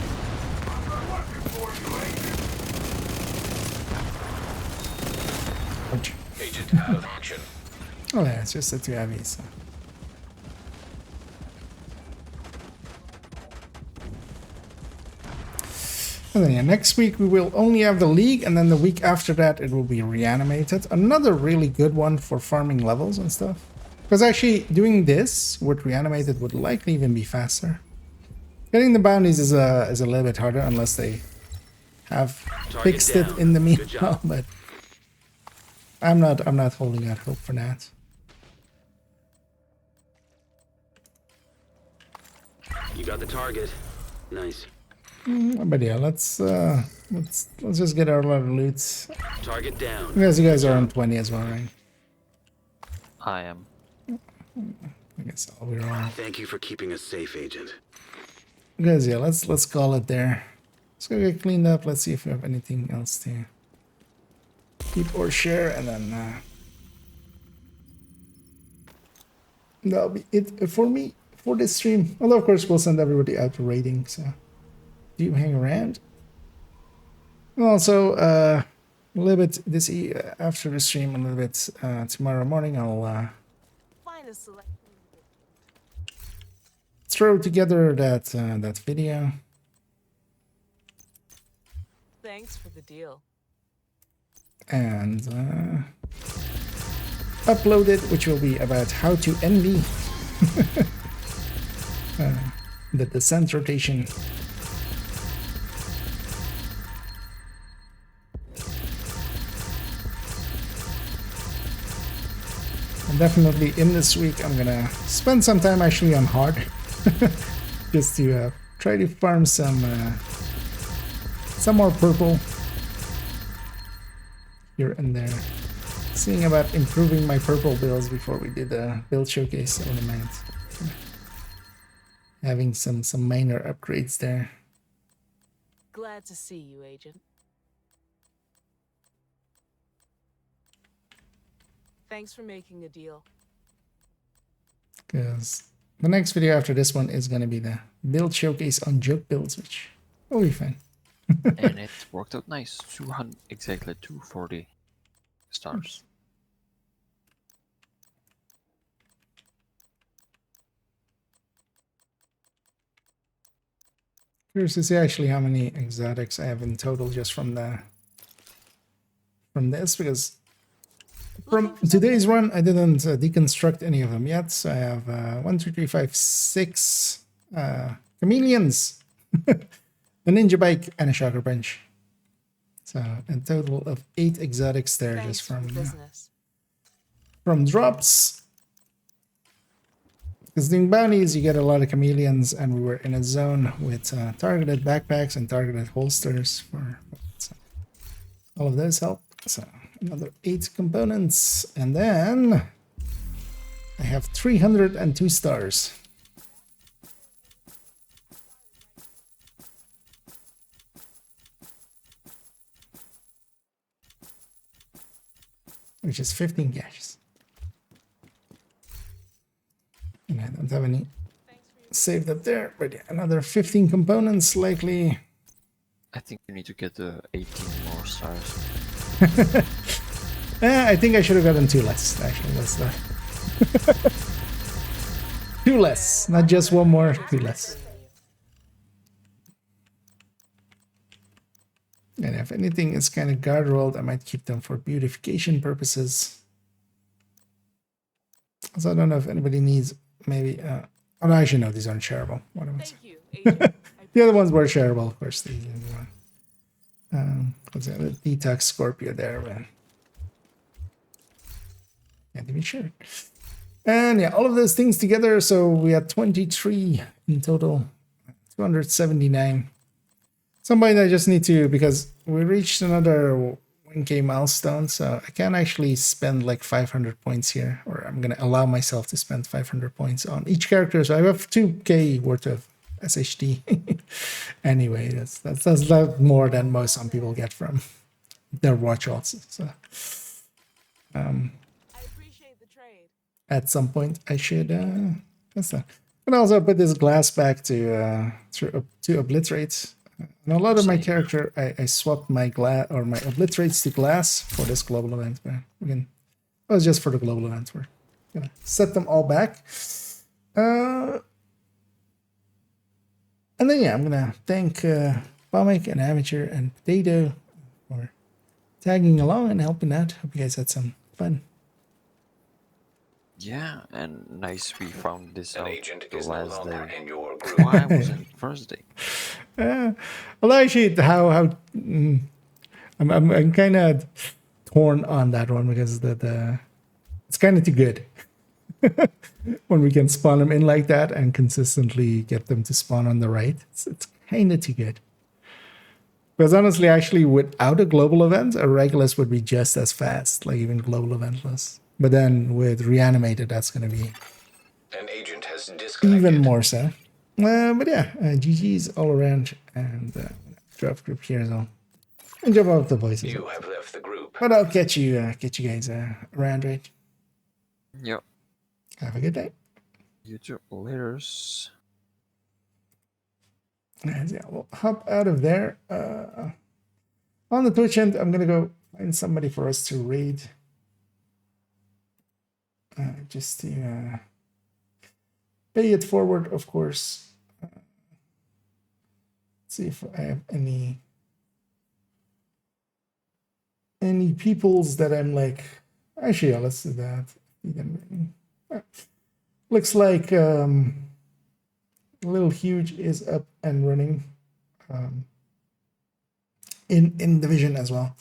Ouch. Agent out of action. Oh yeah, it's just a too heavy, so. And then yeah, next week we will only have the League, and then the week after that it will be Reanimated. Another really good one for farming levels and stuff. Because actually doing this with Reanimated would likely even be faster. Getting the bounties is a little bit harder unless they have fixed it in the meanwhile, but I'm not holding out hope for that. You got the target. Nice. But yeah, let's just get our lot of loot. Target down. Because you guys are on 20 as well, right? I am. I guess I'll be wrong. Thank you for keeping us safe, Agent. Guys, yeah, let's call it there. Let's go get cleaned up. Let's see if we have anything else to keep or share, and then that'll be it for me for this stream. Although of course we'll send everybody out to raiding, so do you hang around? And also a little bit this after the stream, a little bit tomorrow morning, I'll Find a select. throw together that video. Thanks for the deal. And upload it, which will be about how to envy the descent rotation. And definitely in this week I'm gonna spend some time actually on hard just to try to farm some more purple here and there. Seeing about improving my purple builds before we did the build showcase. I wouldn't mind having some minor upgrades there. Glad to see you, Agent. Thanks for making a deal. Because the next video after this one is going to be the build showcase on joke builds, which will be fun. And it worked out nice. 200, exactly 240 stars. Curious to see actually how many exotics I have in total just from this, because from today's run I didn't deconstruct any of them yet. So I have 1, 2, 3, 5, 6 chameleons, a ninja bike, and a shocker punch. So a total of 8 exotics there. Thanks just from drops. Because doing bounties, you get a lot of chameleons, and we were in a zone with targeted backpacks and targeted holsters for so all of those help. So another 8 components, and then I have 302 stars. Which is 15 caches. And I don't have any saved up there, but yeah, another 15 components likely. I think you need to get the 18 more stars. I think I should have gotten 2 less, actually. That's that. 2 less, not just 1 more, 2 less. And if anything is kind of guard rolled, I might keep them for beautification purposes. So I don't know if anybody needs maybe. Oh, no, actually, no, these aren't shareable. What am I saying? The other ones were shareable, of course. What's that? The Detox Scorpio there, man. Can't even share it. And yeah, all of those things together. So we had 23 in total, 279. Somebody that I just need to, because we reached another 10K milestone, so I can actually spend like 500 points here, or I'm gonna allow myself to spend 500 points on each character. So I have 2K worth of SHD. Anyway, that's a lot more than some people get from their watch also. So I appreciate the trade. at some point I should that's that. And also put this glass back to obliterate. And a lot of my character, I swapped my glass or my obliterates to glass for this global event. But again, it was just for the global event. We're gonna set them all back. And then yeah, I'm gonna thank Pomic and Amateur and Potato for tagging along and helping out. Hope you guys had some fun. Yeah, and nice we found this An out agent the is no last longer day. in your group. Why was it first day? Although actually, I'm kind of torn on that one because the it's kind of too good when we can spawn them in like that and consistently get them to spawn on the right. It's kind of too good. Because honestly, actually, without a global event, a Regulus would be just as fast, like even global eventless. But then with reanimated, that's going to be An agent has disconnected. even more so. But yeah, GG's all around, and draft group here as well. And jump out the voices. You have left the group. But I'll catch you guys around, right? Yep. Have a good day. You too. Laters. And yeah, we'll hop out of there. On the Twitch end, I'm gonna go find somebody for us to raid. Just to pay it forward, of course. See if I have any peoples that I'm like. Actually, yeah, let's do that. Looks like Little Huge is up and running in Division as well.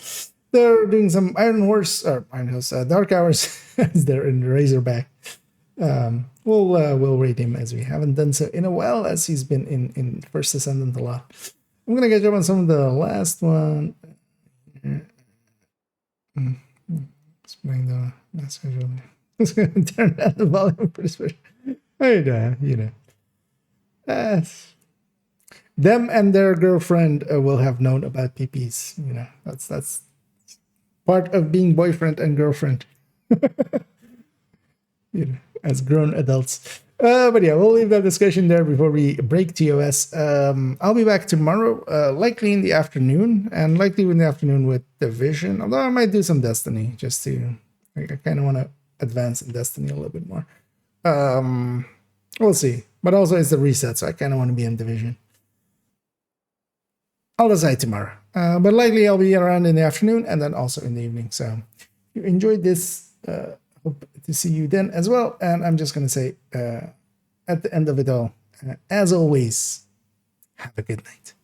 They're doing some Iron Horse Dark Hours as they're in Razorback. We'll rate him as we haven't done so in a while, as he's been in First Ascendant a lot. I'm gonna get up on some of the last one. Let's bring the message over. Let's turn down the volume for this. Them and their girlfriend will have known about PPs. That's part of being boyfriend and girlfriend. As grown adults. But yeah, we'll leave that discussion there before we break TOS. I'll be back tomorrow, likely in the afternoon, and likely in the afternoon with Division. Although I might do some Destiny, just to I kind of want to advance in Destiny a little bit more. We'll see. But also it's the reset, so I kind of want to be in Division. I'll decide tomorrow. But likely I'll be around in the afternoon and then also in the evening. So if you enjoyed this, hope to see you then as well. And I'm just going to say at the end of it all, as always, have a good night.